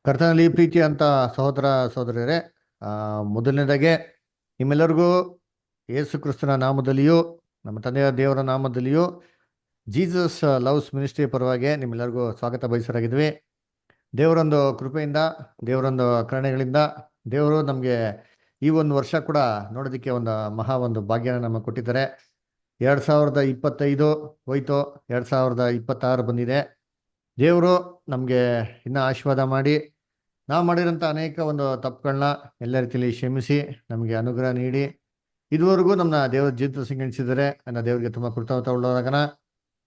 ಕರ್ತನಲ್ಲಿ ಪ್ರೀತಿ ಅಂತ ಸಹೋದರ ಸಹೋದರಿಯರೇ, ಆ ಮೊದಲನೇದಾಗೆ ನಿಮ್ಮೆಲ್ಲರಿಗೂ ಯೇಸು ಕ್ರಿಸ್ತನ ನಾಮದಲ್ಲಿಯೂ ನಮ್ಮ ತಂದೆಯ ದೇವರ ನಾಮದಲ್ಲಿಯೂ ಜೀಸಸ್ ಲವ್ಸ್ ಮಿನಿಸ್ಟ್ರಿ ಪರವಾಗಿ ನಿಮ್ಮೆಲ್ಲರಿಗೂ ಸ್ವಾಗತ ಬಯಸರಾಗಿದ್ವಿ. ದೇವರೊಂದು ಕೃಪೆಯಿಂದ, ದೇವರೊಂದು ಕರುಣೆಗಳಿಂದ ದೇವರು ನಮಗೆ ಈ ಒಂದು ವರ್ಷ ಕೂಡ ನೋಡೋದಕ್ಕೆ ಒಂದು ಭಾಗ್ಯನ ನಮಗೆ ಕೊಟ್ಟಿದ್ದಾರೆ. 2025 ಹೋಯ್ತು, 2026 ಬಂದಿದೆ. ದೇವರು ನಮಗೆ ಇನ್ನೂ ಆಶೀರ್ವಾದ ಮಾಡಿ ನಾವು ಮಾಡಿರೋಂಥ ಅನೇಕ ತಪ್ಪುಗಳನ್ನ ಎಲ್ಲ ರೀತಿಯಲ್ಲಿ ಕ್ಷಮಿಸಿ ನಮಗೆ ಅನುಗ್ರಹ ನೀಡಿ ಇದುವರೆಗೂ ನಮ್ಮ ದೇವರ ಜೀವಿತ ಸಂಗಣಿಸಿದರೆ ನನ್ನ ದೇವರಿಗೆ ತುಂಬ ಕೃತಜ್ಞತೆ ಉಳ್ಳವರಾಗನ.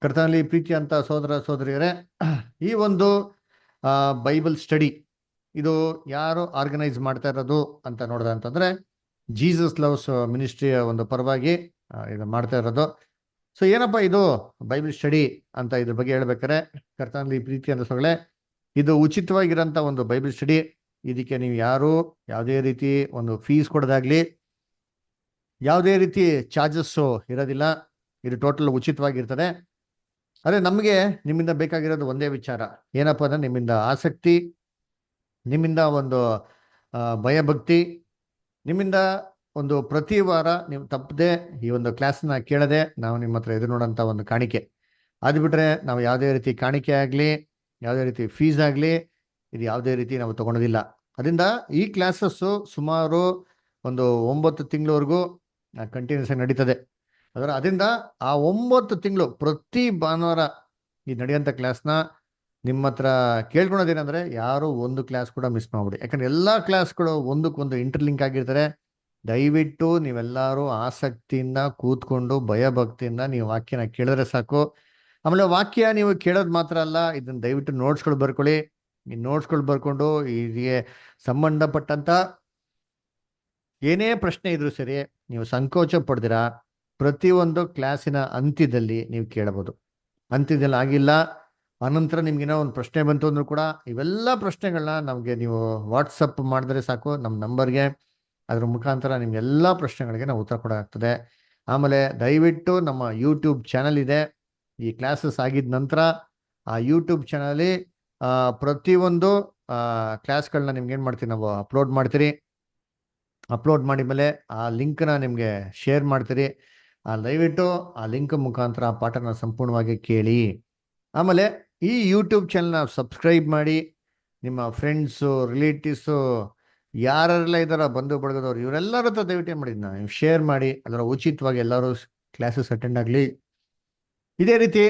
ಕರ್ತನಲ್ಲಿ ಪ್ರೀತಿ ಅಂತ ಸಹೋದರ ಸಹೋದರಿಯರೇ, ಈ ಬೈಬಲ್ ಸ್ಟಡಿ ಇದು ಯಾರು ಆರ್ಗನೈಸ್ ಮಾಡ್ತಾ ಇರೋದು ಅಂತ ನೋಡಿದೆ ಅಂತಂದ್ರೆ ಜೀಸಸ್ ಲವ್ಸ್ ಮಿನಿಸ್ಟ್ರಿಯ ಪರವಾಗಿ ಇದು ಮಾಡ್ತಾ ಇರೋದು. ಸೊ ಏನಪ್ಪ ಇದು ಬೈಬಲ್ ಸ್ಟಡಿ ಅಂತ ಇದ್ರ ಬಗ್ಗೆ ಹೇಳ್ಬೇಕಾರೆ, ಕರ್ತನಲ್ಲಿ ಪ್ರೀತಿ ಅಂತ ಸೊಗಳೆ, ಇದು ಉಚಿತವಾಗಿರೋಂಥ ಬೈಬಲ್ ಸ್ಟಡಿ. ಇದಕ್ಕೆ ನೀವು ಯಾರು ಯಾವುದೇ ರೀತಿ ಫೀಸ್ ಕೊಡೋದಾಗ್ಲಿ, ಯಾವುದೇ ರೀತಿ ಚಾರ್ಜಸ್ಸು ಇರೋದಿಲ್ಲ. ಇದು ಟೋಟಲ್ ಉಚಿತವಾಗಿರ್ತದೆ. ಅದೇ ನಮಗೆ ನಿಮ್ಮಿಂದ ಬೇಕಾಗಿರೋದು ಒಂದೇ ವಿಚಾರ, ಏನಪ್ಪ ಅಂದ್ರೆ ನಿಮ್ಮಿಂದ ಆಸಕ್ತಿ, ನಿಮ್ಮಿಂದ ಭಯಭಕ್ತಿ, ನಿಮ್ಮಿಂದ ಪ್ರತಿ ವಾರ ನೀವು ತಪ್ಪದೆ ಈ ಕ್ಲಾಸ್ನ ಕೇಳದೆ ನಾವು ನಿಮ್ಮ ಹತ್ರ ಎದುರು ನೋಡೋಂಥ ಕಾಣಿಕೆ. ಅದು ಬಿಟ್ರೆ ನಾವು ಯಾವುದೇ ರೀತಿ ಕಾಣಿಕೆ ಆಗಲಿ, ಯಾವುದೇ ರೀತಿ ಫೀಸ್ ಆಗಲಿ, ಇದು ಯಾವುದೇ ರೀತಿ ನಾವು ತಗೊಳೋದಿಲ್ಲ. ಅದರಿಂದ ಈ ಕ್ಲಾಸಸ್ಸು ಸುಮಾರು 9 ತಿಂಗಳವರೆಗೂ ಕಂಟಿನ್ಯೂಸ್ ಆಗಿ ನಡೀತದೆ. ಅದರಿಂದ ಆ 9 ತಿಂಗಳು ಪ್ರತಿ ಭಾನುವಾರ ಈ ನಡೆಯೋಂಥ ಕ್ಲಾಸ್ನ ನಿಮ್ಮ ಹತ್ರ ಕೇಳ್ಕೊಳೋದೇನೆಂದರೆ, ಯಾರು ಒಂದು ಕ್ಲಾಸ್ ಕೂಡ ಮಿಸ್ ಮಾಡ್ಬಿಡಿ. ಯಾಕಂದ್ರೆ ಎಲ್ಲ ಕ್ಲಾಸ್ಗಳು ಒಂದಕ್ಕೊಂದು ಇಂಟರ್ಲಿಂಕ್ ಆಗಿರ್ತಾರೆ. ದಯವಿಟ್ಟು ನೀವೆಲ್ಲರೂ ಆಸಕ್ತಿಯಿಂದ ಕೂತ್ಕೊಂಡು ಭಯಭಕ್ತಿಯಿಂದ ನೀವು ವಾಕ್ಯನ ಕೇಳಿದ್ರೆ ಸಾಕು. ಆಮೇಲೆ ವಾಕ್ಯ ನೀವು ಕೇಳೋದು ಮಾತ್ರ ಅಲ್ಲ, ಇದನ್ನ ದಯವಿಟ್ಟು ನೋಟ್ಸ್ಗಳು ಬರ್ಕೊಳ್ಳಿ. ಈ ನೋಟ್ಸ್ಗಳು ಬರ್ಕೊಂಡು ಇದಕ್ಕೆ ಸಂಬಂಧಪಟ್ಟಂತ ಏನೇ ಪ್ರಶ್ನೆ ಇದ್ರು ಸರಿ, ನೀವು ಸಂಕೋಚ ಪಡ್ದಿರಾ ಪ್ರತಿಯೊಂದು ಕ್ಲಾಸಿನ ಅಂತ್ಯದಲ್ಲಿ ನೀವು ಕೇಳಬಹುದು. ಅಂತ್ಯದಲ್ಲಿ ಆಗಿಲ್ಲ ಅನಂತರ ನಿಮ್ಗೇನೋ ಪ್ರಶ್ನೆ ಬಂತು ಅಂದ್ರೂ ಕೂಡ ಇವೆಲ್ಲ ಪ್ರಶ್ನೆಗಳನ್ನ ನಮಗೆ ನೀವು ವಾಟ್ಸಪ್ ಮಾಡಿದ್ರೆ ಸಾಕು ನಮ್ಮ ನಂಬರ್ಗೆ. ಅದ್ರ ಮುಖಾಂತರ ನಿಮ್ಗೆಲ್ಲ ಪ್ರಶ್ನೆಗಳಿಗೆ ನಾವು ಉತ್ತರ ಕೊಡೋಕ್ಕಾಗ್ತದೆ. ಆಮೇಲೆ ದಯವಿಟ್ಟು ನಮ್ಮ ಯೂಟ್ಯೂಬ್ ಚಾನಲ್ ಇದೆ. ಈ ಕ್ಲಾಸಸ್ ಆಗಿದ ನಂತರ ಆ ಯೂಟ್ಯೂಬ್ ಚಾನಲಿ ಪ್ರತಿಯೊಂದು ಕ್ಲಾಸ್ಗಳನ್ನ ನಿಮ್ಗೆ ಏನು ಮಾಡ್ತೀವಿ, ನಾವು ಅಪ್ಲೋಡ್ ಮಾಡ್ತೀರಿ. ಅಪ್ಲೋಡ್ ಮಾಡಿದ್ಮೇಲೆ ಆ ಲಿಂಕ್ನ ನಿಮಗೆ ಶೇರ್ ಮಾಡ್ತೀರಿ. ದಯವಿಟ್ಟು ಆ ಲಿಂಕ್ ಮುಖಾಂತರ ಆ ಪಾಠನ ಸಂಪೂರ್ಣವಾಗಿ ಕೇಳಿ. ಆಮೇಲೆ ಈ ಯೂಟ್ಯೂಬ್ ಚಾನಲ್ನ ಸಬ್ಸ್ಕ್ರೈಬ್ ಮಾಡಿ ನಿಮ್ಮ ಫ್ರೆಂಡ್ಸು, ರಿಲೇಟಿವ್ಸು ಯಾರೆಲ್ಲ ಇದ್ದಾರ, ಬಂಧು ಬಳಗದವ್ರು, ಇವರೆಲ್ಲರ ಹತ್ರ ದಯವಿಟ್ಟು ಏನು ಮಾಡಿದ್ನ ನೀವು ಶೇರ್ ಮಾಡಿ. ಅದರ ಉಚಿತವಾಗಿ ಎಲ್ಲರೂ ಕ್ಲಾಸಸ್ ಅಟೆಂಡ್ ಆಗಲಿ. ಇದೇ ರೀತಿ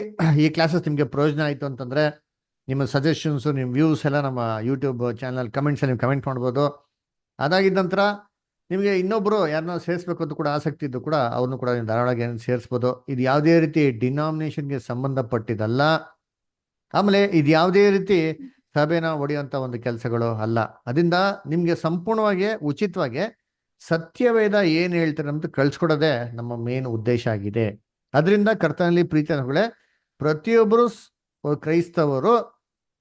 ಈ ಕ್ಲಾಸಸ್ ನಿಮಗೆ ಪ್ರಯೋಜನ ಆಯಿತು ಅಂತಂದರೆ ನಿಮ್ಮ ಸಜೆಷನ್ಸು, ನಿಮ್ಮ ವ್ಯೂಸ್ ಎಲ್ಲ ನಮ್ಮ ಯೂಟ್ಯೂಬ್ ಚಾನಲ್ ಕಮೆಂಟ್ಸಲ್ಲಿ ನೀವು ಕಮೆಂಟ್ ಮಾಡ್ಬೋದು. ಅದಾಗಿದ್ದ ನಂತರ ನಿಮಗೆ ಇನ್ನೊಬ್ಬರು ಯಾರನ್ನ ಸೇರಿಸ್ಬೇಕು ಅಂತ ಕೂಡ ಆಸಕ್ತಿ ಇದ್ದು ಕೂಡ ಅವ್ರನ್ನೂ ಕೂಡ ನೀವು ಧಾರಾಳವಾಗಿ ಸೇರಿಸ್ಬೋದು. ಇದು ಯಾವುದೇ ರೀತಿ ಡಿನಾಮಿನೇಷನ್ಗೆ ಸಂಬಂಧಪಟ್ಟಿದ್ದಲ್ಲ. ಆಮೇಲೆ ಇದು ಯಾವುದೇ ರೀತಿ ಸಭೆನ ಹೊಡೆಯುವಂಥ ಕೆಲಸಗಳು ಅಲ್ಲ. ಅದರಿಂದ ನಿಮಗೆ ಸಂಪೂರ್ಣವಾಗಿ ಉಚಿತವಾಗಿ ಸತ್ಯವೇದ ಏನು ಹೇಳ್ತಾರೆ ಅಂತ ಕಳ್ಸ್ಕೊಡೋದೇ ನಮ್ಮ ಮೇನ್ ಉದ್ದೇಶ ಆಗಿದೆ. ಅದರಿಂದ ಕರ್ತನಲ್ಲಿ ಪ್ರೀತಿಗಳೇ, ಪ್ರತಿಯೊಬ್ಬರು ಕ್ರೈಸ್ತವರು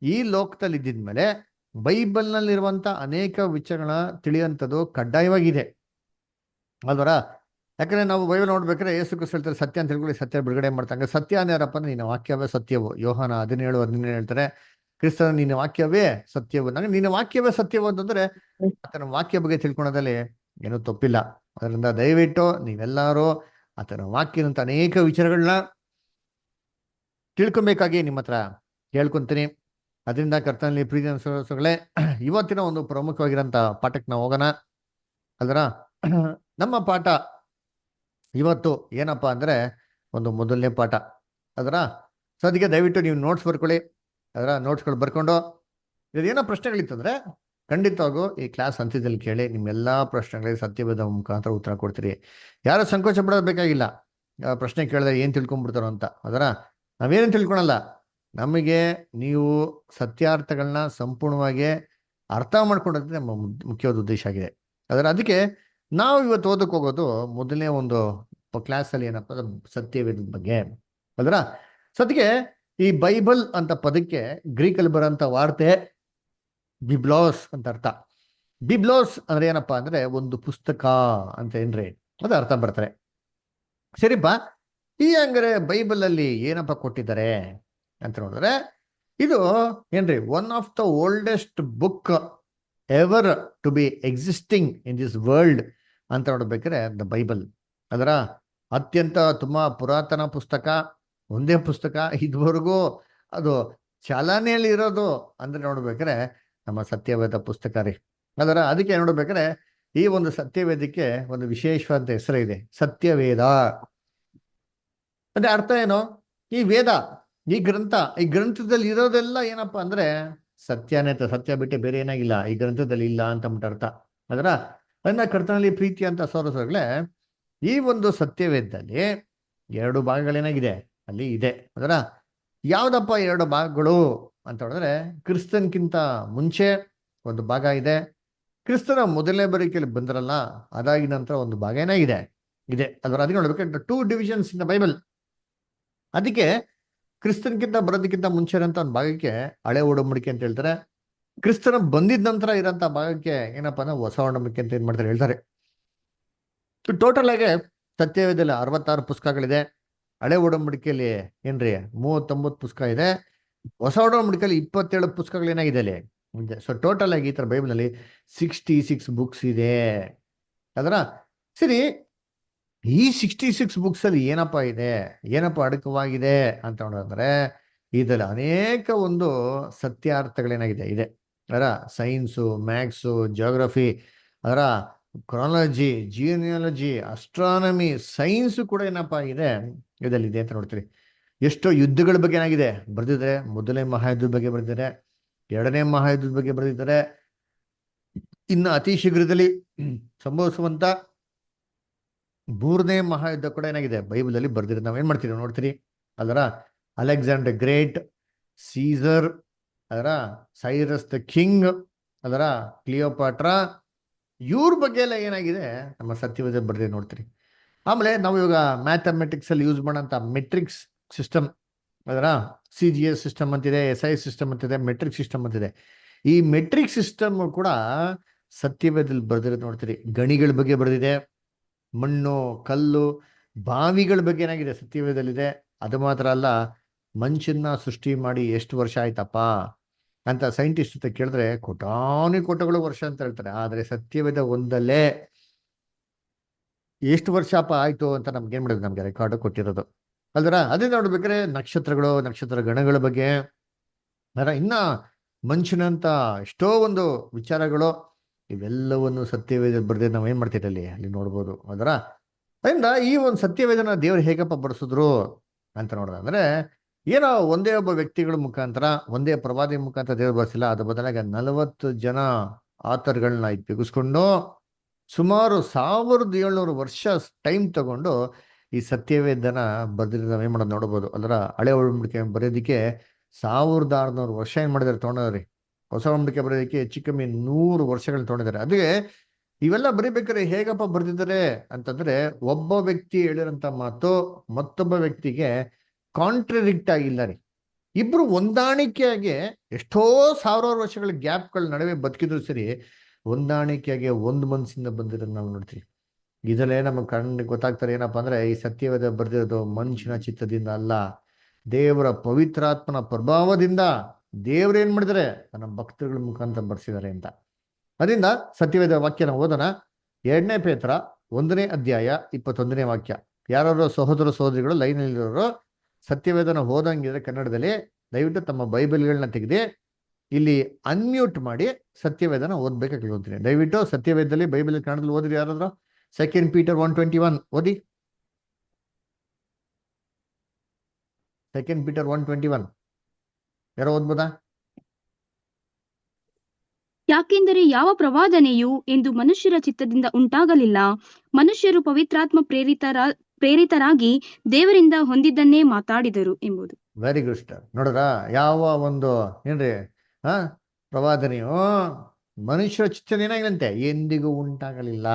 ಈ ಲೋಕದಲ್ಲಿ ಇದ್ದಿದ್ಮೇಲೆ ಬೈಬಲ್ನಲ್ಲಿರುವಂಥ ಅನೇಕ ವಿಚಾರಗಳನ್ನ ತಿಳಿಯುವಂಥದ್ದು ಕಡ್ಡಾಯವಾಗಿದೆ ಅಲ್ವರ. ಯಾಕಂದ್ರೆ ನಾವು ಬೈಬಲ್ ನೋಡ್ಬೇಕಾದ್ರೆ ಯೇಸು ಕ್ರಿಸ್ತ ಹೇಳ್ತಾರೆ, ಸತ್ಯ ಅಂತ ತಿಳ್ಕೊಳ್ಳಿ, ಸತ್ಯ ಬಿಡುಗಡೆ ಮಾಡ್ತಂಗೆ. ಸತ್ಯ ಅಂದ್ಯಾರಪ್ಪ ಅಂದ್ರೆ ನಿನ್ನ ವಾಕ್ಯವೇ ಸತ್ಯವು. ಯೋಹಾನ 17:17 ಹೇಳ್ತಾರೆ, ಕ್ರಿಸ್ತನ ನಿನ್ನ ವಾಕ್ಯವೇ ಸತ್ಯವು. ನಂಗೆ ನಿನ್ನ ವಾಕ್ಯವೇ ಸತ್ಯವು ಅಂತಂದ್ರೆ ಆತನ ವಾಕ್ಯ ಬಗ್ಗೆ ತಿಳ್ಕೊಳೋದಲ್ಲಿ ಏನೂ ತಪ್ಪಿಲ್ಲ. ಅದರಿಂದ ದಯವಿಟ್ಟು ನೀವೆಲ್ಲರೂ ಆತನ ವಾಕ್ಯದಂತ ಅನೇಕ ವಿಚಾರಗಳನ್ನ ತಿಳ್ಕೊಬೇಕಾಗಿ ನಿಮ್ಮ ಹತ್ರ ಕೇಳ್ಕೊಂತೀನಿ. ಅದರಿಂದ ಕರ್ತನಲ್ಲಿ ಪ್ರೀತಿ ಅನ್ಸೋಗಳೇ, ಇವತ್ತಿನ ಪ್ರಮುಖವಾಗಿರೋಂಥ ಪಾಠಕ್ಕೆ ನಾವು ಹೋಗೋಣ ಅಲ್ರ. ನಮ್ಮ ಪಾಠ ಇವತ್ತು ಏನಪ್ಪ ಅಂದರೆ ಮೊದಲನೇ ಪಾಠ ಅದರ. ಸೊ ಅದಕ್ಕೆ ದಯವಿಟ್ಟು ನೀವು ನೋಟ್ಸ್ ಬರ್ಕೊಳ್ಳಿ. ಅದರ ನೋಟ್ಸ್ಗಳು ಬರ್ಕೊಂಡು ಇದೇನೋ ಪ್ರಶ್ನೆಗಳಿತ್ತಂದರೆ ಖಂಡಿತವಾಗೂ ಈ ಕ್ಲಾಸ್ ಅಂತ್ಯದಲ್ಲಿ ಕೇಳಿ. ನಿಮ್ಮೆಲ್ಲ ಪ್ರಶ್ನೆಗಳಿಗೆ ಸತ್ಯವೇದ ಮುಖಾಂತರ ಉತ್ತರ ಕೊಡ್ತೀರಿ. ಯಾರು ಸಂಕೋಚ ಪಡೋದು ಬೇಕಾಗಿಲ್ಲ. ಪ್ರಶ್ನೆ ಕೇಳಿದ್ರೆ ಏನು ತಿಳ್ಕೊಂಡ್ಬಿಡ್ತಾರೋ ಅಂತ. ಅದರ ನಾವೇನು ತಿಳ್ಕೊಳಲ್ಲ. ನಮಗೆ ನೀವು ಸತ್ಯಾರ್ಥಗಳನ್ನ ಸಂಪೂರ್ಣವಾಗಿ ಅರ್ಥ ಮಾಡ್ಕೊಂಡಂತೆ ನಮ್ಮ ಮುಖ್ಯವಾದ ಉದ್ದೇಶ ಆಗಿದೆ. ಅದಕ್ಕೆ ನಾವು ಇವತ್ತು ಓದಕ್ಕೆ ಹೋಗೋದು ಮೊದಲನೇ ಕ್ಲಾಸಲ್ಲಿ ಏನಪ್ಪ ಸತ್ಯವೇದದ ಬಗ್ಗೆ ಅಲ್ರ. ಸದ್ಯಕ್ಕೆ ಈ ಬೈಬಲ್ ಅಂತ ಪದಕ್ಕೆ ಗ್ರೀಕಲ್ಲಿ ಬರೋಂಥ ವಾರ್ತೆ ಬಿಬ್ಲಾಸ್ ಅಂತ ಅರ್ಥ. ಬಿಬ್ಲಾಸ್ ಅಂದ್ರೆ ಏನಪ್ಪಾ ಅಂದ್ರೆ ಒಂದು ಪುಸ್ತಕ ಅಂತ ಏನ್ರಿ ಅದು ಅರ್ಥ ಬರ್ತಾರೆ. ಸರಿಪಾ, ಈ ಹಂಗಾರೆ ಬೈಬಲ್ ಅಲ್ಲಿ ಏನಪ್ಪ ಕೊಟ್ಟಿದ್ದಾರೆ ಅಂತ ನೋಡಿದ್ರೆ, ಇದು ಏನ್ರಿ one of the oldest book ever to be existing in this world ಅಂತ ನೋಡ್ಬೇಕಾದ್ರೆ ದ ಬೈಬಲ್ ಅದರ ಅತ್ಯಂತ ತುಂಬಾ ಪುರಾತನ ಪುಸ್ತಕ. ಒಂದೇ ಪುಸ್ತಕ ಇದುವರೆಗೂ ಅದು ಚಾಲನೆಯಲ್ಲಿ ಇರೋದು ಅಂದ್ರೆ ನೋಡ್ಬೇಕಾರೆ ನಮ್ಮ ಸತ್ಯವೇದ ಪುಸ್ತಕ ರೀ. ಅದಕ್ಕೆ ನೋಡ್ಬೇಕಾದ್ರೆ ಈ ಒಂದು ಸತ್ಯವೇದಕ್ಕೆ ಒಂದು ವಿಶೇಷವಾದ ಹೆಸರು ಇದೆ, ಸತ್ಯವೇದ. ಅಂದ್ರೆ ಅರ್ಥ ಏನು? ಈ ವೇದ, ಈ ಗ್ರಂಥದಲ್ಲಿ ಇರೋದೆಲ್ಲ ಏನಪ್ಪಾ ಅಂದ್ರೆ ಸತ್ಯನೇ. ಸತ್ಯ ಬಿಟ್ಟೆ ಬೇರೆ ಏನಾಗಿಲ್ಲ ಈ ಗ್ರಂಥದಲ್ಲಿ ಇಲ್ಲ ಅಂತ ಅರ್ಥ. ಅದನ್ನ ಕರ್ತನಲ್ಲಿ ಪ್ರೀತಿ ಅಂತ ಸೋರಸಗಳೇ, ಈ ಒಂದು ಸತ್ಯವೇದದಲ್ಲಿ 2 ಭಾಗಗಳೇನಾಗಿದೆ ಅಲ್ಲಿ ಇದೆ. ಯಾವ್ದಪ್ಪ 2 ಭಾಗಗಳು ಅಂತ ಹೇಳಿದ್ರೆ, ಕ್ರಿಸ್ತನ್ಕಿಂತ ಮುಂಚೆ ಒಂದು ಭಾಗ ಇದೆ, ಕ್ರಿಸ್ತನ ಮೊದಲನೇ ಬರಿಕೆಯಲ್ಲಿ ಬಂದ್ರಲ್ಲ ಅದಾಗಿ ನಂತರ ಒಂದು ಭಾಗ ಏನಾಗಿದೆ ಇದೆ. ಅದಕ್ಕೆ ನೋಡ್ಬೇಕು 2 ಡಿವಿಷನ್ಸ್ ಇನ್ ದ ಬೈಬಲ್. ಅದಕ್ಕೆ ಕ್ರಿಸ್ತನ್ಕಿಂತ ಬರೋದಕ್ಕಿಂತ ಮುಂಚೆ ಇರೋಂಥ ಒಂದು ಭಾಗಕ್ಕೆ ಹಳೆ ಒಡಂಬಡಿಕೆ ಅಂತ ಹೇಳ್ತಾರೆ. ಕ್ರಿಸ್ತನ ಬಂದಿದ ನಂತರ ಇರೋಂಥ ಭಾಗಕ್ಕೆ ಏನಪ್ಪಾ ಅಂದ್ರೆ ಹೊಸ ಒಡಂಬಡಿಕೆ ಅಂತ ಏನ್ ಮಾಡ್ತಾರೆ ಹೇಳ್ತಾರೆ. ಟೋಟಲ್ ಆಗಿ ಸತ್ಯವೇದದಲ್ಲಿ 66 ಪುಸ್ತಕಗಳಿದೆ. ಹಳೆ ಒಡಂಬಡಿಕೆಯಲ್ಲಿ ಏನ್ರಿ 39 ಪುಸ್ತಕ ಇದೆ. ಹೊಸ ಒಡಂಬಡಿಕೆಯಲ್ಲಿ 27 ಪುಸ್ತಕಗಳು ಏನಾಗಿದೆ ಅಲ್ಲಿ. ಸೊ ಟೋಟಲ್ ಆಗಿ ಈ ತರ ಬೈಬಲ್ ನಲ್ಲಿ 66 ಬುಕ್ಸ್ ಇದೆ. ಸರಿ, ಈ 66 ಬುಕ್ಸ್ ಅಲ್ಲಿ ಏನಪ್ಪಾ ಇದೆ, ಏನಪ್ಪಾ ಅಡಕವಾಗಿದೆ ಅಂತ ನೋಡಿದ್ರೆ, ಇದರಲ್ಲಿ ಅನೇಕ ಒಂದು ಸತ್ಯಾರ್ಥಗಳೇನಾಗಿದೆ ಇದೆ. ಸೈನ್ಸು, ಮ್ಯಾಥ್ಸು, ಜಿಯೋಗ್ರಫಿ, ಕ್ರಾನಾಲಜಿ, ಜಿಯೋನಿಯಾಲಜಿ, ಅಸ್ಟ್ರಾನಮಿ, ಸೈನ್ಸು ಕೂಡ ಏನಪ್ಪಾ ಇದೆ ಇದರಲ್ಲಿದೆ ಅಂತ ನೋಡ್ತೀರಿ. ಎಷ್ಟೋ ಯುದ್ಧಗಳ ಬಗ್ಗೆ ಏನಾಗಿದೆ ಬರೆದಿದ್ದಾರೆ. ಮೊದಲನೇ ಮಹಾಯುದ್ಧದ ಬಗ್ಗೆ ಬರೆದಿದ್ದಾರೆ, 2ನೇ ಮಹಾಯುದ್ಧದ ಬಗ್ಗೆ ಬರೆದಿದ್ದಾರೆ. ಇನ್ನು ಅತಿ ಶೀಘ್ರದಲ್ಲಿ ಸಂಭವಿಸುವಂತ 3ನೇ ಮಹಾಯುದ್ಧ ಕೂಡ ಏನಾಗಿದೆ ಬೈಬಲ್ ಅಲ್ಲಿ ಬರ್ದಿರೋದು. ನಾವ್ ಏನ್ ಮಾಡ್ತೀವಿ ನೋಡ್ತೀರಿ. Alexander great, Caesar, Cyrus the king, Cleopatra, ಇವ್ರ ಬಗ್ಗೆ ಎಲ್ಲ ಏನಾಗಿದೆ ನಮ್ಮ ಸತ್ಯವೇದ ಬರ್ದಿದೆ ನೋಡ್ತೀರಿ. ಆಮೇಲೆ ನಾವು ಇವಾಗ ಮ್ಯಾಥಮೆಟಿಕ್ಸ್ ಅಲ್ಲಿ ಯೂಸ್ ಮಾಡೋಂಥ ಮೆಟ್ರಿಕ್ಸ್ ಸಿಸ್ಟಮ್, CGS ಸಿಸ್ಟಮ್ ಅಂತಿದೆ, SI ಸಿಸ್ಟಮ್ ಅಂತಿದೆ, ಮೆಟ್ರಿಕ್ ಸಿಸ್ಟಮ್ ಅಂತಿದೆ. ಈ ಮೆಟ್ರಿಕ್ ಸಿಸ್ಟಮ್ ಕೂಡ ಸತ್ಯವೇದದಲ್ಲಿ ಬರ್ದಿರೋದು ನೋಡ್ತೀರಿ. ಗಣಿಗಳ ಬಗ್ಗೆ ಬರೆದಿದೆ, ಮಣ್ಣು, ಕಲ್ಲು, ಬಾವಿಗಳ ಬಗ್ಗೆ ಏನಾಗಿದೆ ಸತ್ಯವೇದಲ್ಲಿದೆ. ಅದು ಮಾತ್ರ ಅಲ್ಲ, ಮನುಷ್ಯನ ಸೃಷ್ಟಿ ಮಾಡಿ ಎಷ್ಟು ವರ್ಷ ಆಯ್ತಪ್ಪ ಅಂತ ಸೈಂಟಿಸ್ಟ್ ಕೇಳಿದ್ರೆ ಕೋಟಾನುಕೋಟಿಗಳು ವರ್ಷ ಅಂತ ಹೇಳ್ತಾರೆ. ಆದ್ರೆ ಸತ್ಯವೇದ ಒಂದಲ್ಲೇ ಎಷ್ಟು ವರ್ಷಪ್ಪ ಆಯ್ತು ಅಂತ ನಮ್ಗೆ ಏನ್ ಮಾಡಿದ್ರು, ನಮ್ಗೆ ರೆಕಾರ್ಡ್ ಕೊಟ್ಟಿರೋದು. ಅದೇ ನೋಡ್ಬೇಕಾದ್ರೆ ನಕ್ಷತ್ರಗಳು, ನಕ್ಷತ್ರ ಗಣಗಳ ಬಗ್ಗೆ, ಇನ್ನ ಮನುಷ್ಯನಂತ ಎಷ್ಟೋ ಒಂದು ವಿಚಾರಗಳು, ಇವೆಲ್ಲವನ್ನು ಸತ್ಯವೇದ ಬರ್ದೇ ನಾವ್ ಏನ್ ಮಾಡ್ತೀವಿ ಅಲ್ಲಿ ನೋಡ್ಬೋದು. ಅದರಿಂದ ಈ ಒಂದು ಸತ್ಯವೇದನ ದೇವ್ರು ಹೇಗಪ್ಪ ಬರೆಸಿದ್ರು ಅಂತ ನೋಡೋದಂದ್ರೆ, ಏನೋ ಒಂದೇ ಒಬ್ಬ ವ್ಯಕ್ತಿಗಳ ಮುಖಾಂತರ, ಒಂದೇ ಪ್ರವಾದಿ ಮುಖಾಂತರ ದೇವ್ರು ಬರೆಸಿಲ್ಲ. ಅದ್ರ ಬದಲಾಗಿ 40 ಜನ ಆಥರ್ಗಳನ್ನ ತೆಗೆಸ್ಕೊಂಡು ಸುಮಾರು 1700 ವರ್ಷ ಟೈಮ್ ತಗೊಂಡು ಈ ಸತ್ಯವೇದನ ಬರ್ದಿರೋದು ನಾವ್ ಏನ್ ಮಾಡೋದು ನೋಡ್ಬೋದು. ಹಳೆ ಒಡಂಬಡಿಕೆ ಬರೆಯೋದಿಕ್ಕೆ 1600 ವರ್ಷ ಏನ್ ಮಾಡಿದಾರೆ ತೊಗೊಂಡ್ರಿ. ಹೊಸ ಒಡಂಬಡಿಕೆ ಬರೆಯೋದಕ್ಕೆ ಹೆಚ್ಚು ಕಮ್ಮಿ 100 ವರ್ಷಗಳನ್ನ ತೊಗೊಂಡಿದ್ದಾರೆ. ಅದಕ್ಕೆ ಇವೆಲ್ಲ ಬರಿಬೇಕಾದ್ರೆ ಹೇಗಪ್ಪ ಬರ್ದಿದ್ದಾರೆ ಅಂತಂದ್ರೆ, ಒಬ್ಬ ವ್ಯಕ್ತಿ ಹೇಳಿರಂತ ಮಾತು ಮತ್ತೊಬ್ಬ ವ್ಯಕ್ತಿಗೆ ಕಾಂಟ್ರಡಿಕ್ಟ್ ಆಗಿಲ್ಲ ರೀ. ಇಬ್ರು ಹೊಂದಾಣಿಕೆಯಾಗಿ ಎಷ್ಟೋ ಸಾವಿರಾರು ವರ್ಷಗಳ ಗ್ಯಾಪ್ಗಳ ನಡುವೆ ಬದುಕಿದ್ರು ಸರಿ, ಹೊಂದಾಣಿಕೆಯಾಗಿ ಒಂದು ಮನಸ್ಸಿಂದ ಬಂದಿರೋದು ನಾವು ನೋಡ್ತೀವಿ. ಇದರಲ್ಲೇ ನಮಗೆ ಕಣ್ಣಿಗೆ ಗೊತ್ತಾಗ್ತಾರೆ ಏನಪ್ಪಾ ಅಂದ್ರೆ, ಈ ಸತ್ಯವೇದ ಬರ್ದಿರೋದು ಮನುಷ್ಯನ ಚಿತ್ತದಿಂದ ಅಲ್ಲ, ದೇವರ ಪವಿತ್ರಾತ್ಮನ ಪ್ರಭಾವದಿಂದ ದೇವ್ರೇನ್ ಮಾಡಿದರೆ ತನ್ನ ಭಕ್ತಗಳ ಮುಖಾಂತರ ಬರ್ಸಿದ್ದಾರೆ ಅಂತ. ಅದರಿಂದ ಸತ್ಯವೇದ ವಾಕ್ಯನ ಓದೋಣ. 2ನೇ ಪೇತ್ರ 1ನೇ ಅಧ್ಯಾಯ 21ನೇ ವಾಕ್ಯ. ಯಾರು ಸಹೋದರ ಸಹೋದರಿಗಳು ಲೈನಲ್ಲಿರೋರು ಸತ್ಯವೇದನ ಓದಂಗಿದ್ರೆ ಕನ್ನಡದಲ್ಲಿ ದಯವಿಟ್ಟು ತಮ್ಮ ಬೈಬಲ್ಗಳನ್ನ ತೆಗೆದು ಇಲ್ಲಿ ಅನ್ಮ್ಯೂಟ್ ಮಾಡಿ ಸತ್ಯವೇದನ ಓದ್ಬೇಕಾಗಿ ಹೇಳ್ತೀನಿ. ದಯವಿಟ್ಟು ಸತ್ಯವೇದದಲ್ಲಿ ಬೈಬಲ್ ಕನ್ನಡದಲ್ಲಿ ಓದಿರಿ. ಯಾರಾದ್ರೂ 2 ಪೀಟರ್ 1:21 ಓದಿ. 2 ಪೀಟರ್ 1:21 ಯಾರೋ ಓದ್ಬೋದಾ? ಯಾಕೆಂದರೆ ಯಾವ ಪ್ರವಾದನೆಯು ಎಂದು ಮನುಷ್ಯರ ಚಿತ್ತದಿಂದ ಉಂಟಾಗಲಿಲ್ಲ, ಮನುಷ್ಯರು ಪವಿತ್ರಾತ್ಮ ಪ್ರೇರಿತರಾಗಿ ದೇವರಿಂದ ಹೊಂದಿದ್ದನ್ನೇ ಮಾತಾಡಿದರು ಎಂಬುದು. Very good star. ನೋಡ್ರ, ಯಾವ ಒಂದು ಏನ್ರಿ ಪ್ರವಾದನೆಯು ಮನುಷ್ಯರ ಚಿತ್ತದಿಂದ ಏನಾಗಿಲ್ಲಂತೆ ಎಂದಿಗೂ ಉಂಟಾಗಲಿಲ್ಲ.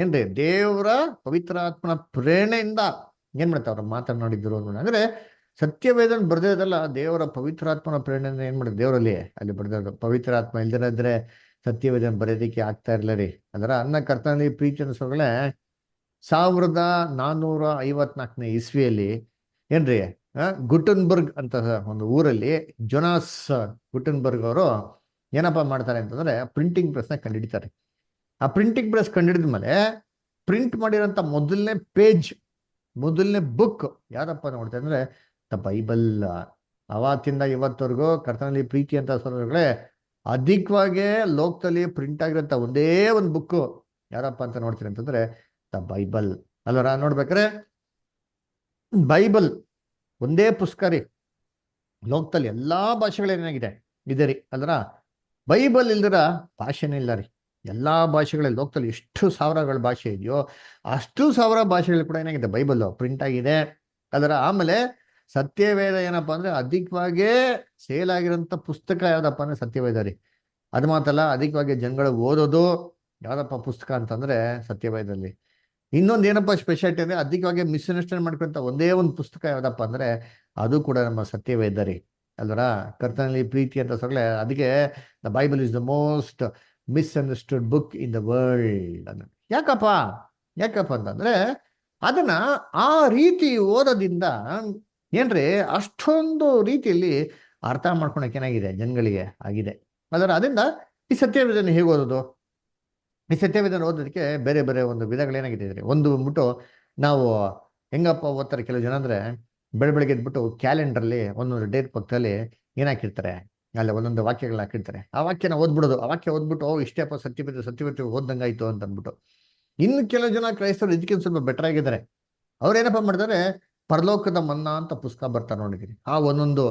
ಏನ್ರಿ ದೇವರ ಪವಿತ್ರಾತ್ಮನ ಪ್ರೇರಣೆಯಿಂದ ಏನ್ ಮಾಡ್ತಾರೆ ಅವ್ರು ಮಾತನಾಡಿದ್ರು ಅಂದ್ರೆ, ಸತ್ಯವೇದನ ಬರ್ದಿರೋದಲ್ಲ, ದೇವರ ಪವಿತ್ರಾತ್ಮನ ಪ್ರೇರಣೆಯಿಂದ ಏನ್ ಮಾಡಿದ್ರು ದೇವರಲ್ಲಿ ಅಲ್ಲಿ ಬರ್ದಿರೋದು. ಪವಿತ್ರಾತ್ಮ ಇಲ್ದಿರದ್ರೆ ಸತ್ಯವೇದನ ಬರೆಯೋದಿಕ್ಕೆ ಆಗ್ತಾ ಇರ್ಲ ರೀ. ಅನ್ನ ಕರ್ತನಲ್ಲಿ ಪ್ರೀತಿ ಅನ್ಸೋಗಳೇ 1454ನೇ ಇಸ್ವಿಯಲ್ಲಿ ಏನ್ರಿ ಗುಟನ್ಬರ್ಗ್ ಅಂತ ಒಂದು ಊರಲ್ಲಿ ಜೊನಾಸ್ ಗುಟನ್ಬರ್ಗ್ ಅವರು ಏನಪ್ಪ ಮಾಡ್ತಾರೆ ಅಂತಂದ್ರೆ ಪ್ರಿಂಟಿಂಗ್ ಪ್ರೆಸ್ನ ಕಂಡುಹಿಡಿತಾರೆ. ಆ ಪ್ರಿಂಟಿಂಗ್ ಪ್ರೆಸ್ ಕಂಡುಹಿಡಿದ್ಮೇಲೆ ಪ್ರಿಂಟ್ ಮಾಡಿರೋಂಥ ಮೊದಲನೇ ಬುಕ್ ಯಾರಪ್ಪ ನೋಡ್ತಾರೆ ಅಂದ್ರೆ ದ ಬೈಬಲ್. ಅವತ್ತಿಂದ ಇವತ್ತವರೆಗೂ ಕರ್ತನಲ್ಲಿ ಪ್ರೀತಿ ಅಂತ ಸಹೋದರಗಳೇ ಅಧಿಕವಾಗಿ ಲೋಕದಲ್ಲಿ ಪ್ರಿಂಟ್ ಆಗಿರೋಂಥ ಒಂದೇ ಒಂದು ಬುಕ್ ಯಾರಪ್ಪ ಅಂತ ನೋಡ್ತೀರಿ ಅಂತಂದ್ರೆ ದ ಬೈಬಲ್. ಅಲ್ವರ ನೋಡ್ಬೇಕಾರೆ ಬೈಬಲ್ ಒಂದೇ ಪುಸ್ತಕ ರೀ, ಲೋಕದಲ್ಲಿ ಎಲ್ಲಾ ಭಾಷೆಗಳೇನಾಗಿದೆ ಇದೆ ರೀ. ಅಲ್ರ ಬೈಬಲ್ ಇಲ್ದಿರ ಭಾಷೆನೇ ಇಲ್ಲ ರೀ. ಎಲ್ಲಾ ಭಾಷೆಗಳಲ್ಲಿ ಲೋಕದಲ್ಲಿ ಎಷ್ಟು ಸಾವಿರಗಳ ಭಾಷೆ ಇದೆಯೋ ಅಷ್ಟು ಸಾವಿರ ಭಾಷೆಗಳು ಕೂಡ ಏನಾಗಿದೆ ಬೈಬಲ್ ಪ್ರಿಂಟ್ ಆಗಿದೆ. ಅದರ ಆಮೇಲೆ ಸತ್ಯವೇದ ಏನಪ್ಪಾ ಅಂದ್ರೆ ಅಧಿಕವಾಗಿ ಸೇಲ್ ಆಗಿರೋಂಥ ಪುಸ್ತಕ ಯಾವ್ದಪ್ಪ ಅಂದ್ರೆ ಸತ್ಯವೇದ ರೀ. ಅದು ಮಾತಲ್ಲ, ಅಧಿಕವಾಗಿ ಜನಗಳು ಓದೋದು ಯಾವ್ದಪ್ಪ ಪುಸ್ತಕ ಅಂತಂದ್ರೆ ಸತ್ಯವೇದಲ್ಲಿ. ಇನ್ನೊಂದು ಏನಪ್ಪ ಸ್ಪೆಷಾಲಿಟಿ ಅಂದ್ರೆ ಅಧಿಕವಾಗಿ ಮಿಸ್ಅಂಡರ್ಸ್ಟ್ಯಾಂಡ್ ಮಾಡ್ಕೊಂತ ಒಂದೇ ಒಂದು ಪುಸ್ತಕ ಯಾವ್ದಪ್ಪ ಅಂದ್ರೆ ಅದು ಕೂಡ ನಮ್ಮ ಸತ್ಯವೇದ ರೀ. ಅಲ್ವರ ಕರ್ತನಲ್ಲಿ ಪ್ರೀತಿ ಅಂತ ಸೊಗಳೆ ಅದಕ್ಕೆ the Bible is the most misunderstood book in the world ಅನ್ನ. ಯಾಕಪ್ಪ ಅಂತಂದ್ರೆ ಅದನ್ನ ಆ ರೀತಿ ಓದೋದ್ರಿಂದ ಏನ್ರಿ ಅಷ್ಟೊಂದು ರೀತಿಯಲ್ಲಿ ಅರ್ಥ ಮಾಡ್ಕೊಳಕ್ ಏನಾಗಿದೆ ಜನಗಳಿಗೆ ಆಗಿದೆ. ಅದರಿಂದ ಈ ಸತ್ಯವೇದನ ಹೇಗೆ ಓದೋದು? ಈ ಸತ್ಯವೇದನ ಓದೋದಕ್ಕೆ ಬೇರೆ ಬೇರೆ ಒಂದು ವಿಧಗಳೇನಾಗಿದೆ. ಒಂದು ಬಂದ್ಬಿಟ್ಟು ನಾವು ಹೆಂಗಪ್ಪ ಓದ್ತಾರೆ ಕೆಲವು ಜನ ಅಂದ್ರೆ ಬೆಳಗ್ಗೆ ಎದ್ಬಿಟ್ಟು ಕ್ಯಾಲೆಂಡರ್ಲಿ ಒಂದೊಂದು ಡೇಟ್ ಪಕ್ಕದಲ್ಲಿ ಏನಾಕಿರ್ತಾರೆ, ಅಲ್ಲಿ ಒಂದೊಂದು ವಾಕ್ಯಗಳನ್ನ ಹಾಕಿರ್ತಾರೆ. ಆ ವಾಕ್ಯನ ಓದ್ಬಿಡೋದು. ಆ ವಾಕ್ಯ ಓದ್ಬಿಟ್ಟು ಇಷ್ಟೇಪ್ಪ ಸತ್ಯವೇದ ಓದ್ದಂಗಾಯ್ತು ಅಂತ ಅಂದ್ಬಿಟ್ಟು. ಇನ್ನು ಕೆಲವು ಜನ ಕ್ರೈಸ್ತರು ಇದಕ್ಕಿಂತ ಸ್ವಲ್ಪ ಬೆಟರ್ ಆಗಿದ್ದಾರೆ. ಅವ್ರೇನಪ್ಪ ಮಾಡ್ತಾರೆ, ಪರಲೋಕದ ಮನ್ನಾ ಅಂತ ಪುಸ್ತಕ ಬರ್ತಾರೆ ನೋಡಿದೀನಿ. ಆ ಒಂದೊಂದು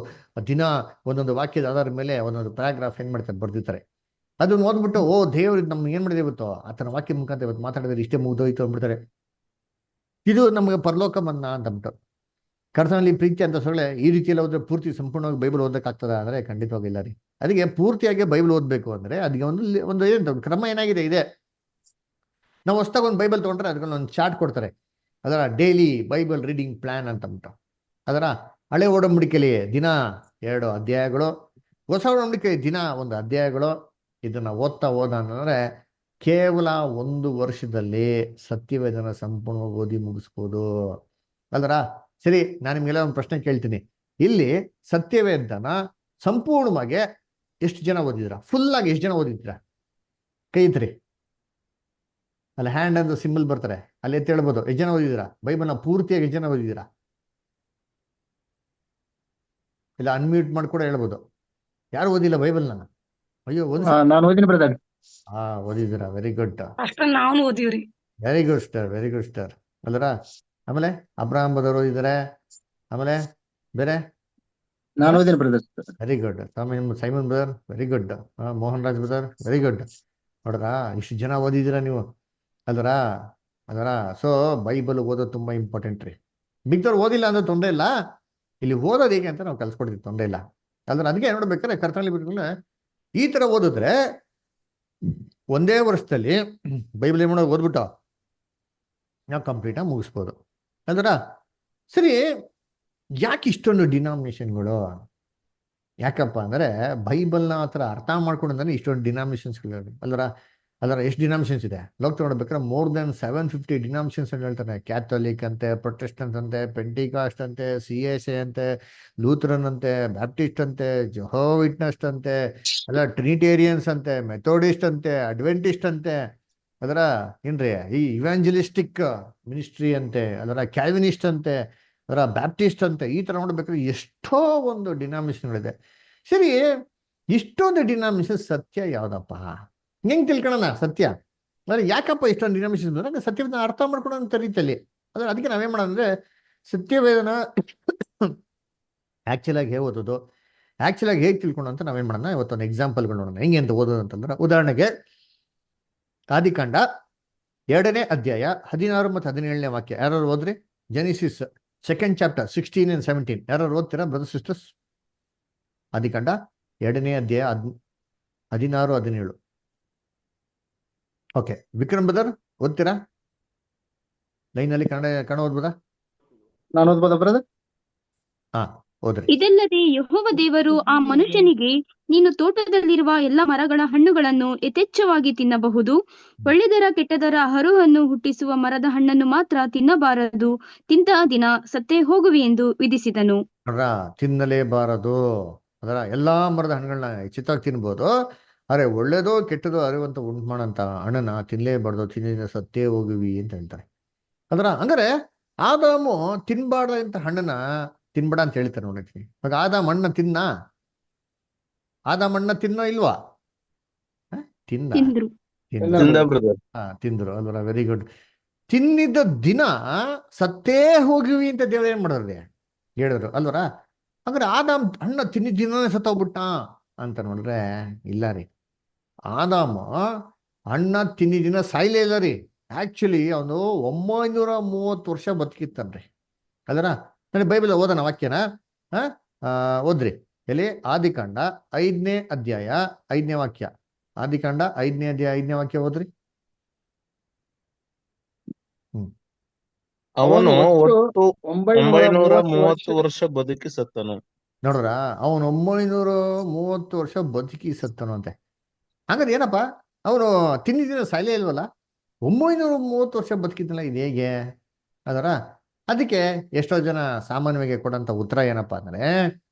ದಿನ ಒಂದೊಂದು ವಾಕ್ಯದ ಆಧಾರದ ಮೇಲೆ ಒಂದೊಂದು ಪ್ಯಾರಾಗ್ರಾಫ್ ಏನ್ ಮಾಡ್ತಾರೆ ಬರ್ದಿರ್ತಾರೆ. ಅದನ್ನ ಓದ್ಬಿಟ್ಟು ದೇವ್ರು ನಮ್ಗೆ ಏನ್ ಮಾಡಿದೆ ಇವತ್ತು ಆತನ ವಾಕ್ಯ ಮುಖಾಂತರ ಇವತ್ತು ಮಾತಾಡಿದ್ರೆ ಇಷ್ಟೇ ಮುಗ್ದೋಯ್ತು ಅಂದ್ಬಿಡ್ತಾರೆ. ಇದು ನಮಗೆ ಪರಲೋಕ ಮನ್ನಾ ಅಂತ ಅಂದ್ಬಿಟ್ಟು. ಕರ್ತನಲ್ಲಿ ಪ್ರೀತಿ ಅಂತ ಸೊಗಳೆ ಈ ರೀತಿಯಲ್ಲಿ ಹೋದ್ರೆ ಪೂರ್ತಿ ಸಂಪೂರ್ಣವಾಗಿ ಬೈಬಲ್ ಓದಕ್ಕಾಗ್ತದ ಅಂದ್ರೆ ಖಂಡಿತವಾಗಿಲ್ಲ ರೀ. ಅದಕ್ಕೆ ಪೂರ್ತಿಯಾಗಿ ಬೈಬಲ್ ಓದ್ಬೇಕು ಅಂದ್ರೆ ಅದಕ್ಕೆ ಒಂದು ಏನು ಕ್ರಮ ಏನಾಗಿದೆ ಇದೆ. ನಾವು ಹೊಸದಾಗ ಒಂದು ಬೈಬಲ್ ತೊಗೊಂಡ್ರೆ ಅದಕ್ಕೆ ಒಂದು ಚಾರ್ಟ್ ಕೊಡ್ತಾರೆ. ಅದರ ಡೈಲಿ ಬೈಬಲ್ ರೀಡಿಂಗ್ ಪ್ಲಾನ್ ಅಂತ ಅಂದ್ಬಿಟ್ಟು. ಅದರ ಹಳೆ ಒಡಂಬಡಿಕೆಯಲ್ಲಿ ದಿನ 2 ಅಧ್ಯಾಯಗಳು, ಹೊಸ ಒಡಂಬಡಿಕೆಯಲ್ಲಿ ದಿನ 1 ಅಧ್ಯಾಯಗಳು. ಇದನ್ನ ಓದ್ತಾ ಅಂತಂದ್ರೆ ಕೇವಲ 1 ವರ್ಷದಲ್ಲಿ ಸತ್ಯವೇದನ ಸಂಪೂರ್ಣವಾಗಿ ಓದಿ ಮುಗಿಸ್ಬೋದು. ಅಲ್ದರ ಸರಿ, ನಾನು ನಿಮ್ಗೆಲ್ಲ ಒಂದು ಪ್ರಶ್ನೆ ಕೇಳ್ತೀನಿ. ಇಲ್ಲಿ ಸತ್ಯವೇದನ ಸಂಪೂರ್ಣವಾಗಿ ಎಷ್ಟು ಜನ ಓದಿದ್ರ? ಫುಲ್ ಆಗಿ ಎಷ್ಟು ಜನ ಓದಿದ್ರ? ಕೈ ಎತ್ತಿರಿ. ಅಲ್ಲಿ ಹ್ಯಾಂಡ್ ಅಂತ ಸಿಂಬಲ್ ಬರ್ತಾರೆ, ಅಲ್ಲಿ ಎತ್ತಿ ಹೇಳ್ಬೋದು. ಎಷ್ಟು ಜನ ಓದಿದ್ದೀರಾ ಬೈಬಲ್ನ ಪೂರ್ತಿಯಾಗಿ? ಎಷ್ಟು ಜನ ಓದಿದ್ದೀರಾ? ಇಲ್ಲ ಅನ್ಮ್ಯೂಟ್ ಮಾಡಿ ಕೂಡ ಹೇಳ್ಬೋದು. ಯಾರು ಓದಿಲ್ಲ ಬೈಬಲ್ನ? ಅಯ್ಯೋ ನಾನು ಓದಿನಿ ಬ್ರದರ್. ಓದಿದ್ದೀರಾ? ವೆರಿ ಗುಡ್, ನಾವು ಓದಿವ್ರಿ. Very good star. ಅಲ್ಲರ ಆಮೇಲೆ ಅಬ್ರಾಹಂ ಬದವರು ಓದಿದ್ದಾರೆ. ಆಮೇಲೆ ಬೇರೆ ನಾನು ಓದಿನಿ brother. Very good. Simon brother very good. Mohan Raj brother very good. ನೋಡ್ರಾ ಇಷ್ಟು ಜನ ಓದಿದ್ದೀರಾ ನೀವು. ಅದರ ಸೊ ಬೈಬಲ್ ಓದೋದು ತುಂಬಾ ಇಂಪಾರ್ಟೆಂಟ್ ರೀ. ಮಿಗ್ದವ್ರು ಓದಿಲ್ಲ ಅಂದ್ರೆ ತೊಂದರೆ ಇಲ್ಲ, ಇಲ್ಲಿ ಓದೋದು ಹೇಗೆ ಅಂತ ನಾವು ಕಲ್ಸ್ಕೊಡ್ತೀವಿ, ತೊಂದರೆ ಇಲ್ಲ. ಅದಕ್ಕೆ ನೋಡ್ಬೇಕಾದ್ರೆ ಕರ್ತನಲ್ಲಿ ಬಿಟ್ಕೊಂಡ್ರೆ ಈ ತರ ಓದಿದ್ರೆ ಒಂದೇ ವರ್ಷದಲ್ಲಿ ಬೈಬಲ್ ಏನ್ ಮಾಡೋದು ಓದ್ಬಿಟ್ಟು ನಾವು ಕಂಪ್ಲೀಟಾಗಿ ಮುಗಿಸ್ಬೋದು. ಅದರ ಸರಿ, ಯಾಕೆ ಇಷ್ಟೊಂದು ಡಿನಾಮಿನೇಷನ್ಗಳು? ಯಾಕಪ್ಪ ಅಂದ್ರೆ ಬೈಬಲ್ನ ಆ ಥರ ಅರ್ಥ ಮಾಡ್ಕೊಂಡ್ರೆ ಇಷ್ಟೊಂದು ಡಿನಾಮಿನೇಷನ್ಸ್ಗಳು. ಅದರ ಎಷ್ಟು ಡಿನಾಮಿನೇಷನ್ಸ್ ಇದೆ ಲೋಕ ನೋಡ್ಬೇಕಾದ್ರೆ ಮೋರ್ ದೆನ್ 750 ಡಿನಾಮಿನೇಷನ್ಸ್ ಅಂತ ಹೇಳ್ತಾರೆ. ಕ್ಯಾಥೋಲಿಕ್ ಅಂತೆ, ಪ್ರೊಟೆಸ್ಟೆಂಟ್ ಅಂತೆ, ಪೆಂಟಿಕಾಸ್ಟ್ ಅಂತೆ, CSA ಅಂತೆ, ಲೂಥರನ್ ಅಂತೆ, ಬ್ಯಾಪ್ಟಿಸ್ಟ್ ಅಂತೆ, ಜೆಹೋವಾ ವಿಟ್ನೆಸ್ ಅಂತೆ, ಟ್ರಿನಿಟೇರಿಯನ್ಸ್ ಅಂತೆ, ಮೆಥೋಡಿಸ್ಟ್ ಅಂತೆ, ಅಡ್ವೆಂಟಿಸ್ಟ್ ಅಂತೆ, ಅದರ ಏನ್ರಿ ಈ ಇವಾಂಜಲಿಸ್ಟಿಕ್ ಮಿನಿಸ್ಟ್ರಿ ಅಂತೆ, ಕ್ಯಾಲ್ವಿನಿಸ್ಟ್ ಅಂತೆ, ಬ್ಯಾಪ್ಟಿಸ್ಟ್ ಅಂತೆ. ಈ ತರ ನೋಡ್ಬೇಕಾದ್ರೆ ಎಷ್ಟೋ ಒಂದು ಡಿನಾಮಿನೇಷನ್ಗಳಿದೆ. ಸರಿ, ಇಷ್ಟೊಂದು ಡಿನಾಮಿನೇಷನ್ ಸತ್ಯ ಯಾವ್ದಪ್ಪ? ಹೆಂಗ್ ತಿಳ್ಕೊಳ್ಳೋಣ ಸತ್ಯ? ಯಾಕಪ್ಪ ಇಷ್ಟೊಂದು ಡಿನಾಮಿನೇಷನ್ ಅಂದ್ರೆ ಸತ್ಯವೇದನ ಅರ್ಥ ಮಾಡ್ಕೊಳ್ಳೋ ರೀತಿಯಲ್ಲಿ. ಅದಕ್ಕೆ ನಾವೇನ್ ಮಾಡೋಣ ಅಂದ್ರೆ ಸತ್ಯವೇದನ ಆಕ್ಚುಲ್ ಆಗಿ ಹೇಗೆ ಓದೋದು, ಆಕ್ಚುಲ್ ಆಗಿ ಹೇಗೆ ತಿಳ್ಕೊಂಡು ಅಂತ ನಾವೇನ್ ಮಾಡೋಣ ಇವತ್ತೊಂದು ಎಕ್ಸಾಂಪಲ್ಗಳು ನೋಡೋಣ. ಹೆಂಗೆ ಅಂತ ಓದೋದು ಅಂತಂದ್ರೆ, ಉದಾಹರಣೆಗೆ ಆದಿಕಾಂಡ 2ನೇ ಅಧ್ಯಾಯ 16 ಮತ್ತು 17ನೇ ವಾಕ್ಯ ಯಾರು ಓದ್ರಿ? ಜೆನಿಸಿಸ್ 2nd ಚಾಪ್ಟರ್ 16 and 17 ಯಾರು ಓದ್ತೀರಾ ಬ್ರದರ್ ಸಿಸ್ಟರ್ಸ್? ಆದಿಕಾಂಡ 2ನೇ ಅಧ್ಯಾಯ 16, 17. ಓಕೆ, ವಿಕ್ರಮ್ ಬ್ರದರ್ ಓದ್ತೀರಾ? ಲೈನಲ್ಲಿ ಕನ್ನಡ ಓದ್ಬೋದಾ? ನಾನು ಓದ್ಬೋದಾ ಬ್ರದರ್? ಹೋದ್ರಿ. ಇದಲ್ಲದೆ ಯೆಹೋವ ದೇವರು ಆ ಮನುಷ್ಯನಿಗೆ, ನೀನು ತೋಟದಲ್ಲಿರುವ ಎಲ್ಲ ಮರಗಳ ಹಣ್ಣುಗಳನ್ನು ಯಥೇಚ್ಛವಾಗಿ ತಿನ್ನಬಹುದು, ಒಳ್ಳೆದರ ಕೆಟ್ಟದರ ಅರುಹನ್ನು ಹುಟ್ಟಿಸುವ ಮರದ ಹಣ್ಣನ್ನು ಮಾತ್ರ ತಿನ್ನಬಾರದು, ತಿಂದ ದಿನ ಸತ್ತೇ ಹೋಗುವಿ ಎಂದು ವಿಧಿಸಿದನು. ನೋಡ್ರ, ತಿನ್ನಲೇಬಾರದು. ಅದರ ಎಲ್ಲಾ ಮರದ ಹಣ್ಣುಗಳನ್ನ ಹೆಚ್ಚಿತ್ತಾಗಿ ತಿನ್ಬೋದು, ಅರೆ ಒಳ್ಳೇದೋ ಕೆಟ್ಟದೋ ಅರಿವಂತ ಉಂಟು ಮಾಡಂತ ಹಣ್ಣನ್ನ ತಿನ್ಲೇಬಾರ್ದು, ತಿನ್ನಿದ ಸತ್ತೇ ಹೋಗುವಿ ಅಂತ ಹೇಳ್ತಾರೆ. ಅದರ ಹಂಗಾರೆ ಆದಾಮು ತಿನ್ಬಾರ್ದಂತ ಹಣ್ಣನ್ನ ತಿನ್ಬೇಡ ಅಂತ ಹೇಳ್ತಾರೆ ನೋಡಿರ್ತೀನಿ. ಇವಾಗ ಆದಾಮ್ ಹಣ್ಣ ಆದಾಮ್ ಹಣ್ಣ ತಿನ್ನೋ ಇಲ್ವಾ? ಹ? ತಿಂದ ತಿಂದ್ರು. ತಿಂದ ತಿಂದ ಬ್ರದರ್. ತಿಂದ್ರು ಅಲ್ವರ, ವೆರಿ ಗುಡ್. ತಿನ್ನಿದ ದಿನ ಸತ್ತೇ ಹೋಗಿವಿ ಅಂತ ದೇವ್ರು ಏನ್ ಮಾಡಿದ್ರಿ, ಹೇಳಿದ್ರು ಅಲ್ವರ. ಹಂಗಾರೆ ಆದಾಮ್ ಹಣ್ಣ ತಿನ್ನಿದ ದಿನನೇ ಸತ್ತೋಗ್ಬಿಟ್ಟ ಅಂತ ನೋಡ್ರೆ ಇಲ್ಲ ರೀ. ಆದಾಮ ಹಣ್ಣ ತಿನ್ನಿದ ದಿನ ಸಾಯ್ಲೇ ಇಲ್ಲ ರೀ. ಆಕ್ಚುಲಿ ಅವನು 930 ವರ್ಷ ಬದುಕಿತ್ತನ್ರಿ ಅಲ್ವರ. ನನಗೆ ಬೈಬಲ್ ಓದೋಣ ವಾಕ್ಯನ. ಓದ್ರಿ. ಎಲ್ಲಿ? ಆದಿಕಾಂಡ 5ನೇ ಅಧ್ಯಾಯ 5ನೇ ವಾಕ್ಯ. ಆದಿಕಾಂಡ 5ನೇ ಅಧ್ಯಾಯ 5ನೇ ವಾಕ್ಯ ಓದ್ರಿ. ಅವನು ಒಟ್ಟು 930 930 ವರ್ಷ ಬದುಕಿ ಸತ್ತನು. ನೋಡ್ರ, ಅವನು 930 ವರ್ಷ ಬದುಕಿ ಸತ್ತನಂತೆ. ಹಂಗಾರೆ ಏನಪ್ಪ, ಅವನು ತಿನ್ನಿದಿನ ಸಾಯ್ಲೇ ಇಲ್ವಲ್ಲ, 930 ವರ್ಷ ಬದುಕಿದ್ನಲ್ಲ, ಇದು ಹೇಗೆ ಅದರ? ಅದಕ್ಕೆ ಎಷ್ಟೋ ಜನ ಸಾಮಾನ್ಯವಾಗಿ ಕೊಡಂತ ಉತ್ತರ ಏನಪ್ಪಾ ಅಂದ್ರೆ,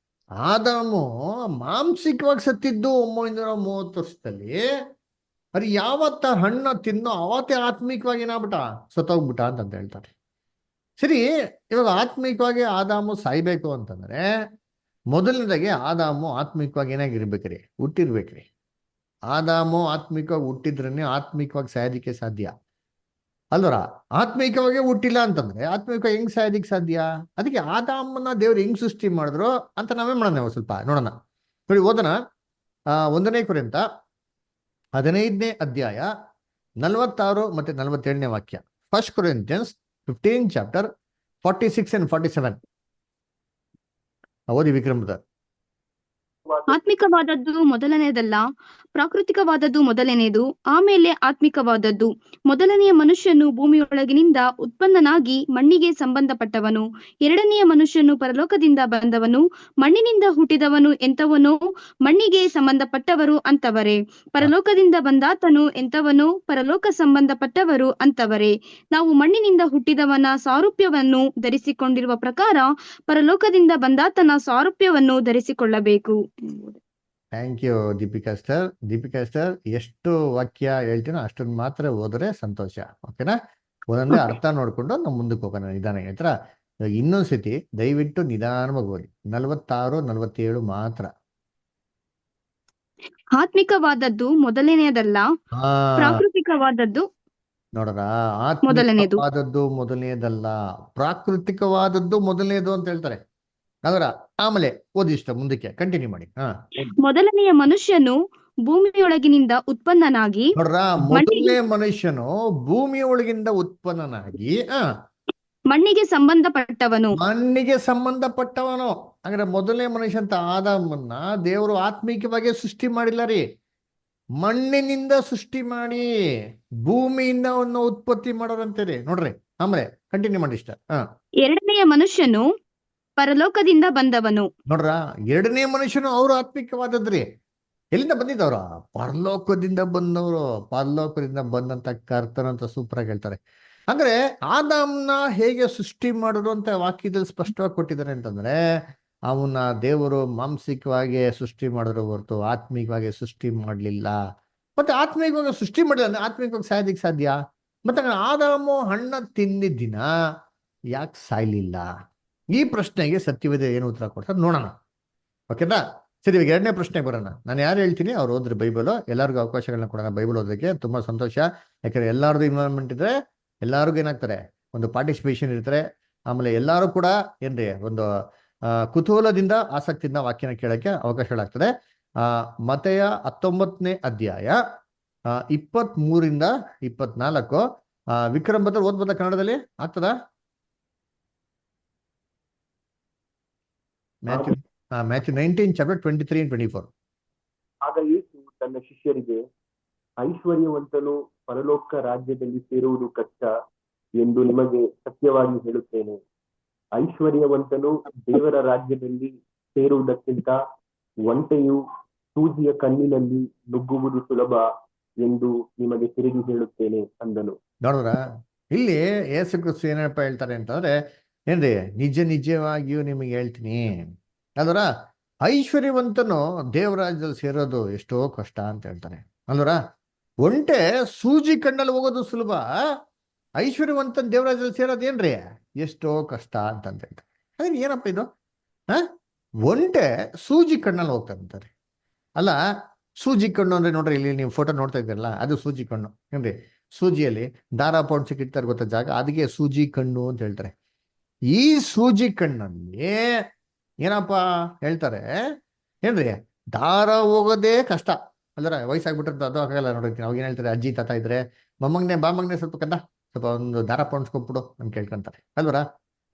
ಆದಾಮು ಮಾಂಸಿಕವಾಗಿ ಸತ್ತಿದ್ದು 930 ವರ್ಷದಲ್ಲಿ, ಅದು ಯಾವತ್ತ ಹಣ್ಣು ತಿನ್ನೋ ಅವತ್ತೇ ಆತ್ಮಿಕವಾಗಿ ಏನಾಗ್ಬಿಟ್ಟ, ಸತ್ತೋಗ್ಬಿಟ್ಟ ಅಂತ ಹೇಳ್ತಾರೆ. ಸರಿ, ಇವಾಗ ಆತ್ಮಿಕವಾಗಿ ಆದಾಮು ಸಾಯ್ಬೇಕು ಅಂತಂದ್ರೆ ಮೊದಲನೇದಾಗಿ ಆದಾಮು ಆತ್ಮಿಕವಾಗಿ ಏನಾಗಿರ್ಬೇಕ್ರಿ, ಹುಟ್ಟಿರ್ಬೇಕ್ರಿ. ಆದಾಮು ಆತ್ಮಿಕವಾಗಿ ಹುಟ್ಟಿದ್ರೇ ಆತ್ಮಿಕವಾಗಿ ಸಾಯೋದಿಕ್ಕೆ ಸಾಧ್ಯ ಅಲ್ವರ. ಆತ್ಮಿಕವಾಗಿ ಹುಟ್ಟಿಲ್ಲ ಅಂತಂದ್ರೆ ಆತ್ಮಿಕವಾಗಿ ಹೆಂಗ್ ಸಾಯೋದಿಕ್ಕೆ ಸಾಧ್ಯ? ಅದಕ್ಕೆ ಆದಾಮನ್ನ ದೇವ್ರು ಹೆಂಗ್ ಸೃಷ್ಟಿ ಮಾಡಿದ್ರು ಅಂತ ನಾವೇ ಮಾಡೋಣ, ಸ್ವಲ್ಪ ನೋಡೋಣ. ನೋಡಿ, ಓದೋಣ. 1ನೇ ಕೊರಿಂಥ 15ನೇ ಅಧ್ಯಾಯ 46 ಮತ್ತೆ 47ನೇ ವಾಕ್ಯ. 1 Corinthians 15 ಚಾಪ್ಟರ್ 46 and 47. ಓದಿ ವಿಕ್ರಮ್ ಬ್ರದರ್. ಆತ್ಮಿಕವಾದದ್ದು ಮೊದಲನೆಯದಲ್ಲ, ಪ್ರಾಕೃತಿಕವಾದದ್ದು ಮೊದಲನೆಯದು, ಆಮೇಲೆ ಆತ್ಮಿಕವಾದದ್ದು. ಮೊದಲನೆಯ ಮನುಷ್ಯನು ಭೂಮಿಯೊಳಗಿನಿಂದ ಉತ್ಪನ್ನನಾಗಿ ಮಣ್ಣಿಗೆ ಸಂಬಂಧಪಟ್ಟವನು. ಎರಡನೆಯ ಮನುಷ್ಯನು ಪರಲೋಕದಿಂದ ಬಂದವನು. ಮಣ್ಣಿನಿಂದ ಹುಟ್ಟಿದವನು ಎಂಥವನೋ ಮಣ್ಣಿಗೆ ಸಂಬಂಧಪಟ್ಟವರು ಅಂತವರೇ. ಪರಲೋಕದಿಂದ ಬಂದಾತನು ಎಂಥವನೋ ಪರಲೋಕ ಸಂಬಂಧಪಟ್ಟವರು ಅಂತವರೇ. ನಾವು ಮಣ್ಣಿನಿಂದ ಹುಟ್ಟಿದವನ ಸಾರೂಪ್ಯವನ್ನು ಧರಿಸಿಕೊಂಡಿರುವ ಪ್ರಕಾರ ಪರಲೋಕದಿಂದ ಬಂದಾತನ ಸಾರೂಪ್ಯವನ್ನು ಧರಿಸಿಕೊಳ್ಳಬೇಕು. Thank you Deepika sir. ಎಷ್ಟು ವಾಕ್ಯ ಹೇಳ್ತೀನೋ ಅಷ್ಟನ್ನು ಮಾತ್ರ ಓದ್ರೆ ಸಂತೋಷ, ಓಕೆನಾ? ಒಂದೊಂದೇ ಅರ್ಥ ನೋಡ್ಕೊಂಡು ನಾವು ಮುಂದಕ್ಕೆ ಹೋಗೋಣ ನಿಧಾನ. ಆಯ್ತಾ? ಇವಾಗ ಇನ್ನೊಂದ್ಸತಿ ದಯವಿಟ್ಟು ನಿಧಾನವಾಗಿ ಓದಿ. 46, 47 ಮಾತ್ರ. ಆತ್ಮಿಕವಾದದ್ದು ಮೊದಲನೆಯದಲ್ಲ, ಪ್ರಾಕೃತಿಕವಾದದ್ದು ನೋಡ್ರ, ಮೊದಲನೇದು. ಆತ್ಮಿಕವಾದದ್ದು ಮೊದಲನೇದಲ್ಲ, ಪ್ರಾಕೃತಿಕವಾದದ್ದು ಮೊದಲನೇದು ಅಂತ ಹೇಳ್ತಾರೆ. ಅದರ ಆಮೇಲೆ ಓದಿಷ್ಟ ಮುಂದಕ್ಕೆ ಕಂಟಿನ್ಯೂ ಮಾಡಿ. ಮೊದಲನೆಯ ಮನುಷ್ಯನು ಭೂಮಿಯೊಳಗಿನಿಂದ ಉತ್ಪನ್ನನಾಗಿ, ನೋಡ್ರ, ಮೊದಲನೇ ಮನುಷ್ಯನು ಭೂಮಿಯ ಒಳಗಿಂದ ಉತ್ಪನ್ನನಾಗಿ ಮಣ್ಣಿಗೆ ಸಂಬಂಧಪಟ್ಟವನು. ಮಣ್ಣಿಗೆ ಸಂಬಂಧಪಟ್ಟವನು. ಅಂದ್ರೆ ಮೊದಲನೇ ಮನುಷ್ಯ ಅಂತ ಆದಾಮನ್ನ ದೇವರು ಆತ್ಮಿಕವಾಗಿ ಸೃಷ್ಟಿ ಮಾಡಿಲ್ಲ ರೀ, ಮಣ್ಣಿನಿಂದ ಸೃಷ್ಟಿ ಮಾಡಿ ಭೂಮಿಯಿಂದ ಅವನ್ನ ಉತ್ಪತ್ತಿ ಮಾಡೋರಂತೇಳಿ ನೋಡ್ರಿ. ಆಮೇಲೆ ಕಂಟಿನ್ಯೂ ಮಾಡಿ ಇಷ್ಟ. ಎರಡನೆಯ ಮನುಷ್ಯನು ಪರಲೋಕದಿಂದ ಬಂದವನು. ನೋಡ್ರ, ಎರಡನೇ ಮನುಷ್ಯನು ಅವರು ಆತ್ಮಿಕವಾದದ್ರಿ. ಎಲ್ಲಿಂದ ಬಂದಿದ್ದವ್ರ? ಪರಲೋಕದಿಂದ ಬಂದವರು. ಪರಲೋಕದಿಂದ ಬಂದಂತ ಕರ್ತನಂತ ಸೂಪರ್ ಆಗಿ ಹೇಳ್ತಾರೆ. ಅಂದ್ರೆ ಆದಾಮ್ನ ಹೇಗೆ ಸೃಷ್ಟಿ ಮಾಡಿದ್ರು ಅಂತ ವಾಕ್ಯದಲ್ಲಿ ಸ್ಪಷ್ಟವಾಗಿ ಕೊಟ್ಟಿದ್ದಾರೆ ಅಂತಂದ್ರೆ, ಅವನ್ನ ದೇವರು ಮಾಂಸಿಕವಾಗಿ ಸೃಷ್ಟಿ ಮಾಡಿದ್ರು ಹೊರತು ಆತ್ಮಿಕವಾಗಿ ಸೃಷ್ಟಿ ಮಾಡಲಿಲ್ಲ. ಮತ್ತೆ ಆತ್ಮಿಕವಾಗಿ ಸೃಷ್ಟಿ ಮಾಡಿಲ್ಲ ಅಂದ್ರೆ ಆತ್ಮಿಕವಾಗಿ ಸಾಯೋದಿಕ್ ಸಾಧ್ಯ? ಮತ್ತೆ ಆದಾಮು ಹಣ್ಣ ತಿಂದಿದ್ದ ದಿನ ಯಾಕೆ ಸಾಯ್ಲಿಲ್ಲ? ಈ ಪ್ರಶ್ನೆಗೆ ಸತ್ಯವೇದ ಏನು ಉತ್ತರ ಕೊಡ್ತಾರೆ ನೋಡೋಣ, ಓಕೆನಾ? ಸರಿ, ಇವಾಗ ಎರಡನೇ ಪ್ರಶ್ನೆಗೆ ಬರೋಣ. ನಾನು ಯಾರು ಹೇಳ್ತೀನಿ ಅವ್ರು ಓದ್ರಿ ಬೈಬಲ್. ಎಲ್ಲರಿಗೂ ಅವಕಾಶಗಳನ್ನ ಕೊಡೋಣ ಬೈಬಲ್ ಓದೋದಕ್ಕೆ. ತುಂಬಾ ಸಂತೋಷ. ಯಾಕಂದ್ರೆ ಎಲ್ಲಾರ್ದು ಇನ್ವಾಲ್ವ್ಮೆಂಟ್ ಇದ್ರೆ ಎಲ್ಲರಿಗೂ ಏನಾಗ್ತಾರೆ, ಒಂದು ಪಾರ್ಟಿಸಿಪೇಷನ್ ಇರ್ತಾರೆ. ಆಮೇಲೆ ಎಲ್ಲರೂ ಕೂಡ ಏನ್ರಿ ಒಂದು ಕುತೂಹಲದಿಂದ ಆಸಕ್ತಿಯಿಂದ ವಾಕ್ಯನ ಕೇಳಕ್ಕೆ ಅವಕಾಶಗಳಾಗ್ತದೆ. ಮತೆಯ 19ನೇ ಅಧ್ಯಾಯ 23 to 24. ವಿಕ್ರಮ್ ಬದಲ್ ಓದ್ಬೋದ ಕನ್ನಡದಲ್ಲಿ? ಆಗ್ತದ? Matthew 19 chapter 23 and 24. ಆಗ ಯೇಸು ತನ್ನ ಶಿಷ್ಯರಿಗೆ, ಐಶ್ವರ್ಯವಂತನು ಪರಲೋಕ ರಾಜ್ಯದಲ್ಲಿ ಸೇರುವುದು ಕಷ್ಟ ಎಂದು ನಿಮಗೆ ಸತ್ಯವಾಗಿ ಹೇಳುತ್ತೇನೆ. ಐಶ್ವರ್ಯವಂತನು ದೇವರ ರಾಜ್ಯದಲ್ಲಿ ಸೇರುವುದಕ್ಕಿಂತ ಒಂಟೆಯು ಸೂಜಿಯ ಕಣ್ಣಿನಲ್ಲಿ ನುಗ್ಗುವುದು ಸುಲಭ ಎಂದು ನಿಮಗೆ ತಿರುಗಿ ಹೇಳುತ್ತೇನೆ ಅಂದನು. ನೋಡಿದ್ರ ಇಲ್ಲಿ ಯೇಸು ಕ್ರಿಸ್ತು ಏನಪ್ಪ ಹೇಳ್ತಾರೆ ಅಂತಂದ್ರೆ ಏನ್ರಿ, ನಿಜ ನಿಜವಾಗಿಯೂ ನಿಮಗೆ ಹೇಳ್ತೀನಿ ಅಲ್ವರ, ಐಶ್ವರ್ಯವಂತನು ದೇವರಾಜ್ಯದಲ್ಲಿ ಸೇರೋದು ಎಷ್ಟೋ ಕಷ್ಟ ಅಂತ ಹೇಳ್ತಾರೆ ಅಲ್ವರ. ಒಂಟೆ ಸೂಜಿ ಕಣ್ಣಲ್ಲಿ ಹೋಗೋದು ಸುಲಭ, ಐಶ್ವರ್ಯವಂತನ ದೇವರಾಜ್ಯದಲ್ಲಿ ಸೇರೋದೇನ್ರಿ ಎಷ್ಟೋ ಕಷ್ಟ ಅಂತ ಹೇಳ್ತಾರೆ. ಅದೇ ಏನಪ್ಪ ಇದು? ಒಂಟೆ ಸೂಜಿ ಕಣ್ಣಲ್ಲಿ ಹೋಗ್ತಾರೆ ಅಲ್ಲ. ಸೂಜಿ ಕಣ್ಣು ಅಂದ್ರೆ ನೋಡ್ರಿ, ಇಲ್ಲಿ ನೀವು ಫೋಟೋ ನೋಡ್ತಾ ಇದ್ದೀರಲ್ಲ, ಅದು ಸೂಜಿ ಕಣ್ಣು ಏನ್ರಿ. ಸೂಜಿಯಲ್ಲಿ ದಾರ ಪೌಂಡ್ಸಿಗೆ ಇಡ್ತಾರೆ ಗೊತ್ತ ಜಾಗ, ಅದಕ್ಕೆ ಸೂಜಿ ಕಣ್ಣು ಅಂತ ಹೇಳ್ತಾರೆ. ಈ ಸೂಜಿ ಕಣ್ಣಲ್ಲಿ ಏನಪ್ಪ ಹೇಳ್ತಾರೆ ಏನ್ರಿ, ದಾರ ಹೋಗೋದೇ ಕಷ್ಟ ಅಲ್ರ. ವಯಸ್ಸಾಗ್ಬಿಟ್ಟಿರ್ತ ಅದು ಆಗಲ್ಲ ನೋಡಿರ್ತೀನಿ. ಅವಾಗ ಏನ್ ಹೇಳ್ತಾರೆ, ಅಜ್ಜಿ ತಾತ ಇದ್ರೆ ಬಾಮಗ್ನೆ ಸ್ವಲ್ಪ ಕದ ಸ್ವಲ್ಪ ಒಂದು ದಾರ ಪೌಂಡ್ಸ್ಕೊಟ್ಬಿಡು ಅಂತ ಕೇಳ್ಕೊಂತಾರೆ ಅಲ್ವರ.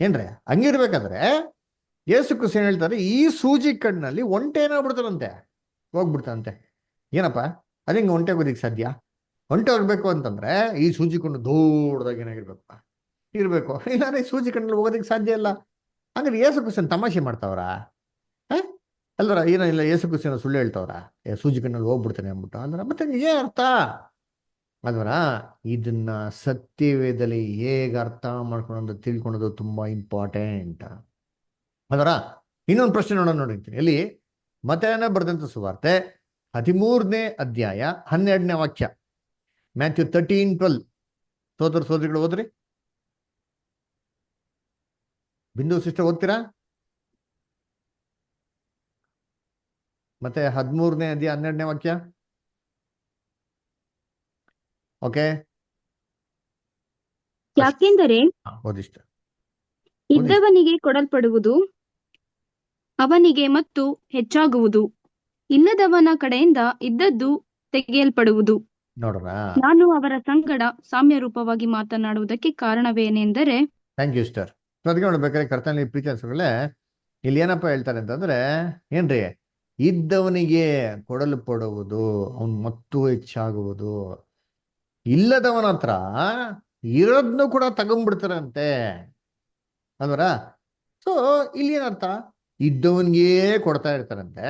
ಏನ್ರಿ ಹಂಗಿರ್ಬೇಕಾದ್ರೆ ಯೇಸು ಕ್ರಿಸ್ತು ಏನ್ ಹೇಳ್ತಾರೆ, ಈ ಸೂಜಿ ಕಣ್ಣಲ್ಲಿ ಒಂಟೆ ಏನಾಗ್ಬಿಡ್ತಾರಂತೆ, ಹೋಗ್ಬಿಡ್ತಾರಂತೆ. ಏನಪ್ಪ ಅದೇ ಹಿಂಗೆ ಒಂಟೆ ಹೋಗೋದಿಕ್ ಸಾಧ್ಯ? ಒಂಟೆ ಹೋಗ್ಬೇಕು ಅಂತಂದ್ರೆ ಈ ಸೂಜಿ ಕಣ್ಣು ದೊಡ್ಡದಾಗಿ ಏನಾಗಿರ್ಬೇಕಪ್ಪ ಇರ್ಬೇಕು, ಇಲ್ಲಾಂದ್ರೆ ಈ ಸೂಜಿ ಕಣ್ಣಲ್ಲಿ ಹೋಗೋದಿಕ್ ಸಾಧ್ಯ ಇಲ್ಲ. ಹಂಗಾರೆ ಯೇಸು ಕ್ರಿಸ್ತನ್ ತಮಾಷೆ ಮಾಡ್ತಾವ್ರ ಅಲ್ವರ? ಏನೋ ಇಲ್ಲ, ಯೇಸು ಕ್ರಿಸ್ತನ ಸುಳ್ಳು ಹೇಳ್ತಾವ್ರ, ಸೂಜಿ ಕಣ್ಣಲ್ಲಿ ಹೋಗ್ಬಿಡ್ತಾನೆ ಅಂದ್ಬಿಟ್ಟು ಅಲ್ವರ. ಮತ್ತೆ ಏನ್ ಅರ್ಥ ಅಲ್ವರ? ಇದನ್ನ ಸತ್ಯವೇದಲ್ಲಿ ಹೇಗೆ ಅರ್ಥ ಮಾಡ್ಕೊಂಡು ತಿಳ್ಕೊಳೋದು ತುಂಬಾ ಇಂಪಾರ್ಟೆಂಟ್ ಅಲ್ವರ. ಇನ್ನೊಂದು ಪ್ರಶ್ನೆ ನೋಡೋಣ ನೋಡಿರ್ತೀನಿ. ಎಲ್ಲಿ ಮತ್ತಾಯನ ಬರೆದಂತ ಸುವಾರ್ತೆ 13ನೇ ಅಧ್ಯಾಯ 12ನೇ ವಾಕ್ಯ, ಮ್ಯಾಥ್ಯೂ 13:12. ಸೋದರಿಗಳು ಓದ್ರಿ. ಬಿಂದು ಸಿಸ್ಟರ್ ಓದ್ತೀರಾ? ಮತ್ತೆ 13ನೇ ಅಧ್ಯಾಯ 12ನೇ ವಾಕ್ಯ. ಓಕೆ, ಯಾಕೆಂದರೆ ಓದಿಷ್ಟ. ಇದ್ದವನಿಗೆ ಕೊಡಲ್ಪಡುವುದು, ಅವನಿಗೆ ಮತ್ತು ಹೆಚ್ಚಾಗುವುದು, ಇಲ್ಲದವನ ಕಡೆಯಿಂದ ಇದ್ದದ್ದು ತೆಗೆಯಲ್ಪಡುವುದು. ನೋಡ್ರ, ನಾನು ಅವರ ಸಂಗಡ ಸಾಮ್ಯ ರೂಪವಾಗಿ ಮಾತನಾಡುವುದಕ್ಕೆ ಕಾರಣವೇನೆಂದರೆ, ಥ್ಯಾಂಕ್ ಯು ಸಿಸ್ಟರ್. ಅದಕ್ಕೆ ನೋಡ್ಬೇಕಾದ್ರೆ ಕರ್ತನಲ್ಲಿ ಪ್ರೀತಿ ಅನ್ಸಗಳೇ, ಇಲ್ಲಿ ಏನಪ್ಪ ಹೇಳ್ತಾರೆ ಅಂತಂದ್ರೆ ಏನ್ರಿ, ಇದ್ದವನಿಗೆ ಕೊಡಲ್ಪಡುವುದು, ಅವನ್ ಮತ್ತು ಹೆಚ್ಚಾಗುವುದು, ಇಲ್ಲದವನ ಹತ್ರ ಇರೋದ್ನು ಕೂಡ ತಗೊಂಡ್ಬಿಡ್ತಾರಂತೆ ಅಲ್ವರ. ಸೊ ಇಲ್ಲಿ ಏನರ್ಥ, ಇದ್ದವನ್ಗೇ ಕೊಡ್ತಾ ಇರ್ತಾರಂತೆ,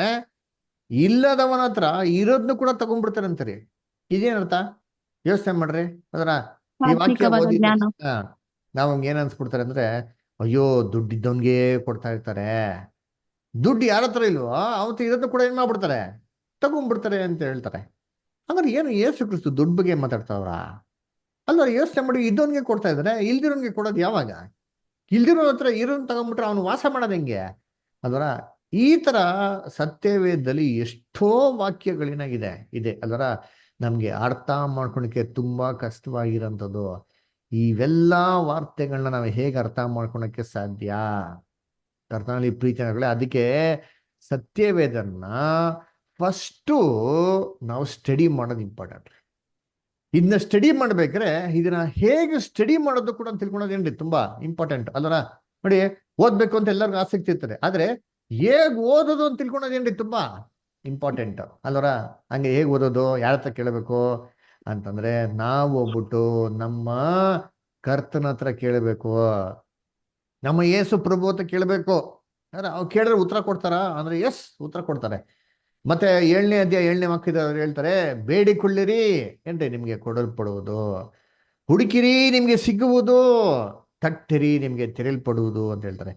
ಇಲ್ಲದವನ ಹತ್ರ ಇರೋದ್ನು ಕೂಡ ತಗೊಂಡ್ಬಿಡ್ತಾರಂತೆ ರೀ. ಇದೇನರ್ಥ ಯೋಚನೆ ಮಾಡ್ರಿ ಅದರ. ಈ ವಾಕ್ಯ ತಾತ್ವಿಕವಾದ ಓದಿದ ಜ್ಞಾನ. ನಮ್ಗೆ ಏನ್ ಅನ್ಸ್ಬಿಡ್ತಾರೆ ಅಂದ್ರೆ, ಅಯ್ಯೋ ದುಡ್ಡಿದ್ದವನ್ಗೆ ಕೊಡ್ತಾ ಇರ್ತಾರೆ, ದುಡ್ಡು ಯಾರ ಹತ್ರ ಇಲ್ವೋ ಅವತ್ತು ಇರೋದ್ನು ಕೂಡ ಏನ್ ಮಾಡ್ಬಿಡ್ತಾರೆ, ತಗೊಂಡ್ಬಿಡ್ತಾರೆ ಅಂತ ಹೇಳ್ತಾರೆ. ಹಂಗಾರೆ ಏನು ಯೇಸು ಕ್ರಿಸ್ತು ದುಡ್ಡು ಬಗ್ಗೆ ಮಾತಾಡ್ತಾವ್ರ ಅಲ್ವ? ಯೋಚನೆ ಮಾಡಿ, ಇದ್ದವನ್ಗೆ ಕೊಡ್ತಾ ಇದಾರೆ, ಇಲ್ದಿರೋನ್ಗೆ ಕೊಡೋದು ಯಾವಾಗ? ಇಲ್ದಿರೋ ಹತ್ರ ಇರೋನ್ ತಗೊಂಡ್ಬಿಟ್ರೆ ಅವನು ವಾಸ ಮಾಡೋದು ಹೆಂಗೆ ಅಲ್ವರ? ಈ ತರ ಸತ್ಯವೇದದಲ್ಲಿ ಎಷ್ಟೋ ವಾಕ್ಯಗಳೇನಾಗಿದೆ ಇದೆ ಅಲ್ವರ, ನಮ್ಗೆ ಅರ್ಥ ಮಾಡ್ಕೊಳಕ್ಕೆ ತುಂಬಾ ಕಷ್ಟವಾಗಿರೋಂಥದ್ದು. ಇವೆಲ್ಲಾ ವಾರ್ತೆಗಳನ್ನ ನಾವು ಹೇಗೆ ಅರ್ಥ ಮಾಡ್ಕೊಳಕ್ಕೆ ಸಾಧ್ಯ? ಕರ್ತನಲ್ಲಿ ಪ್ರೀತಿಗಳೇ, ಅದಕ್ಕೆ ಸತ್ಯವೇದನ್ನ ಫಸ್ಟು ನಾವು ಸ್ಟಡಿ ಮಾಡೋದು ಇಂಪಾರ್ಟೆಂಟ್. ಇದನ್ನ ಸ್ಟಡಿ ಮಾಡ್ಬೇಕಾದ್ರೆ ಇದನ್ನ ಹೇಗೆ ಸ್ಟಡಿ ಮಾಡೋದು ಕೂಡ ತಿಳ್ಕೊಳೋದೇನ್ರಿ ತುಂಬಾ ಇಂಪಾರ್ಟೆಂಟ್ ಅಲ್ವರ. ನೋಡಿ, ಓದ್ಬೇಕು ಅಂತ ಎಲ್ಲರಿಗೂ ಆಸಕ್ತಿ ಇರ್ತದೆ, ಆದ್ರೆ ಹೇಗ್ ಓದೋದು ಅಂತ ತಿಳ್ಕೊಳೋದೇನ್ರಿ ತುಂಬಾ ಇಂಪಾರ್ಟೆಂಟ್ ಅಲ್ವರ. ಹಂಗೆ ಹೇಗ್ ಓದೋದು, ಯಾರ ಹತ್ರ ಕೇಳಬೇಕು ಅಂತಂದ್ರೆ, ನಾವು ಹೋಗ್ಬಿಟ್ಟು ನಮ್ಮ ಕರ್ತನ ಹತ್ರ ಕೇಳಬೇಕು, ನಮ್ಮ ಯೇಸು ಪ್ರಭು ಅಂತ ಕೇಳಬೇಕು. ಅವ್ರು ಕೇಳಿದ್ರೆ ಉತ್ತರ ಕೊಡ್ತಾರ ಅಂದ್ರೆ ಎಸ್, ಉತ್ತರ ಕೊಡ್ತಾರೆ. ಮತ್ತೆ 7ನೇ ಅಧ್ಯಾಯ 7ನೇ ವಾಕ್ಯದವ್ರು ಹೇಳ್ತಾರೆ, ಬೇಡಿಕೊಳ್ಳಿರಿ ಏನ್ರಿ ನಿಮ್ಗೆ ಕೊಡಲ್ಪಡುವುದು, ಹುಡುಕಿರಿ ನಿಮ್ಗೆ ಸಿಗುವುದು, ತಟ್ಟಿರಿ ನಿಮ್ಗೆ ತೆರೆಯಲ್ಪಡುವುದು ಅಂತ ಹೇಳ್ತಾರೆ.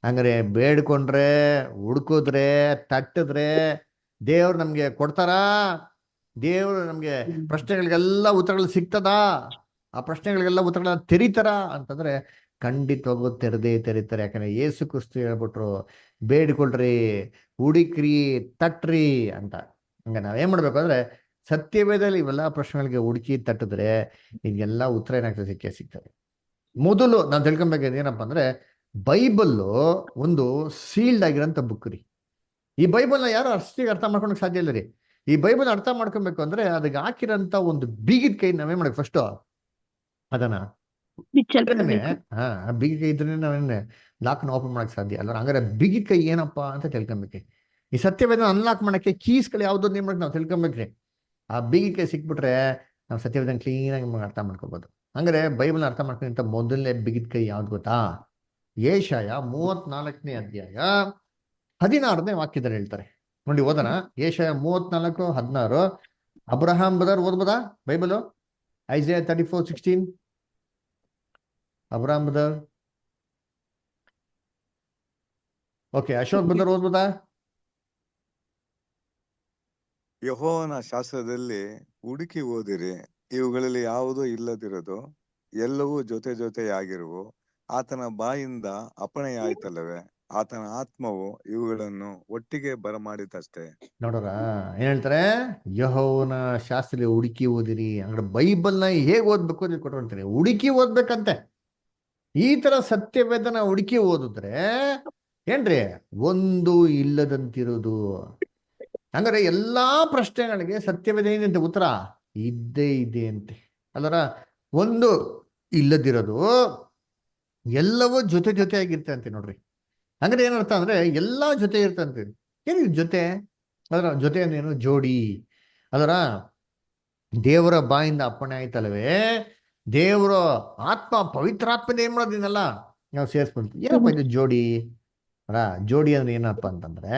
ಹಂಗಾರೆ ಬೇಡ್ಕೊಂಡ್ರೆ, ಹುಡುಕಿದ್ರೆ, ತಟ್ಟಿದ್ರೆ ದೇವ್ರು ನಮ್ಗೆ ಕೊಡ್ತಾರ? ದೇವ್ರು ನಮ್ಗೆ ಪ್ರಶ್ನೆಗಳಿಗೆಲ್ಲ ಉತ್ತರಗಳು ಸಿಗ್ತದ? ಆ ಪ್ರಶ್ನೆಗಳಿಗೆಲ್ಲ ಉತ್ತರಗಳನ್ನ ತೆರೀತಾರ ಅಂತಂದ್ರೆ ಖಂಡಿತವಾಗೂ ತೆರೀತಾರೆ. ಯಾಕಂದ್ರೆ ಯೇಸು ಕ್ರಿಸ್ತು ಹೇಳ್ಬಿಟ್ರು, ಬೇಡ್ಕೊಳ್ರಿ, ಹುಡುಕ್ರಿ, ತಟ್ರಿ ಅಂತ. ಹಂಗ ನಾವೇನ್ ಮಾಡ್ಬೇಕು ಅಂದ್ರೆ, ಸತ್ಯವೇದಲ್ಲಿ ಇವೆಲ್ಲ ಪ್ರಶ್ನೆಗಳಿಗೆ ಹುಡುಕಿ ತಟ್ಟಿದ್ರೆ ಈಗೆಲ್ಲ ಉತ್ತರ ಏನಾಗ್ತದೆ, ಸಿಗ್ತದೆ. ಮೊದಲು ನಾವು ತಿಳ್ಕೊಬೇಕಾದ ಏನಪ್ಪಾ ಅಂದ್ರೆ, ಬೈಬಲ್ಲು ಒಂದು ಸೀಲ್ಡ್ ಆಗಿರೋಂಥ ಬುಕ್ ರೀ. ಈ ಬೈಬಲ್ನ ಯಾರು ಅಷ್ಟಿಗೆ ಅರ್ಥ ಮಾಡ್ಕೊಳಕ್ ಸಾಧ್ಯ ಇಲ್ಲ ರೀ. ಈ ಬೈಬಲ್ ಅರ್ಥ ಮಾಡ್ಕೊಬೇಕು ಅಂದ್ರೆ ಅದಕ್ಕೆ ಹಾಕಿರೋಂಥ ಒಂದು ಬೀಗಿದ ಕೈ ನಾವೇನ್ ಮಾಡ್ಬೇಕು, ಫಸ್ಟ್ ಅದನ್ನ ಬಿಚ್ಚಲ್ಪಡಬೇಕು. ಬಿಗಿದ ಕೈ ಇದ್ರೆ ನಾವೇನೆ ಲಾಕ್ನ ಓಪನ್ ಮಾಡಕ್ ಸಾಧ್ಯ ಅಲ್ಲ. ಹಂಗಾರೆ ಬಿಗಿದ ಕೈ ಏನಪ್ಪಾ ಅಂತ ತಿಳ್ಕೊಬೇಕ್ರಿ. ಈ ಸತ್ಯವೇದ ಅನ್ಲಾಕ್ ಮಾಡಕ್ಕೆ ಕೀಸ್ಗಳು ಯಾವ್ದು ಮಾಡಕ್ ನಾವು ತಿಳ್ಕೊಬೇಕ್ರಿ. ಆ ಬಿಗಿದ ಕೈ ಸಿಕ್ಬಿಟ್ರೆ ನಾವು ಸತ್ಯವೇದ ಕ್ಲೀನಾಗಿ ಅರ್ಥ ಮಾಡ್ಕೋಬಹುದು. ಹಂಗಾರೆ ಬೈಬಲ್ನ ಅರ್ಥ ಮಾಡ್ಕೊಂತ ಮೊದಲನೇ ಬಿಗಿದ ಕೈ ಯಾವ್ದು ಗೊತ್ತಾ? ಏಷಯ 34ನೇ ಅಧ್ಯಾಯ 16ನೇ ವಾಕ್ಯದಲ್ಲಿ ಹೇಳ್ತಾರೆ ನೋಡಿ, ಓದನ. ಏಷಯ 34:16. ಅಬ್ರಹಾಂ ಬ್ರದರ್ ಓದ್ಬೋದಾ Bible? Isaiah 34:16. Abraham brother. Okay, Ashok brother ಓದ್ಬೋದಾ? ಯೆಹೋವನ ಶಾಸ್ತ್ರದಲ್ಲಿ ಹುಡುಕಿ ಓದಿರಿ, ಇವುಗಳಲ್ಲಿ ಯಾವುದೂ ಇಲ್ಲದಿರದು, ಎಲ್ಲವೂ ಜೊತೆ ಜೊತೆಯಾಗಿರುವು. ಆತನ ಬಾಯಿಂದ ಅಪ್ಪಣೆಯಾಯ್ತಲ್ಲವೇ, ಆತನ ಆತ್ಮವು ಇವುಗಳನ್ನು ಒಟ್ಟಿಗೆ ಬರಮಾಡಿತಷ್ಟೇ. ನೋಡೋರ ಏನ್ ಹೇಳ್ತಾರೆ? ಯೆಹೋವನ ಶಾಸ್ತ್ರದಲ್ಲಿ ಹುಡುಕಿ ಓದಿರಿ. ಅಂದ್ರೆ ಬೈಬಲ್ನ ಹೇಗೆ ಓದ್ಬೇಕು ಅಂತ ಕೊಟ್ಟಿರ್ತಾರೆ, ಹುಡುಕಿ ಓದ್ಬೇಕಂತೆ. ಈ ತರ ಸತ್ಯವೇದನ ಹುಡುಕಿ ಓದಿದ್ರೆ ಏನ್ರಿ ಒಂದು ಇಲ್ಲದಂತಿರೋದು. ಹಂಗಾರೆ ಎಲ್ಲಾ ಪ್ರಶ್ನೆಗಳಿಗೆ ಸತ್ಯವೇದ ಏನಂತೆ ಉತ್ತರ ಇದ್ದೇ ಇದೆ ಅಂತೆ. ಅಲ್ಲರ ಒಂದು ಇಲ್ಲದಿರೋದು, ಎಲ್ಲವೂ ಜೊತೆ ಜೊತೆ ಆಗಿರ್ತಂತೆ. ನೋಡ್ರಿ, ಹಂಗಾರೆ ಏನರ್ಥ ಅಂದ್ರೆ ಎಲ್ಲಾ ಜೊತೆ ಇರ್ತಂತೆ. ಏನಿದೆ ಜೊತೆ? ಅದರ ಜೊತೆ ಅಂದ್ರೇನು? ಜೋಡಿ. ಅದರ ದೇವರ ಬಾಯಿಂದ ಅಪ್ಪಣೆ ಆಯ್ತಲ್ವೇ, ದೇವರ ಆತ್ಮ ಪವಿತ್ರಾತ್ಮದ ಏನ್ ಮಾಡೋದಿನಲ್ಲ ನಾವು ಸೇರಿಸ್ಬಿಡ್ತೀವಿ. ಏನಪ್ಪ ಇದು ಜೋಡಿ? ಜೋಡಿ ಅಂದ್ರೆ ಏನಪ್ಪ ಅಂತಂದ್ರೆ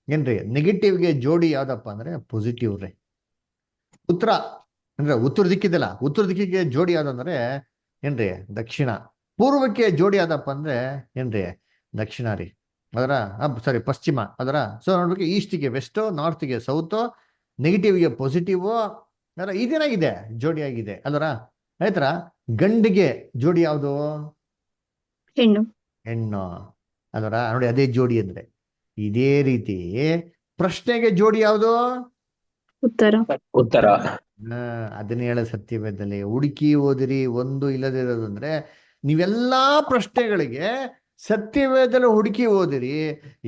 ಏನ್ರಿ, ನೆಗೆಟಿವ್ಗೆ ಜೋಡಿ ಯಾವ್ದಪ್ಪ ಅಂದ್ರೆ ಪಾಸಿಟಿವ್ ರೀ. ಉತ್ತರ ಅಂದ್ರೆ ಉತ್ತರ ದಿಕ್ಕಿದಲ್ಲ, ಉತ್ತರ ದಿಕ್ಕಿಗೆ ಜೋಡಿ ಯಾವ್ದಂದ್ರೆ ಏನ್ರಿ ದಕ್ಷಿಣ. ಪೂರ್ವಕ್ಕೆ ಜೋಡಿ ಯಾವ್ದಪ್ಪ ಅಂದ್ರೆ ಏನ್ರಿ ದಕ್ಷಿಣ ರೀ. ಅದರ ಸಾರಿ ಪಶ್ಚಿಮ. ಅದರ ಸೊ ನೋಡ್ಬೇಕು, ಈಸ್ಟಿಗೆ ವೆಸ್ಟ್, ನಾರ್ತ್ಗೆ ಸೌತ್, ನೆಗೆಟಿವ್ಗೆ ಪಾಸಿಟಿವ್. ಅದರ ಇದೇನಾಗಿದೆ ಜೋಡಿ ಆಗಿದೆ. ಅದರ ಆಯ್ತರ ಗಂಡಿಗೆ ಜೋಡಿ ಯಾವುದು? ಹೆಣ್ಣು. ಹೆಣ್ಣು. ಅದರ ನೋಡಿ, ಅದೇ ಜೋಡಿ ಅಂದ್ರೆ. ಇದೇ ರೀತಿ ಪ್ರಶ್ನೆಗೆ ಜೋಡಿ ಯಾವುದು? ಉತ್ತರ. ಉತ್ತರ. ಅದನ್ನ ಹೇಳ ಸತ್ಯವೇದದಲ್ಲಿ ಹುಡುಕಿ ಓದಿರಿ, ಒಂದು ಇಲ್ಲದಿರೋದು ಅಂದ್ರೆ ನೀವೆಲ್ಲಾ ಪ್ರಶ್ನೆಗಳಿಗೆ ಸತ್ಯವೇದದಲ್ಲಿ ಹುಡುಕಿ ಓದಿರಿ,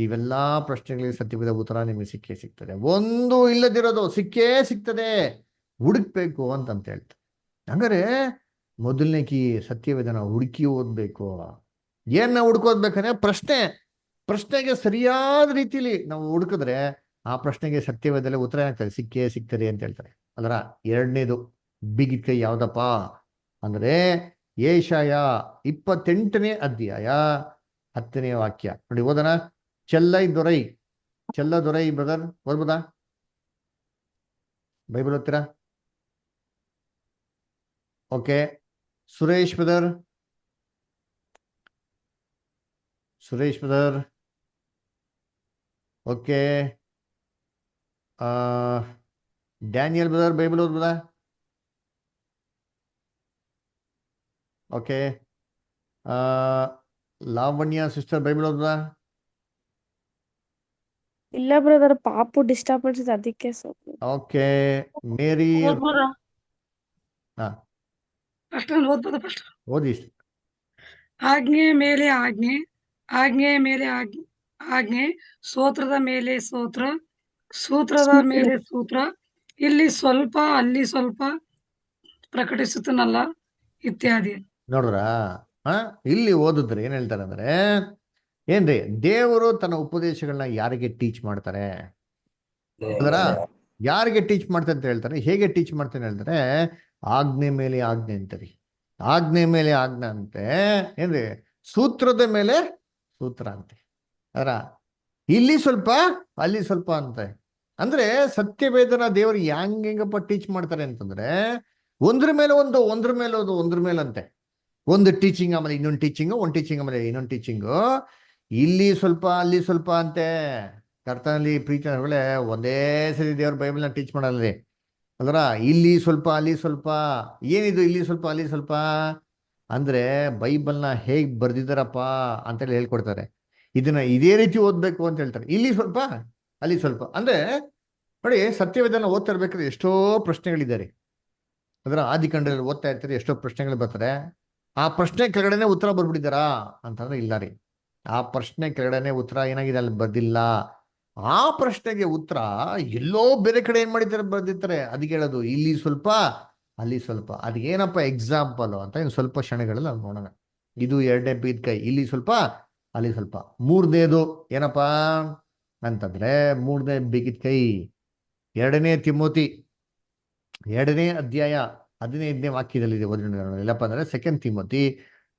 ಇವೆಲ್ಲಾ ಪ್ರಶ್ನೆಗಳಿಗೆ ಸತ್ಯವೇದ ಉತ್ತರ ನಿಮಗೆ ಸಿಕ್ಕೇ ಸಿಗ್ತದೆ. ಒಂದು ಇಲ್ಲದಿರೋದು ಸಿಕ್ಕೇ ಸಿಗ್ತದೆ, ಹುಡುಕ್ಬೇಕು ಅಂತ ಹೇಳ್ತಾರೆ. ಹಂಗಾರೆ ಮೊದಲನೇ ಕೀ ಸತ್ಯವೇದನ ಹುಡುಕಿ ಓದ್ಬೇಕು. ಏನ್ ನಾವು ಹುಡುಕೋದ್ಬೇಕಂದ್ರೆ ಪ್ರಶ್ನೆಗೆ ಸರಿಯಾದ ರೀತಿಲಿ ನಾವು ಹುಡುಕಿದ್ರೆ ಆ ಪ್ರಶ್ನೆಗೆ ಸತ್ಯವೇದದಲ್ಲಿ ಉತ್ತರ ಏನಾಗ್ತದೆ? ಸಿಕ್ಕೇ ಸಿಗ್ತದೆ ಅಂತ ಹೇಳ್ತಾರೆ. ಅದರ ಎರಡನೇದು ಬಿಗಿದ ಕೈ ಯಾವ್ದಪ್ಪ ಅಂದ್ರೆ ಏಷಯ 28ನೇ ಅಧ್ಯಾಯ 10ನೇ ವಾಕ್ಯ ನೋಡಿ, ಓದನ. ಚೆಲ್ಲದೊರೈ ಬ್ರದರ್ ಓದ್ಬೋದಾ? ಬೈಬಲ್ ಓದ್ತೀರಾ? Okay, Suresh brother. Okay, Daniel brother Bible ಓದ್ಬೋದಾ? ಓಕೆ, ಲಾವಣ್ಯ ಸಿಸ್ಟರ್ ಬೈಬಲ್ ಓದ್ಬೋದಾ? ಇಲ್ಲ ಬ್ರದರ್, ಪಾಪು ಡಿಸ್ಟರ್ಬೆನ್ಸ್ ಅದಕ್ಕೆ ಓಕೆ, ಮೇರಿ. ಹಾ, ಓದಿ. ಆಜ್ಞೆಯ ಮೇಲೆ ಆಜ್ಞೆ, ಆಜ್ಞೆಯ ಮೇಲೆ ಆಜ್ಞೆ, ಸ್ತೋತ್ರದ ಮೇಲೆ ಸ್ತೋತ್ರ, ಸೂತ್ರದ ಮೇಲೆ ಸೂತ್ರ, ಇಲ್ಲಿ ಸ್ವಲ್ಪ ಅಲ್ಲಿ ಸ್ವಲ್ಪ ಪ್ರಕಟಿಸುತ್ತನಲ್ಲ, ಇತ್ಯಾದಿ. ನೋಡ್ರ, ಇಲ್ಲಿ ಓದಿದ್ರೆ ಏನ್ ಹೇಳ್ತಾರೆ ಅಂದ್ರೆ ಏನ್ರಿ, ದೇವರು ತನ್ನ ಉಪದೇಶಗಳನ್ನ ಯಾರಿಗೆ ಟೀಚ್ ಮಾಡ್ತಾರೆ? ಅದರ ಯಾರಿಗೆ ಟೀಚ್ ಮಾಡ್ತಾರೆ ಅಂತ ಹೇಳ್ತಾರೆ, ಹೇಗೆ ಟೀಚ್ ಮಾಡ್ತಾನೆ ಹೇಳ್ತಾರೆ? ಆಜ್ಞೆ ಮೇಲೆ ಆಜ್ಞೆ ಅಂತರಿ. ಆಜ್ಞೆ ಮೇಲೆ ಆಜ್ಞೆ ಅಂತೆ ಏನ್ರಿ, ಸೂತ್ರದ ಮೇಲೆ ಸೂತ್ರ ಅಂತೆ. ಅದರ ಇಲ್ಲಿ ಸ್ವಲ್ಪ ಅಲ್ಲಿ ಸ್ವಲ್ಪ ಅಂತೆ. ಅಂದ್ರೆ ಸತ್ಯವೇದನ ದೇವರು ಹೆಂಗಪ್ಪ ಟೀಚ್ ಮಾಡ್ತಾರೆ ಅಂತಂದ್ರೆ ಒಂದ್ರ ಮೇಲೆ ಒಂದ್ರ ಮೇಲಂತೆ. ಒಂದು ಟೀಚಿಂಗ್ ಆಮೇಲೆ ಇನ್ನೊಂದು ಟೀಚಿಂಗು, ಒಂದು ಟೀಚಿಂಗ್ ಆಮೇಲೆ ಇನ್ನೊಂದು ಟೀಚಿಂಗು, ಇಲ್ಲಿ ಸ್ವಲ್ಪ ಅಲ್ಲಿ ಸ್ವಲ್ಪ ಅಂತೆ. ಕರ್ತನಲ್ಲಿ ಪ್ರೀತಿ ಒಂದೇ ಸರಿ ದೇವ್ರ ಬೈಬಲ್ನ ಟೀಚ್ ಮಾಡಲ್ಲ. ಅಲ್ರ ಇಲ್ಲಿ ಸ್ವಲ್ಪ ಅಲ್ಲಿ ಸ್ವಲ್ಪ. ಏನಿದು ಇಲ್ಲಿ ಸ್ವಲ್ಪ ಅಲ್ಲಿ ಸ್ವಲ್ಪ ಅಂದ್ರೆ ಬೈಬಲ್ನ ಹೇಗ್ ಬರ್ದಿದ್ದಾರಪ್ಪ ಅಂತೇಳಿ ಹೇಳ್ಕೊಡ್ತಾರೆ. ಇದನ್ನ ಇದೇ ರೀತಿ ಓದ್ಬೇಕು ಅಂತ ಹೇಳ್ತಾರೆ. ಇಲ್ಲಿ ಸ್ವಲ್ಪ ಅಲ್ಲಿ ಸ್ವಲ್ಪ ಅಂದ್ರೆ ನೋಡಿ, ಸತ್ಯವೇದನ ಓದ್ತಾ ಇರ್ಬೇಕಾದ್ರೆ ಎಷ್ಟೋ ಪ್ರಶ್ನೆಗಳಿದ್ದಾರೆ. ಅದರ ಆದಿಕಾಂಡದಲ್ಲಿ ಓದ್ತಾ ಇರ್ತಾರೆ, ಎಷ್ಟೋ ಪ್ರಶ್ನೆಗಳು ಬರ್ತಾರೆ. ಆ ಪ್ರಶ್ನೆ ಕೆಳಗಡೆನೆ ಉತ್ತರ ಬರ್ಬಿಟ್ಟಿದ್ದಾರಾ ಅಂತಂದ್ರೆ ಇಲ್ಲ ರೀ. ಆ ಪ್ರಶ್ನೆ ಕೆಳಗಡೆನೆ ಉತ್ತರ ಏನಾಗಿದೆ ಅಲ್ಲಿ ಬರ್ದಿಲ್ಲ. ಆ ಪ್ರಶ್ನೆಗೆ ಉತ್ತರ ಎಲ್ಲೋ ಬೇರೆ ಕಡೆ ಏನ್ ಮಾಡಿದ್ದಾರೆ ಬರ್ದಿರ್ತಾರೆ. ಅದಕ್ಕೆ ಹೇಳೋದು ಇಲ್ಲಿ ಸ್ವಲ್ಪ ಅಲ್ಲಿ ಸ್ವಲ್ಪ. ಅದೇನಪ್ಪ ಎಕ್ಸಾಂಪಲ್ ಅಂತ ಇನ್ನು ಸ್ವಲ್ಪ ಕ್ಷಣಗಳಲ್ಲಿ ನಾವು ನೋಡೋಣ. ಇದು ಎರಡನೇ ಬೀದ್ ಕೈ, ಇಲ್ಲಿ ಸ್ವಲ್ಪ ಅಲ್ಲಿ ಸ್ವಲ್ಪ. ಮೂರನೇದು ಏನಪ್ಪಾ ಅಂತಂದ್ರೆ ಮೂರನೇ ಬಿಗಿದ ಕೈ 2ನೇ ತಿಮೋತಿ 2ನೇ ಅಧ್ಯಾಯ 15ನೇ ವಾಕ್ಯದಲ್ಲಿದೆ. ಎಲ್ಲಪ್ಪ ಅಂದ್ರೆ 2 ತಿಮೋತಿ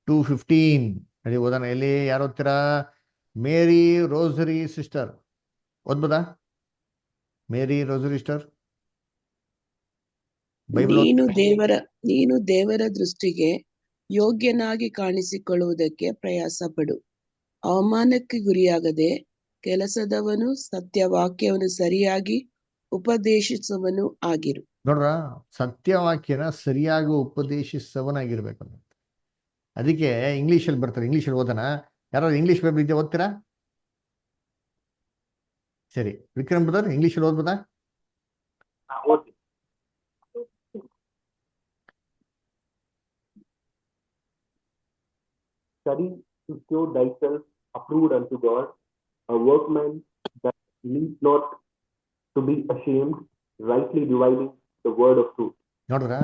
2:15. ಹೇಳಿ ಓದೋಣ. ಎಲ್ಲಿ ಯಾರು ಓದ್ತೀರಾ? ಮೇರಿ ರೋಸರಿ ಸಿಸ್ಟರ್ ಓದ್ಬೋದಾ? ಮೇರಿ ರೋಸರಿ ಸಿಸ್ಟರ್ ಬೈಬಲ್ ನೀನು ದೇವರ ದೃಷ್ಟಿಗೆ ಯೋಗ್ಯನಾಗಿ ಕಾಣಿಸಿಕೊಳ್ಳುವುದಕ್ಕೆ ಪ್ರಯಾಸ ಪಡು. ಅವಮಾನಕ್ಕೆ ಗುರಿಯಾಗದೆ ಕೆಲಸದವನು, ಸತ್ಯವಾಕ್ಯವನ್ನು ಸರಿಯಾಗಿ ಉಪದೇಶಿಸುವವನು ಆಗಿರು. ನೋಡ್ರ, ಸತ್ಯವಾಕ್ಯನ ಸರಿಯಾಗಿ ಉಪದೇಶಿಸವನಾಗಿರ್ಬೇಕು ಅಂತ. ಅದಕ್ಕೆ ಇಂಗ್ಲೀಷಲ್ಲಿ ಬರ್ತಾರೆ. ಇಂಗ್ಲೀಷಲ್ಲಿ ಓದೋಣ. ಯಾರು ಇಂಗ್ಲೀಷ್ ಬೈಬಲ್ ಇದೆಯಾ? ಓದ್ತೀರಾ? ಸರಿ, ವಿಕ್ರಮ್ ಬ್ರದರ್ ಇಂಗ್ಲೀಷಲ್ಲಿ ಓದ್ಬೋದಾ? ಓದಿ. Study to show thyself approved unto God, a workman that needs not to be ashamed, rightly dividing the word of truth. ನೋಡ್ರ,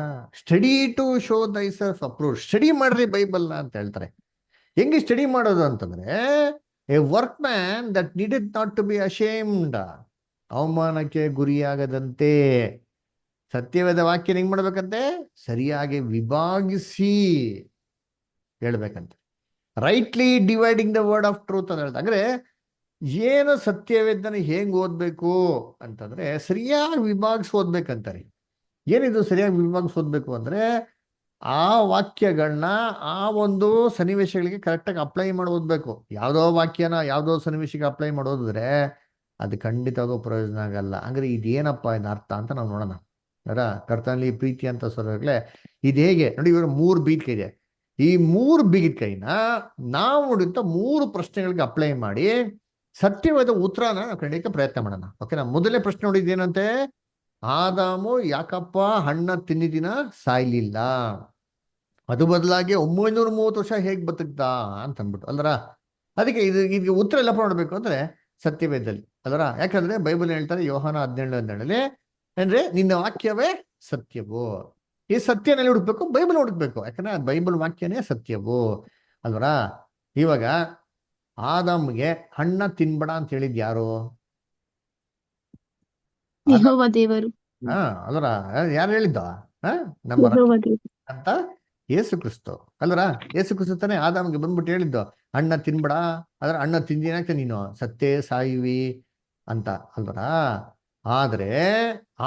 study to show thyself approve. Study ಮಾಡ್ರಿ ಬೈಬಲ್ನ ಅಂತ ಹೇಳ್ತಾರೆ. ಹೆಂಗೆ ಸ್ಟಡಿ ಮಾಡೋದು ಅಂತಂದ್ರೆ, a workman that needed not to be ashamed, ಅವಮಾನಕ್ಕೆ ಗುರಿಯಾಗದಂತೆ ಸತ್ಯವೇದ ವಾಕ್ಯನ ಹೆಂಗ್ ಮಾಡ್ಬೇಕಂತೆ? ಸರಿಯಾಗಿ ವಿಭಾಗಿಸಿ ಹೇಳ್ಬೇಕಂತೆ. Rightly dividing the word of truth ಅಂತ ಹೇಳ್ತಾರೆ. ಅಂದ್ರೆ ಏನು ಸತ್ಯವೇದನ ಹೆಂಗ್ ಓದ್ಬೇಕು ಅಂತಂದ್ರೆ ಸರಿಯಾಗಿ ವಿಭಾಗಿಸಿ ಓದ್ಬೇಕಂತಾರೆ. ಏನಿದು ಸರಿಯಾಗಿ ವಿಭಾಗಿಸಿ ಓದ್ಬೇಕು ಅಂದ್ರೆ ಆ ವಾಕ್ಯಗಳನ್ನ ಆ ಒಂದು ಸನ್ನಿವೇಶಗಳಿಗೆ ಕರೆಕ್ಟಾಗಿ ಅಪ್ಲೈ ಮಾಡಿ ಓದ್ಬೇಕು. ಯಾವುದೋ ವಾಕ್ಯನ ಯಾವುದೋ ಸನ್ನಿವೇಶಕ್ಕೆ ಅಪ್ಲೈ ಮಾಡೋದಿದ್ರೆ ಅದು ಖಂಡಿತವಾಗೂ ಪ್ರಯೋಜನ ಆಗಲ್ಲ. ಅಂದ್ರೆ ಇದೇನಪ್ಪ ಇದು ಅರ್ಥ ಅಂತ ನಾವು ನೋಡೋಣ. ಅರ ಕರ್ತನಲ್ಲಿ ಪ್ರೀತಿ ಅಂತ ಸೊರಗಲೇ ಇದು ಹೇಗೆ ನೋಡಿ, ಇವರು 3 ಬೀಗಕ್ಕೆ ಇದೆ. ಈ 3 ಬೀಗದ ಕೈನ ನಾವು ನೋಡಿದಂಥ 3 ಪ್ರಶ್ನೆಗಳಿಗೆ ಅಪ್ಲೈ ಮಾಡಿ ಸತ್ಯವಾದ ಉತ್ತರನ ನಾವು ಕಂಡಿಕ್ಕೆ ಪ್ರಯತ್ನ ಮಾಡೋಣ. ಓಕೆನಾ? ಮೊದಲನೇ ಪ್ರಶ್ನೆ ನೋಡಿದ್ದೇನಂತೆ, ಆದಾಮು ಯಾಕಪ್ಪ ಹಣ್ಣ ತಿನ್ನಿದಿನ ಸಾಯ್ಲಿಲ್ಲ, ಅದು ಬದಲಾಗಿ 930 ವರ್ಷ ಹೇಗ್ ಬದುಕ್ದ ಅಂತ ಅಂದ್ಬಿಟ್ಟು ಅಲ್ರ. ಅದಕ್ಕೆ ಇದಕ್ಕೆ ಉತ್ತರ ಎಲ್ಲಪ್ಪ ನೋಡ್ಬೇಕು ಅಂದ್ರೆ ಸತ್ಯವೇದದಲ್ಲಿ ಅಲ್ರ. ಯಾಕಂದ್ರೆ ಬೈಬಲ್ ಹೇಳ್ತಾರೆ ಯೋಹಾನ 17:12 ಅಂದ್ರೆ ನಿನ್ನ ವಾಕ್ಯವೇ ಸತ್ಯವು. ಈ ಸತ್ಯನಲ್ಲಿ ಹುಡುಕ್ಬೇಕು, ಬೈಬಲ್ ಹುಡುಕ್ಬೇಕು. ಯಾಕಂದ್ರೆ ಬೈಬಲ್ ವಾಕ್ಯನೇ ಸತ್ಯವು ಅಲ್ವರ. ಇವಾಗ ಆದಾಮ್ಗೆ ಹಣ್ಣ ತಿನ್ಬೇಡ ಅಂತ ಹೇಳಿದ್ ಯಾರು? ಯೆಹೋವ ದೇವರು. ಅಲ್ವರ, ಯಾರು ಹೇಳಿದ್ದ? ನಮ್ಮ ಯೆಹೋವ ದೇವರು ಅಂತ ಯೇಸು ಕ್ರಿಸ್ತು ಅಲ್ವರ. ಯೇಸು ಕ್ರಿಸ್ತು ತಾನೇ ಆದಾಮ್ಗೆ ಬಂದ್ಬಿಟ್ಟು ಹೇಳಿದ್ದು ಹಣ್ಣ ತಿನ್ಬೇಡ, ಅದ್ರ ಹಣ್ಣ ತಿಂದಿನಾಕ ನೀನು ಸತ್ತೇ ಸಾಯುವಿ ಅಂತ ಅಲ್ವರ. ಆದ್ರೆ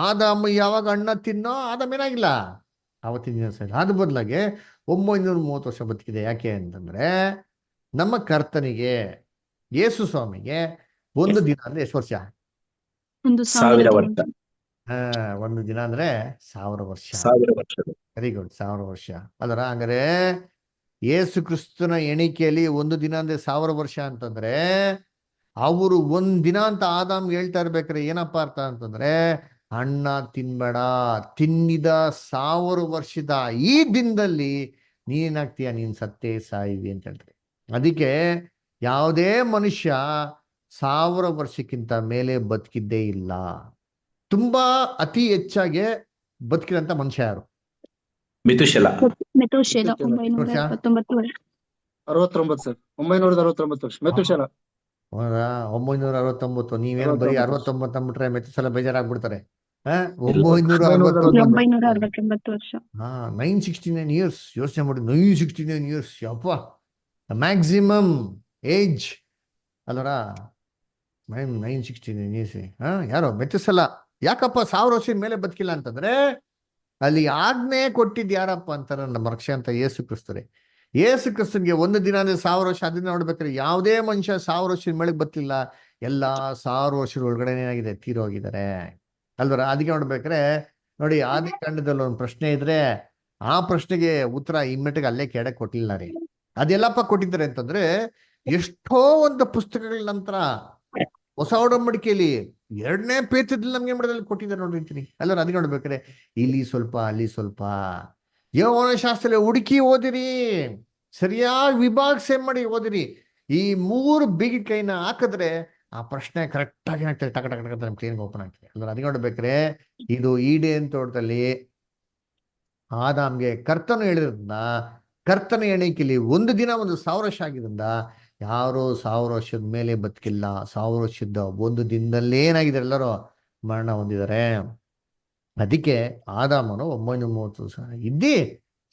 ಆದಾಮ ಯಾವಾಗ ಹಣ್ಣ ತಿನ್ನೋ ಆದಾಮ ಏನಾಗಿಲ್ಲ, ಆವತ್ತಿನ ದಿನ ಸಾಯಿಲ್ಲ. ಅದ್ರ ಬದಲಾಗಿ 930 ವರ್ಷ ಬದುಕಿದೆ. ಯಾಕೆ ಅಂತಂದ್ರೆ ನಮ್ಮ ಕರ್ತನಿಗೆ ಯೇಸು ಸ್ವಾಮಿಗೆ ಒಂದು ದಿನ ಅಂದ್ರೆ ಎಷ್ಟು ವರ್ಷ? 1,000 ವರ್ಷ. ಒಂದು ದಿನ ಅಂದ್ರೆ 1000 ವರ್ಷ. 1000 ವರ್ಷ. ವೆರಿ ಗುಡ್, 1000 ವರ್ಷ ಅದರ. ಹಂಗಾರೆ ಯೇಸು ಕ್ರಿಸ್ತನ ಎಣಿಕೆಯಲ್ಲಿ ಒಂದು ದಿನ ಅಂದ್ರೆ 1000 ವರ್ಷ ಅಂತಂದ್ರೆ ಅವರು ಒಂದ್ ದಿನ ಅಂತ ಆದಾಮ್ಗೆ ಹೇಳ್ತಾ ಇರ್ಬೇಕಾರೆ ಏನಪ್ಪಾ ಅರ್ಥ ಅಂತಂದ್ರೆ ಹಣ್ಣ ತಿನ್ಬೇಡ, ತಿನ್ನಿದ 1000 ವರ್ಷದ ಈ ದಿನದಲ್ಲಿ ನೀನಾಗ್ತೀಯ, ನೀನ್ ಸತ್ತೇ ಸಾಯಿವಿ ಅಂತ ಹೇಳ್ತಾರೆ. ಅದಕ್ಕೆ ಯಾವುದೇ ಮನುಷ್ಯ 1000 ವರ್ಷಕ್ಕಿಂತ ಮೇಲೆ ಬದುಕಿದ್ದೇ ಇಲ್ಲ. ತುಂಬಾ ಅತಿ ಹೆಚ್ಚಾಗಿ ಬದುಕಿದಂತ ಮನುಷ್ಯ ಯಾರು? ಮೆತುಶೆಲ. ಮೆತೂಶೆಲ 929 ವರ್ಷ. 69 ಸರ್, 969 ವರ್ಷ ಮೆತುಶೆಲ. 969. ನೀವೇನು ಬರೀ 69 ಅಂದ್ಬಿಟ್ರೆ ಮೆತುಶೆಲ ಬೇಜಾರಾಗ್ಬಿಡ್ತಾರೆ. 969 ವರ್ಷ. 969 ಇಯರ್ಸ್. ಯೋಚನೆ ಮಾಡಿ, 969 ಇಯರ್ಸ್. ಯಪ್ಪ, ಮ್ಯಾಕ್ಸಿಮಮ್ ಏಜ್ ಅಲ್ಲರ 969 ಇಯರ್ಸ್. ಯಾರೋ ಮೆತುಶೆಲ ಯಾಕಪ್ಪ 1000 ವರ್ಷದ ಮೇಲೆ ಬದುಕಿಲ್ಲ ಅಂತಂದ್ರೆ ಅಲ್ಲಿ ಆಜ್ಞೆ ಕೊಟ್ಟಿದ್ದು ಯಾರಪ್ಪ ಅಂತಾರೆ ನಮ್ಮ ರಕ್ಷೆ ಅಂತ ಯೇಸು ಕ್ರಿಸ್ತರೇ. ಯೇಸು ಕ್ರಿಸ್ತನ್ಗೆ ಒಂದು ದಿನ ಅಂದ್ರೆ 1000 ವರ್ಷ. ಅದನ್ನ ನೋಡ್ಬೇಕಾದ್ರೆ ಯಾವುದೇ ಮನುಷ್ಯ 1000 ವರ್ಷದ ಮೇಲೆ ಬದುಕಿಲ್ಲ. ಎಲ್ಲ 1000 ವರ್ಷದ ಒಳಗಡೆ ಏನಾಗಿದೆ, ತೀರೋಗಿದ್ದಾರೆ ಅಲ್ವರ. ಅದಕ್ಕೆ ನೋಡ್ಬೇಕಾರೆ ನೋಡಿ, ಆದಿಕಾಂಡದಲ್ಲಿ ಒಂದು ಪ್ರಶ್ನೆ ಇದ್ರೆ ಆ ಪ್ರಶ್ನೆಗೆ ಉತ್ತರ ಇಮ್ಮಿಡಿಯೇಟ್ ಅಲ್ಲೇ ಕೆಳಗೆ ಕೊಟ್ಟಿಲ್ಲ ರೀ. ಅದೆಲ್ಲಪ್ಪ ಕೊಟ್ಟಿದ್ದಾರೆ ಅಂತಂದ್ರೆ ಎಷ್ಟೋ ಒಂದು ಪುಸ್ತಕಗಳ ನಂತರ ಹೊಸ ಒಡಂಬಡಿಕೆಯಲ್ಲಿ 2ನೇ ಪೇತ್ರದಲ್ಲಿ ನಮ್ಗೆ ಮಾಡಿದಲ್ಲಿ ಕೊಟ್ಟಿದ್ದಾರೆ ನೋಡಿರ್ತೀನಿ ಅಲ್ಲರ. ಅದಕ್ಕೆ ನೋಡ್ಬೇಕಾರೆ ಇಲ್ಲಿ ಸ್ವಲ್ಪ ಅಲ್ಲಿ ಸ್ವಲ್ಪ ಯೆಹೋವನ ಶಾಸ್ತ್ರ ಹುಡುಕಿ ಓದಿರಿ, ಸರಿಯಾಗಿ ವಿಭಾಗಿಸಿ ಮಾಡಿ ಓದಿರಿ. ಈ 3 ಬೀಗಿ ಕೈನ ಹಾಕಿದ್ರೆ ಆ ಪ್ರಶ್ನೆ ಕರೆಕ್ಟ್ ಆಗಿ ಏನಾಗ್ತದೆ, ಟಕ ಟಕ ಟಕ ನಮ್ ಕ್ಲೀನ್ ಓಪನ್ ಆಗ್ತದೆ ಅಲ್ಲರ. ಅದಕ್ಕೆ ನೋಡ್ಬೇಕ್ರೆ ಇದು ಈಡೇನ್ ತೋಟದಲ್ಲಿ ಆದಾಮ್ಗೆ ಕರ್ತನು ಹೇಳಿದ್ರಿಂದ, ಕರ್ತನ ಎಣಿಕೆಯಲ್ಲಿ ಒಂದು ದಿನ 1000 ವರ್ಷ ಆಗಿದ್ರಿಂದ ಯಾರು 1000 ವರ್ಷದ ಮೇಲೆ ಬದುಕಿಲ್ಲ. 1000 ವರ್ಷದ ಒಂದು ದಿನದಲ್ಲೇ ಏನಾಗಿದೆ, ಎಲ್ಲರೂ ಮರಣ ಹೊಂದಿದ್ದಾರೆ. ಅದಕ್ಕೆ ಆದಾಮನು 930 ವರ್ಷ ಇದ್ದಿ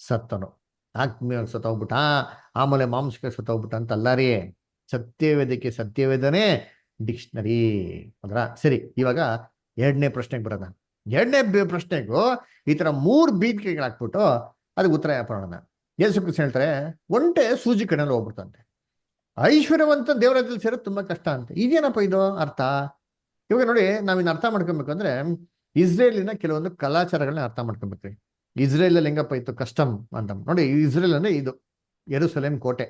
ಸತ್ತನು. ಆತ್ಮೀಯವಾಗಿ ಸತ್ತೋಗ್ಬಿಟ್ಟ, ಆಮೇಲೆ ಮಾಂಸಕ್ಕೆ ಸತ್ತೋಗ್ಬಿಟ್ಟ ಅಂತ ಅಲ್ಲ ರೀ. ಸತ್ಯವೇದಕ್ಕೆ ಸತ್ಯವೇದನೇ ಡಿಕ್ಷನರಿ ಅಂದ್ರ. ಸರಿ, ಇವಾಗ ಎರಡನೇ ಪ್ರಶ್ನೆಗೆ ಬರೋಣ. ಎರಡನೇ ಪ್ರಶ್ನೆಗೂ ಈ ತರ 3 ಬೀದಿಕೆಗಳು ಹಾಕ್ಬಿಟ್ಟು ಅದಕ್ಕೆ ಉತ್ತರ ಮಾಡೋಣ. ಯೇಸು ಕ್ರಿಸ್ತ ಹೇಳ್ತಾರೆ, ಒಂಟೆ ಸೂಜಿ ಕಣ್ಣಲ್ಲಿ ಹೋಗ್ಬಿಡ್ತಂತೆ, ಐಶ್ವರ್ಯವಂತ ದೇವರಾಜ್ಯದಲ್ಲಿ ಸೇರೋದು ತುಂಬಾ ಕಷ್ಟ ಅಂತ. ಇದೇನಪ್ಪ ಇದು ಅರ್ಥ? ಇವಾಗ ನೋಡಿ, ನಾವಿನ್ನು ಅರ್ಥ ಮಾಡ್ಕೊಬೇಕಂದ್ರೆ ಇಸ್ರೇಲಿನ ಕೆಲವೊಂದು ಕಲಾಚಾರಗಳನ್ನ ಅರ್ಥ ಮಾಡ್ಕೊಬೇಕ್ರಿ. ಇಸ್ರೇಲ್ ಅಲ್ಲಿ ಹೆಂಗಪ್ಪ ಇತ್ತು ಕಸ್ಟಮ್ ಅಂತ ನೋಡಿ. ಇಸ್ರೇಲ್ ಅಂದ್ರೆ ಇದು ಯೆರೂಸಲೇಮ್ ಕೋಟೆ.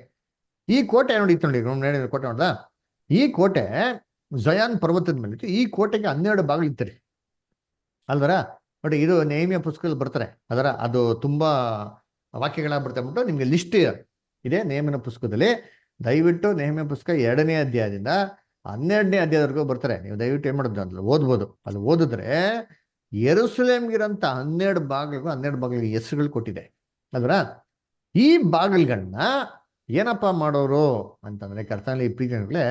ಈ ಕೋಟೆ ನೋಡಿ ಇತ್ತು ನೋಡಿ, ಕೋಟೆ ನೋಡ್ದ, ಈ ಕೋಟೆ ಜಯಾನ್ ಪರ್ವತದ ಮೇಲೆ ಇತ್ತು. ಈ ಕೋಟೆಗೆ 12 ಬಾಗಿಲು ಇತ್ತರಿ ಅಲ್ವರ. ನೋಡಿ, ಇದು ನೇಮಿಯ ಪುಸ್ತಕದಲ್ಲಿ ಬರ್ತಾರೆ ಅದರ, ಅದು ತುಂಬಾ ವಾಕ್ಯಗಳಾಗ್ಬಿಡ್ತಾ ಬಿಟ್ಟು ನಿಮ್ಗೆ ಲಿಸ್ಟ್ ಇದೆ ನೇಮಿನ ಪುಸ್ತಕದಲ್ಲಿ. ದಯವಿಟ್ಟು ನೇಮಿಯ ಪುಸ್ತಕ 2ನೇ ಅಧ್ಯಾಯದಿಂದ 12ನೇ ಅಧ್ಯಾಯದವರೆಗೂ ಬರ್ತಾರೆ. ನೀವು ದಯವಿಟ್ಟು ಏನ್ ಮಾಡೋದು ಅಂದ್ರೆ ಓದ್ಬೋದು. ಅಲ್ಲಿ ಓದಿದ್ರೆ ಯೆರೂಸಲೇಮ್ಗಿರಂತ 12 ಬಾಗಿಲಿಗೆ ಹೆಸರುಗಳು ಕೊಟ್ಟಿದೆ ಅಲ್ವರ. ಈ ಬಾಗಿಲ್ಗಳನ್ನ ಏನಪ್ಪಾ ಮಾಡೋರು ಅಂತಂದ್ರೆ, ಕರ್ತನಲ್ಲಿ ಪ್ರೀತಿಗಳೇ,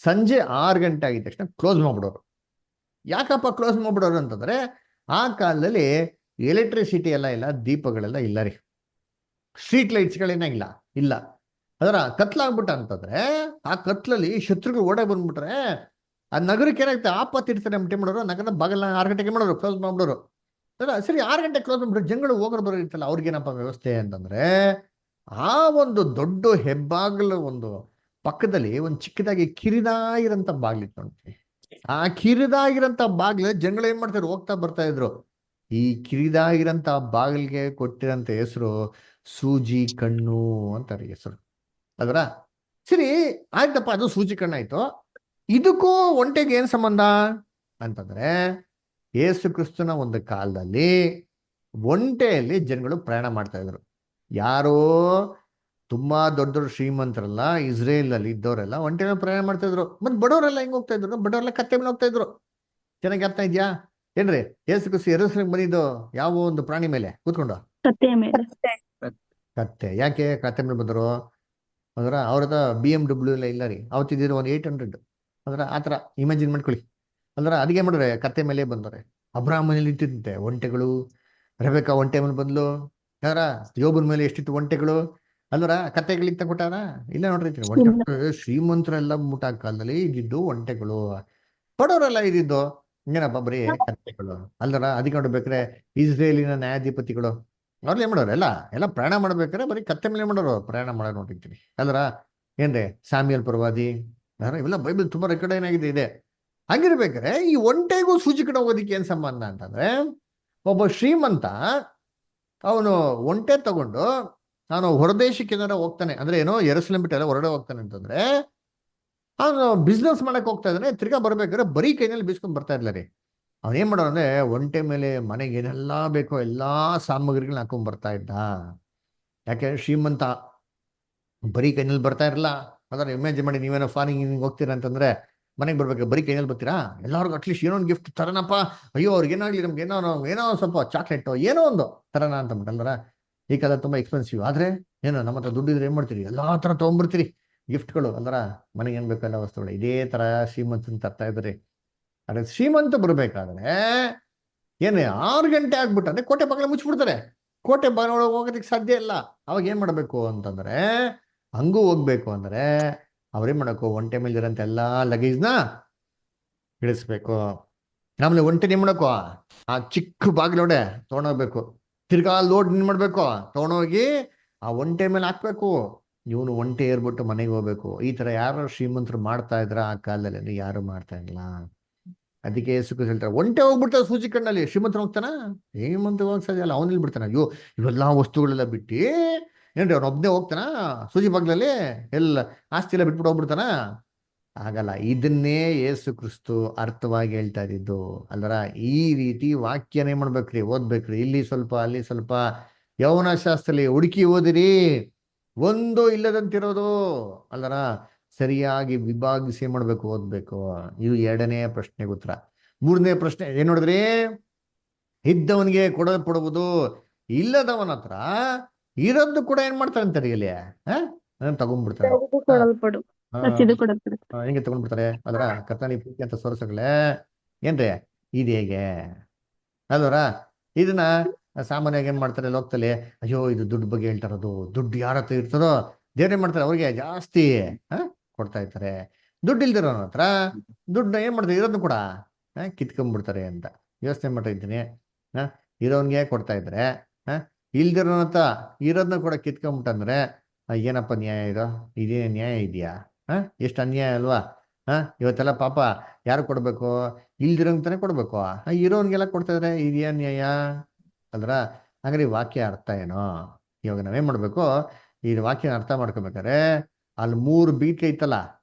ಸಂಜೆ 6 ಗಂಟೆ ಆಗಿದ ತಕ್ಷಣ ಕ್ಲೋಸ್ ಮಾಡ್ಬಿಡೋರು. ಯಾಕಪ್ಪ ಕ್ಲೋಸ್ ಮಾಡ್ಬಿಡೋರು ಅಂತಂದ್ರೆ, ಆ ಕಾಲದಲ್ಲಿ ಎಲೆಕ್ಟ್ರಿಸಿಟಿ ಎಲ್ಲ ಇಲ್ಲ, ದೀಪಗಳೆಲ್ಲ ಇಲ್ಲ ರೀ, ಸ್ಟ್ರೀಟ್ ಲೈಟ್ಸ್ಗಳೇನ ಇಲ್ಲ. ಅದರ ಕತ್ಲಾಗ್ಬಿಟ್ಟ ಅಂತಂದ್ರೆ ಆ ಕತ್ಲಲ್ಲಿ ಶತ್ರುಗಳು ಓಡಾಗಿ ಬಂದ್ಬಿಟ್ರೆ ಆ ನಗರಕ್ಕೆ ಏನಾಗುತ್ತೆ, ಆಪತ್ತಿರ್ತಾರೆ ಅಂತ ಮಾಡೋರು. ನಗರದ ಬಾಗಿಲ 6 ಗಂಟೆಗೆ ಮಾಡೋರು, ಕ್ಲೋಸ್ ಮಾಡ್ಬಿಡೋರು. ಸರಿ, 6 ಗಂಟೆ ಕ್ಲೋಸ್ ಮಾಡ್ಬಿಟ್ರೆ ಜನಗಳು ಹೋಗೋರು ಬರೋ ಇರ್ತಲ್ಲ, ಅವ್ರಿಗೇನಪ್ಪ ವ್ಯವಸ್ಥೆ ಅಂತಂದ್ರೆ, ಆ ಒಂದು ದೊಡ್ಡ ಹೆಬ್ಬಾಗಿಲು ಒಂದು ಪಕ್ಕದಲ್ಲಿ ಒಂದು ಚಿಕ್ಕದಾಗಿ ಕಿರಿದಾಗಿರಂತ ಬಾಗ್ಲಿತ್ತು ನೋಡಿ. ಆ ಕಿರಿದಾಗಿರಂತ ಬಾಗ್ಲ ಜನಗಳು ಏನ್ ಮಾಡ್ತಾರೆ, ಹೋಗ್ತಾ ಬರ್ತಾ ಇದ್ರು. ಈ ಕಿರಿದಾಗಿರಂತ ಬಾಗಿಲಿಗೆ ಕೊಟ್ಟಿರಂತ ಹೆಸರು ಸೂಜಿ ಕಣ್ಣು ಅಂತಾರೆ ಹೆಸರು ಅಲ್ವರ. ಸರಿ ಆಯ್ತಪ್ಪ, ಅದು ಸೂಜಿ ಕಣ್ಣಾಯ್ತು. ಇದಕ್ಕೂ ಒಂಟೆಗೆ ಏನ್ ಸಂಬಂಧ ಅಂತಂದ್ರೆ, ಯೇಸು ಕ್ರಿಸ್ತನ ಒಂದು ಕಾಲದಲ್ಲಿ ಒಂಟೆಯಲ್ಲಿ ಜನಗಳು ಪ್ರಯಾಣ ಮಾಡ್ತಾ ಇದ್ರು. ಯಾರೋ ತುಂಬಾ ದೊಡ್ಡ ದೊಡ್ಡ ಶ್ರೀಮಂತರಲ್ಲ, ಇಸ್ರೇಲ್ ಅಲ್ಲಿ ಇದ್ದವರೆಲ್ಲ ಒಂಟೆನ ಪ್ರಯಾಣ ಮಾಡ್ತಾ ಇದ್ರು. ಮತ್ತೆ ಬಡವರೆಲ್ಲ ಹೆಂಗ್ ಹೋಗ್ತಾ ಇದ್ರು? ಬಡವರೆಲ್ಲ ಕತ್ತೆ ಮೇಲೆ ಹೋಗ್ತಾ ಇದ್ರು. ಚೆನ್ನಾಗಿ ಅರ್ಥ ಇದೆಯಾ ಏನ್ರಿ? ಯೇಸು ಕ್ರಿಸ್ತ ಯೆರೂಸಲೇಮಿಗೆ ಬಂದಿದ್ದು ಯಾವ ಒಂದು ಪ್ರಾಣಿ ಮೇಲೆ ಕೂತ್ಕೊಂಡು? ಕತ್ತೆಯ ಮೇಲೆ. ಕತ್ತೆ. ಯಾಕೆ ಕತ್ತೆ ಮೇಲೆ ಬಂದರು? ಅದರ ಅವ್ರದ BMW ಇಲ್ಲ ರೀ, ಅವತ್ತಿದ್ರು ಒಂದು 800 ಅದರ ಆತರ ಇಮ್ಯಾಜಿನ್ ಮಾಡ್ಕೊಳ್ಳಿ. ಅಂದ್ರೆ ಅದಕ್ಕೆ ಮಾಡಿದ್ರೆ ಕತ್ತೆ ಮೇಲೆ ಬಂದವ್ರೆ. ಅಬ್ರಾಹ್ಮ ಮನೇಲಿ ಇಟ್ಟಿದ್ದಂತೆ ಒಂಟೆಗಳು, ರೆಬೆಕ್ಕಾ ಒಂಟೆ ಮೇಲೆ ಬಂದ್ಲು. ಯಾರ ಯೋಬನ ಮೇಲೆ ಎಷ್ಟಿತ್ತು ಒಂಟೆಗಳು ಅಲ್ವರ. ಕತ್ತೆಗಳಿಗೆ ಕೊಟ್ಟಾರ ಇಲ್ಲ ನೋಡ್ರಿ. ಒಂಟೆ ಶ್ರೀಮಂತರೆಲ್ಲ ಮುಟ್ಟ ಕಾಲದಲ್ಲಿ ಇದ್ದಿದ್ದು ಒಂಟೆಗಳು, ಬಡವರೆಲ್ಲ ಇದ್ದಿದ್ದು ಏನಪ್ಪ ಬರೀ ಕತ್ತೆಗಳು ಅಲ್ವರ. ಅದಕ್ಕೆ ನೋಡ್ಬೇಕ್ರೆ ಇಸ್ರೇಲಿನ ನ್ಯಾಯಾಧಿಪತಿಗಳು ಅವ್ರಲ್ಲಿ ಏನ್ ಮಾಡೋರು, ಎಲ್ಲ ಪ್ರಯಾಣ ಮಾಡ್ಬೇಕಾರೆ ಬರೀ ಕತ್ತೆ ಮೇಲೆ ಮಾಡೋರು, ಪ್ರಯಾಣ ಮಾಡೋರು ನೋಡಿರ್ತೀನಿ ಅಲ್ವರ. ಏನ್ರಿ ಸಾಮ್ಯಲ್ ಪ್ರವಾದಿ ಇವೆಲ್ಲ ಬೈಬಲ್ ತುಂಬಾ ರೆಕಾರ್ಡ್ ಏನಾಗಿದೆ ಇದೆ. ಹಂಗಿರ್ಬೇಕಾರೆ ಈ ಒಂಟೆಗೂ ಸೂಜಿ ಕಡೆ ಹೋಗೋದಿಕ್ಕೆ ಏನ್ ಸಂಬಂಧ ಅಂತಂದ್ರೆ, ಒಬ್ಬ ಶ್ರೀಮಂತ ಅವನು ಒಂಟೆ ತಗೊಂಡು ನಾನು ಹೊರದೇಶಕ್ಕೆ ಏನಾರ ಹೋಗ್ತಾನೆ ಅಂದ್ರೆ, ಏನೋ ಯೆರೂಸಲೇಮ್ ಬಿಟ್ಟು ಎಲ್ಲ ಹೊರಗಡೆ ಹೋಗ್ತಾನೆ ಅಂತಂದ್ರೆ, ಅವನು ಬಿಸ್ನೆಸ್ ಮಾಡಕ್ ಹೋಗ್ತಾ ಇದ್ದಾನೆ. ತಿರ್ಗಾ ಬರ್ಬೇಕಾದ್ರೆ ಬರೀ ಕೈನಲ್ಲಿ ಬೀಸ್ಕೊಂಡ್ ಬರ್ತಾ ಇರ್ಲ ರೀ. ಅವನೇನ್ ಮಾಡೋಣ ಅಂದ್ರೆ, ಒಂಟೆ ಮೇಲೆ ಮನೆಗೆ ಏನೆಲ್ಲಾ ಬೇಕೋ ಎಲ್ಲಾ ಸಾಮಗ್ರಿಗಳನ್ನ ಹಾಕೊಂಡ್ ಬರ್ತಾ ಇದ್ದ. ಯಾಕೆ ಶ್ರೀಮಂತ ಬರೀ ಕೈನಲ್ಲಿ ಬರ್ತಾ ಇರಲ್ಲ. ಅದರ ಇಮೇಜ್ ಮಾಡಿ, ನೀವೇನೋ ಫಾರಿನ್ ಹೋಗ್ತೀರಾ ಅಂತಂದ್ರೆ ಮನೆಗೆ ಬರ್ಬೇಕು ಬರೀ ಕೈಯಲ್ಲಿ ಬರ್ತೀರಾ? ಎಲ್ಲರಿಗೂ ಅಟ್ಲೀಸ್ಟ್ ಏನೋ ಒಂದು ಗಿಫ್ಟ್ ತರನಪ್ಪ. ಅಯ್ಯೋ ಅವ್ರಿಗೆ ಏನಾಗ್ಲಿ, ನಮ್ಗೆ ಏನೋ ಸ್ವಲ್ಪ ಚಾಕ್ಲೇಟ್ ಏನೋ ಒಂದು ತರನ ಅಂತ ಬಿಟ್ಟಲ್ವರ. ಈ ಕಾಲ ತುಂಬಾ ಎಕ್ಸ್ಪೆನ್ಸಿವ್. ಆದ್ರೆ ಏನೋ ನಮ್ಮ ಹತ್ರ ದುಡ್ಡಿದ್ರೆ ಏನ್ ಮಾಡ್ತೀರಿ, ಎಲ್ಲಾ ತರ ತಗೊಂಡ್ಬಿಡ್ತೀರಿ ಗಿಫ್ಟ್ಗಳು ಅಲ್ವರ. ಮನೆಗೆ ಏನ್ ಬೇಕಲ್ಲ ವಸ್ತುಗಳು. ಇದೇ ತರ ಶ್ರೀಮಂತನ ತರ್ತಾ ಇದ್ರಿ. ಅದೇ ಶ್ರೀಮಂತ ಬರ್ಬೇಕಾದ್ರೆ ಏನೇ 6 ಗಂಟೆ ಆಗ್ಬಿಟ್ಟಂದ್ರೆ ಕೋಟೆ ಬಾಗಿಲ ಮುಚ್ಚಿಬಿಡ್ತಾರೆ. ಕೋಟೆ ಬಾಗಿಲ ಹೋಗೋದಕ್ಕೆ ಸಾಧ್ಯ ಇಲ್ಲ. ಅವಾಗ ಏನ್ ಮಾಡ್ಬೇಕು ಅಂತಂದ್ರೆ, ಹಂಗೂ ಹೋಗ್ಬೇಕು ಅಂದ್ರೆ ಅವ್ರೇನ್ ಮಾಡಬೇಕು, ಒಂಟೆ ಮೇಲೆ ಇರೋಂಥ ಎಲ್ಲಾ ಲಗೇಜ್ನ ಇಳಿಸ್ಬೇಕು. ಆಮೇಲೆ ಒಂಟೆ ಏನ್ ಮಾಡಬೇಕು, ಆ ಚಿಕ್ಕ ಬಾಗಿಲೋಡೆ ತಗೊಂಡೋಗ್ಬೇಕು. ತಿರ್ಗಾ ಲೋಡ್ ಏನ್ ಮಾಡ್ಬೇಕು, ತಗೊಂಡೋಗಿ ಆ ಒಂಟೆ ಮೇಲೆ ಹಾಕ್ಬೇಕು. ಇವನು ಒಂಟೆ ಏರ್ಬಿಟ್ಟು ಮನೆಗೆ ಹೋಗ್ಬೇಕು. ಈ ತರ ಯಾರು ಶ್ರೀಮಂತರು ಮಾಡ್ತಾ ಇದ್ರ ಆ ಕಾಲದಲ್ಲಿ? ಯಾರು ಮಾಡ್ತಾ ಇಲ್ಲ. ಅದಕ್ಕೆ ಯೇಸು ಕ್ರಿಸ್ತ ಹೇಳ್ತಾರೆ, ಒಂಟೆ ಹೋಗ್ಬಿಡ್ತಾರೆ ಸೂಜಿ ಕಣ್ಣಲ್ಲಿ, ಶ್ರೀಮಂತನ ಹೋಗ್ತಾನ? ಶ್ರೀಮಂತ ಹೋಗಕ್ ಸಾಧ್ಯ ಇಲ್ಲ. ಅವನಲ್ಲಿ ಬಿಡ್ತಾನ? ಅಯ್ಯೋ ಇವೆಲ್ಲಾ ವಸ್ತುಗಳೆಲ್ಲ ಬಿಟ್ಟು ಏನ್ರಿ ಅವ್ನೊಬ್ನೇ ಹೋಗ್ತಾನ ಸೂಜಿ ಬಾಗ್ಲಲ್ಲಿ? ಎಲ್ಲ ಆಸ್ತಿ ಎಲ್ಲ ಬಿಟ್ಬಿಟ್ಟು ಹೋಗ್ಬಿಡ್ತಾನ? ಆಗಲ್ಲ. ಇದನ್ನೇ ಯೇಸು ಕ್ರಿಸ್ತು ಅರ್ಥವಾಗಿ ಹೇಳ್ತಾ ಇದ್ದಿದ್ದು ಅಲ್ವರ. ಈ ರೀತಿ ವಾಕ್ಯನೇ ಮಾಡ್ಬೇಕ್ರಿ, ಓದ್ಬೇಕ್ರಿ. ಇಲ್ಲಿ ಸ್ವಲ್ಪ ಅಲ್ಲಿ ಸ್ವಲ್ಪ ಯೌವನ ಶಾಸ್ತ್ರದಲ್ಲಿ ಹುಡುಕಿ ಓದಿರಿ. ಒಂದು ಇಲ್ಲದಂತಿರೋದು ಅಲ್ವರ. ಸರಿಯಾಗಿ ವಿಭಾಗಿಸಿ ಮಾಡ್ಬೇಕು, ಓದ್ಬೇಕು. ಇದು 2ನೇ ಪ್ರಶ್ನೆಗೆ ಉತ್ತರ. 3ನೇ ಪ್ರಶ್ನೆ ಏನ್ ನೋಡಿದ್ರಿ? ಇದ್ದವನಿಗೆ ಕೊಡುವುದು, ಇಲ್ಲದವನ ಹತ್ರ ಇರೋದು ಕೂಡ ಏನ್ ಮಾಡ್ತಾರೆ ಅಂತಾರೆ ಇಲ್ಲಿ ತಗೊಂಡ್ಬಿಡ್ತಾರೆ. ಹೆಂಗೆ ತಗೊಂಡ್ಬಿಡ್ತಾರೆ ಅಲ್ವರ. ಕರ್ತನಿ ಪ್ರೀತಿ ಅಂತ ಸೋರ್ಸಗಳೇ ಏನ್ರಿ ಇದು ಹೇಗೆ ಅಲ್ವರ. ಇದನ್ನ ಸಾಮಾನ್ಯವಾಗಿ ಏನ್ ಮಾಡ್ತಾರೆ ಲೋಕದಲ್ಲಿ, ಅಯ್ಯೋ ಇದು ದುಡ್ಡು ಬಗ್ಗೆ ಹೇಳ್ತಾರದು, ದುಡ್ಡು ಯಾರ ಹತ್ರ ಇರ್ತದೋ ದೇವ್ರೇನ್ ಮಾಡ್ತಾರೆ ಅವ್ರಿಗೆ ಜಾಸ್ತಿ ಕೊಡ್ತಾ ಇರ್ತಾರೆ. ದುಡ್ಡು ಇಲ್ದಿರೋನ ಹತ್ರ ದುಡ್ಡನ್ನ ಏನ್ ಮಾಡ್ತಾರೆ, ಇರೋದನ್ನ ಕೂಡ ಕಿತ್ಕೊಂಡ್ಬಿಡ್ತಾರೆ ಅಂತ ಯೋಚನೆ ಮಾಡ್ತಾ ಇದ್ದೀನಿ. ಇರೋನ್ಗೆ ಕೊಡ್ತಾ ಇದ್ರೆ ಇಲ್ದಿರೋನ ಹತ್ರ ಇರೋದನ್ನ ಕೂಡ ಕಿತ್ಕೊಂಡ್ಬಿಟ್ಟಂದ್ರೆ ಏನಪ್ಪ ನ್ಯಾಯ ಇದು? ಇದೇ ನ್ಯಾಯ ಇದೆಯಾ? ಎಷ್ಟು ಅನ್ಯಾಯ ಅಲ್ವಾ? ಇವತ್ತೆಲ್ಲ ಪಾಪ ಯಾರು ಕೊಡ್ಬೇಕು? ಇಲ್ದಿರೋಂಗ್ ತಾನೇ ಕೊಡ್ಬೇಕು. ಇರೋನ್ಗೆಲ್ಲ ಕೊಡ್ತಾ ಇದ್ರೆ ಇದೇನ್ ನ್ಯಾಯ ಅಲ್ರ? ಹಂಗಾರೆ ಈ ವಾಕ್ಯ ಅರ್ಥ ಏನೋ? ಇವಾಗ ನಾವೇನ್ ಮಾಡ್ಬೇಕು, ಈ ವಾಕ್ಯ ಅರ್ಥ ಮಾಡ್ಕೋಬೇಕಾದ್ರೆ ಅಲ್ಲಿ 3 ಬೀಕೆ ಇತ್ತಲ್ಲ,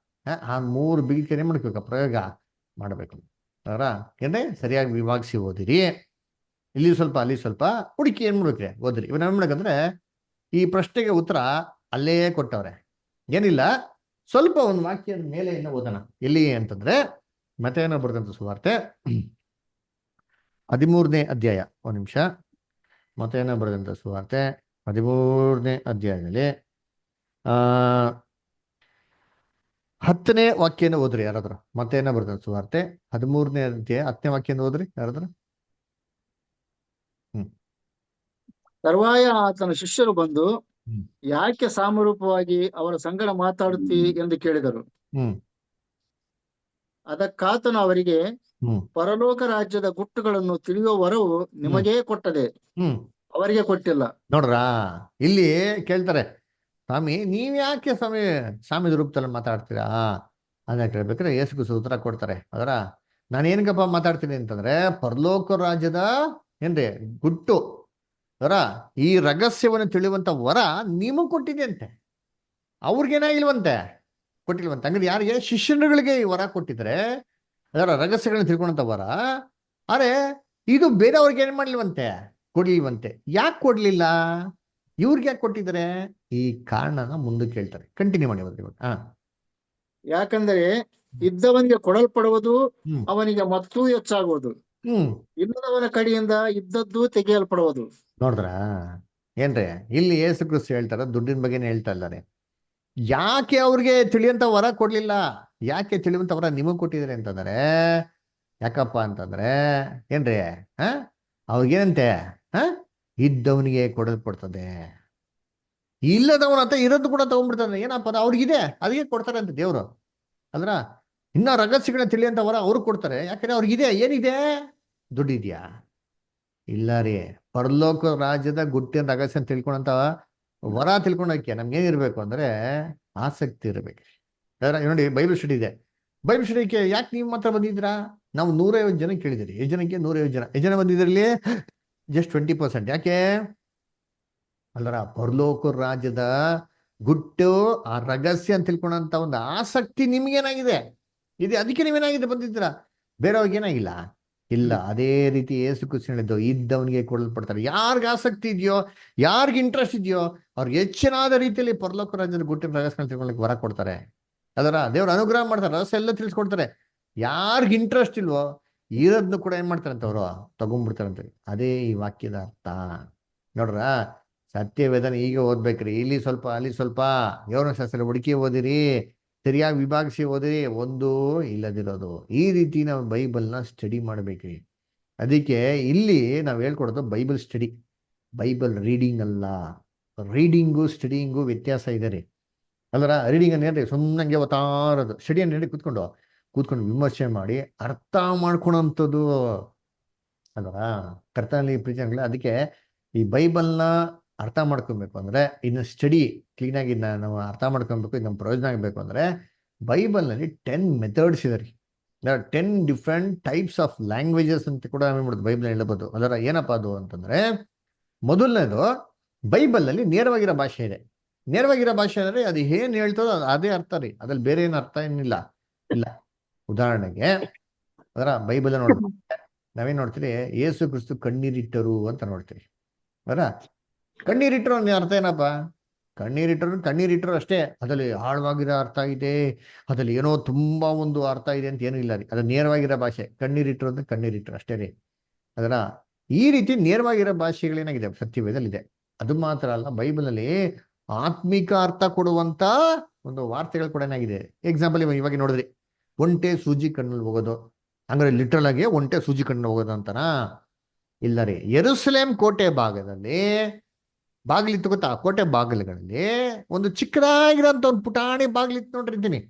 ಆ 3 ಬೀಕೆ ಏನ್ ಮಾಡ್ಬೇಕು, ಪ್ರಯೋಗ ಮಾಡ್ಬೇಕು ಅವರ. ಏನೇ ಸರಿಯಾಗಿ ವಿಭಾಗಿಸಿ ಓದಿರಿ, ಇಲ್ಲಿ ಸ್ವಲ್ಪ ಅಲ್ಲಿ ಸ್ವಲ್ಪ ಹುಡುಕಿ ಏನ್ ಮಾಡ್ಬೇಕ್ರಿ ಓದ್ರಿ. ಇವ್ ನಾವೇನ್ ಮಾಡ್ಬೇಕಂದ್ರೆ ಈ ಪ್ರಶ್ನೆಗೆ ಉತ್ತರ ಅಲ್ಲೇ ಕೊಟ್ಟವ್ರೆ, ಏನಿಲ್ಲ ಸ್ವಲ್ಪ ಒಂದು ವಾಕ್ಯದ ಮೇಲೆ ಏನೋ ಓದೋಣ. ಎಲ್ಲಿ ಅಂತಂದ್ರೆ ಮತ್ತೇನೋ ಬರ್ತಂತ ಸುವಾರ್ತೆ 13ನೇ ಅಧ್ಯಾಯ. ಒಂದ್ ನಿಮಿಷ. ಮತ್ತೇನೋ ಬರೆದಂತ ಸುವಾರ್ತೆ 13ನೇ ಅಧ್ಯಾಯದಲ್ಲಿ 10ನೇ ವಾಕ್ಯನ ಓದ್ರಿ ಯಾರಾದ್ರು. ಮತ್ತೇನೋ ಬರ್ತಂತ ಸುವಾರ್ತೆ 13ನೇ ಅಧ್ಯಾಯ 10ನೇ ವಾಕ್ಯನ ಓದ್ರಿ ಯಾರಾದ್ರು. ತರುವಾಯ ಆತನ ಶಿಷ್ಯರು ಬಂದು, ಯಾಕೆ ಸಾಮರೂಪವಾಗಿ ಅವರ ಸಂಗಡ ಮಾತಾಡುತ್ತಿ ಎಂದು ಕೇಳಿದರು. ಅದಕ್ಕಾತನು ಅವರಿಗೆ, ಪರಲೋಕ ರಾಜ್ಯದ ಗುಟ್ಟುಗಳನ್ನು ತಿಳಿಯುವ ವರವು ನಿಮಗೇ ಕೊಟ್ಟದೆ, ಅವರಿಗೆ ಕೊಟ್ಟಿಲ್ಲ. ನೋಡ್ರಾ, ಇಲ್ಲಿ ಕೇಳ್ತಾರೆ, ಸ್ವಾಮಿ ನೀವ್ ಯಾಕೆ ಸ್ವಾಮಿ ರೂಪದಲ್ಲಿ ಮಾತಾಡ್ತೀರಾ ಅಂತ ಕೇಳ್ಬೇಕಾದ್ರೆ ಯೇಸು ಕ್ರಿಸ್ತ ಉತ್ತರ ಕೊಡ್ತಾರೆ. ಅದರ ನಾನೇನ್ಗಪ್ಪ ಮಾತಾಡ್ತೀನಿ ಅಂತಂದ್ರೆ ಪರಲೋಕ ರಾಜ್ಯದ ಏನ್ರಿ ಗುಟ್ಟು ಅದರ ಈ ರಹಸ್ಯವನ್ನು ತಿಳಿಯುವಂತ ವರ ನಿಮಗ್ ಕೊಟ್ಟಿದೆ ಅಂತೆ, ಅವ್ರಿಗೇನಾಗಿಲ್ವಂತೆ, ಕೊಟ್ಟಿಲ್ವಂತೆ. ಹಂಗಾರೆ ಯಾರಿಗೆ? ಶಿಷ್ಯರುಗಳಿಗೆ ಈ ವರ ಕೊಟ್ಟಿದ್ರೆ ಅದರ ರಹಸ್ಯಗಳನ್ನ ತಿಳ್ಕೊಂಡಂತ ವರ. ಅರೆ ಇದು ಬೇರೆಯವ್ರಿಗೆ ಏನ್ ಮಾಡ್ಲಿಲ್ವಂತೆ, ಕೊಡ್ಲಿಲ್ವಂತೆ. ಯಾಕೆ ಕೊಡ್ಲಿಲ್ಲ? ಇವ್ರಿಗೆ ಯಾಕೆ ಕೊಟ್ಟಿದ್ದಾರೆ? ಈ ಕಾರಣನ ಮುಂದಕ್ಕೆ ಹೇಳ್ತಾರೆ. ಕಂಟಿನ್ಯೂ ಮಾಡಿ ಇವಾಗ. ಯಾಕಂದರೆ ಇದ್ದವನಿಗೆ ಕೊಡಲ್ಪಡುವುದು, ಅವನಿಗೆ ಮತ್ತೂ ಹೆಚ್ಚಾಗುವುದು, ಇಲ್ಲದವನ ಕಡೆಯಿಂದ ಇದ್ದದ್ದು ತೆಗೆಯಲ್ಪಡುವುದು. ನೋಡಿದ್ರ ಏನ್ರಿ ಇಲ್ಲಿ ಯೇಸು ಕ್ರಿಸ್ತ ಹೇಳ್ತಾರ, ದುಡ್ಡಿನ ಬಗ್ಗೆನೇ ಹೇಳ್ತಾ ಇದ್ದಾರೆ. ಯಾಕೆ ಅವ್ರಿಗೆ ತಿಳಿಯಂತ ವರ ಕೊಡ್ಲಿಲ್ಲ? ಯಾಕೆ ತಿಳಿಯುವಂತ ವರ ನಿಮಗ್ ಕೊಟ್ಟಿದ್ದಾರೆ ಅಂತಂದ್ರೆ, ಯಾಕಪ್ಪ ಅಂತಂದ್ರೆ ಏನ್ರಿ ಅವ್ರಿಗೇನಂತೆ, ಇದ್ದವನಿಗೆ ಕೊಡಲ್ಪಡ್ತದೆ, ಇಲ್ಲದವನ ಅಂತ ಇರೋದು ಕೂಡ ತಗೊಂಡ್ಬಿಡ್ತಾನೆ. ಏನಪ್ಪ ಅವ್ರಿಗಿದೆ ಅದಕ್ಕೆ ಕೊಡ್ತಾರೆ ಅಂತ ದೇವ್ರು. ಅಂದ್ರ ಇನ್ನ ರಹಸ್ಯಗಳನ್ನ ತಿಳಿಯಂತ ವರ ಅವ್ರಿಗೆ ಕೊಡ್ತಾರೆ. ಯಾಕಂದ್ರೆ ಅವ್ರಿಗಿದೆ. ಏನಿದೆ? ದುಡ್ಡಿದ್ಯಾ? ಇಲ್ಲ ರೀ. ಪರಲೋಕ ರಾಜ್ಯದ ಗುಟ್ಟಿನ ರಹಸ್ಯ ತಿಳ್ಕೊಂಡಂತ ವರ ತಿಳ್ಕೊಳಕ್ಕೆ ನಮ್ಗೇನಿರ್ಬೇಕು ಅಂದ್ರೆ ಆಸಕ್ತಿ ಇರ್ಬೇಕು. ನೋಡಿ ಬೈಬಲ್ ಸ್ಟಡಿ ಇದೆ. ಬೈಬಲ್ ಸ್ಟಡಿಗೆ ಯಾಕೆ ನೀವು ಮಾತ್ರ ಬಂದಿದ್ರಾ? ನಾವು 150 ಜನ ಕೇಳಿದಿರಿ. ಎಷ್ಟು ಜನಕ್ಕೆ? 150 ಜನ. ಎಷ್ಟು ಜನ ಬಂದಿದ್ರಲ್ಲಿ? ಜಸ್ಟ್ 20%. ಯಾಕೆ? ಅಲ್ಲರ ಪರಲೋಕ ರಾಜ್ಯದ ಗುಟ್ಟು ಆ ರಹಸ್ಯ ಅಂತ ತಿಳ್ಕೊಂಡಂತ ಒಂದು ಆಸಕ್ತಿ ನಿಮ್ಗೇನಾಗಿದೆ ಇದೆ, ಅದಕ್ಕೆ ನೀವೇನಾಗಿದೆ ಬಂದಿದ್ದೀರಾ. ಬೇರೆಯವ್ರಿಗೆ ಏನಾಗಿಲ್ಲ ಇಲ್ಲ. ಅದೇ ರೀತಿ ಯೇಸು ಕ್ರಿಸ್ತ ಹೇಳಿದ್ದು, ಇದ್ದವನಿಗೆ ಕೊಡಲ್ಪಡ್ತಾರೆ. ಯಾರಿಗೆ ಆಸಕ್ತಿ ಇದೆಯೋ, ಯಾರಿಗೆ ಇಂಟ್ರೆಸ್ಟ್ ಇದೆಯೋ ಅವ್ರಿಗೆ ಹೆಚ್ಚಿನಾದ ರೀತಿಯಲ್ಲಿ ಪರಲೋಕ ರಾಜ್ಯದ ಗುಟ್ಟಿನ ರಹಸ್ಯಗಳನ್ನ ತಿಳ್ಕೊಳ್ಳಿಕ್ಕೆ ವರ ಕೊಡ್ತಾರೆ. ಅದರ ದೇವ್ರ ಅನುಗ್ರಹ ಮಾಡ್ತಾರೆ, ರಹಸ್ಯ ಎಲ್ಲ ತಿಳಿಸ್ಕೊಡ್ತಾರೆ. ಯಾರಿಗೆ ಇಂಟ್ರೆಸ್ಟ್ ಇಲ್ವೋ ಇರೋದನ್ನು ಕೂಡ ಏನ್ ಮಾಡ್ತಾರಂತ ಅವರು ತಗೊಂಡ್ಬಿಡ್ತಾರಂತ. ಅದೇ ಈ ವಾಕ್ಯದ ಅರ್ಥ. ನೋಡ್ರ, ಸತ್ಯವೇದನ ಈಗ ಓದ್ಬೇಕ್ರಿ. ಇಲ್ಲಿ ಸ್ವಲ್ಪ ಅಲ್ಲಿ ಸ್ವಲ್ಪ ಯೋನ ಶಾಸ್ತ್ರ ಹುಡುಕಿ ಓದಿರಿ, ಸರಿಯಾಗಿ ವಿಭಾಗಿಸಿ ಓದಿರಿ, ಒಂದು ಇಲ್ಲದಿರೋದು. ಈ ರೀತಿ ನಾವು ಬೈಬಲ್ನ ಸ್ಟಡಿ ಮಾಡ್ಬೇಕ್ರಿ. ಅದಕ್ಕೆ ಇಲ್ಲಿ ನಾವು ಹೇಳ್ಕೊಡೋದು ಬೈಬಲ್ ಸ್ಟಡಿ, ಬೈಬಲ್ ರೀಡಿಂಗ್ ಅಲ್ಲ. ರೀಡಿಂಗು ಸ್ಟಡಿಂಗು ವ್ಯತ್ಯಾಸ ಇದೆ ರೀ. ಅಲ್ಲರ ರೀಡಿಂಗ್ ಅನ್ನೇನ್ರಿ ಸುಮ್ಮನೆ ಓದ್ತಾರದು. ಸ್ಟಡಿ ಅನ್ನೇಳಿ ಕೂತ್ಕೊಂಡು ವಿಮರ್ಶೆ ಮಾಡಿ ಅರ್ಥ ಮಾಡ್ಕೊಳಂಥದ್ದು ಅಲ್ವಾ ಕರ್ತನಲ್ಲಿ ಪ್ರೀತಿಯಾಗಲಿ. ಅದಕ್ಕೆ ಈ ಬೈಬಲ್ನ ಅರ್ಥ ಮಾಡ್ಕೊಬೇಕು ಅಂದ್ರೆ, ಇನ್ನು ಸ್ಟಡಿ ಕ್ಲೀನಾಗಿ ನಾವು ಅರ್ಥ ಮಾಡ್ಕೊಬೇಕು, ಇದು ನಮ್ಮ ಪ್ರಯೋಜನ ಆಗಬೇಕು ಅಂದ್ರೆ ಬೈಬಲ್ನಲ್ಲಿ 10 ಮೆಥಡ್ಸ್ ಇದೆ ರೀ. 10 ಡಿಫ್ರೆಂಟ್ ಟೈಪ್ಸ್ ಆಫ್ ಲ್ಯಾಂಗ್ವೇಜಸ್ ಅಂತ ಕೂಡ ಮಾಡ್ಬೋದು ಬೈಬಲ್ ಹೇಳ್ಬೋದು. ಅದರ ಏನಪ್ಪಾ ಅದು ಅಂತಂದ್ರೆ, ಮೊದಲನೇದು ಬೈಬಲ್ನಲ್ಲಿ ನೇರವಾಗಿರೋ ಭಾಷೆ ಇದೆ. ನೇರವಾಗಿರೋ ಭಾಷೆ ಅಂದ್ರೆ ಅದು ಏನ್ ಹೇಳ್ತದೋ ಅದೇ ಅರ್ಥ ರೀ, ಅದ್ರಲ್ಲಿ ಬೇರೆ ಏನು ಅರ್ಥ ಏನಿಲ್ಲ ಇಲ್ಲ. ಉದಾಹರಣೆಗೆ ಅದರ ಬೈಬಲ್ ನೋಡ್ತೀವಿ, ನಾವೇನ್ ನೋಡ್ತೀವಿ, ಯೇಸು ಕ್ರಿಸ್ತು ಕಣ್ಣೀರಿಟ್ಟರು ಅಂತ ನೋಡ್ತೀವಿ. ಅದರ ಕಣ್ಣೀರಿಟ್ಟರು ಅರ್ಥ ಏನಪ್ಪ? ಕಣ್ಣೀರಿಟ್ಟರು ಅಷ್ಟೇ. ಅದ್ರಲ್ಲಿ ಆಳವಾಗಿರೋ ಅರ್ಥ ಇದೆ, ಅದ್ರಲ್ಲಿ ಏನೋ ತುಂಬಾ ಒಂದು ಅರ್ಥ ಇದೆ ಅಂತ ಏನೂ ಇಲ್ಲ ರೀ. ಅದು ನೇರವಾಗಿರೋ ಭಾಷೆ. ಕಣ್ಣೀರಿಟ್ಟರು ಅಂದ್ರೆ ಕಣ್ಣೀರಿಟ್ಟರು ಅಷ್ಟೇ ರೀ. ಅದರ ಈ ರೀತಿ ನೇರವಾಗಿರೋ ಭಾಷೆಗಳೇನಾಗಿದೆ ಸತ್ಯವೇದಲ್ಲಿ ಇದೆ. ಅದು ಮಾತ್ರ ಅಲ್ಲ, ಬೈಬಲಲ್ಲಿ ಆತ್ಮಿಕ ಅರ್ಥ ಕೊಡುವಂತ ಒಂದು ವಾರ್ತೆಗಳು ಕೂಡ ಏನಾಗಿದೆ. ಎಕ್ಸಾಂಪಲ್ ಇವಾಗ ನೋಡಿದ್ರಿ, ಒಂಟೆ ಸೂಜಿ ಕಣ್ಣಲ್ಲಿ ಹೋಗೋದು, ಹಂಗಾರೆ ಲಿಟ್ರಲ್ ಆಗಿ ಒಂಟೆ ಸೂಜಿ ಕಣ್ಣಲ್ಲಿ ಹೋಗೋದು ಅಂತನಾ? ಇಲ್ಲ ರೀ, ಯೆರೂಸಲೇಮ್ ಕೋಟೆ ಭಾಗದಲ್ಲಿ ಬಾಗಿಲಿತ್ತು ಗೊತ್ತಾ, ಕೋಟೆ ಬಾಗಿಲುಗಳಲ್ಲಿ ಒಂದು ಚಿಕ್ಕದಾಗಿರೋಂಥ ಒಂದು ಪುಟಾಣಿ ಬಾಗಿಲಿತ್ತು ನೋಡಿರ್ತೀನಿ.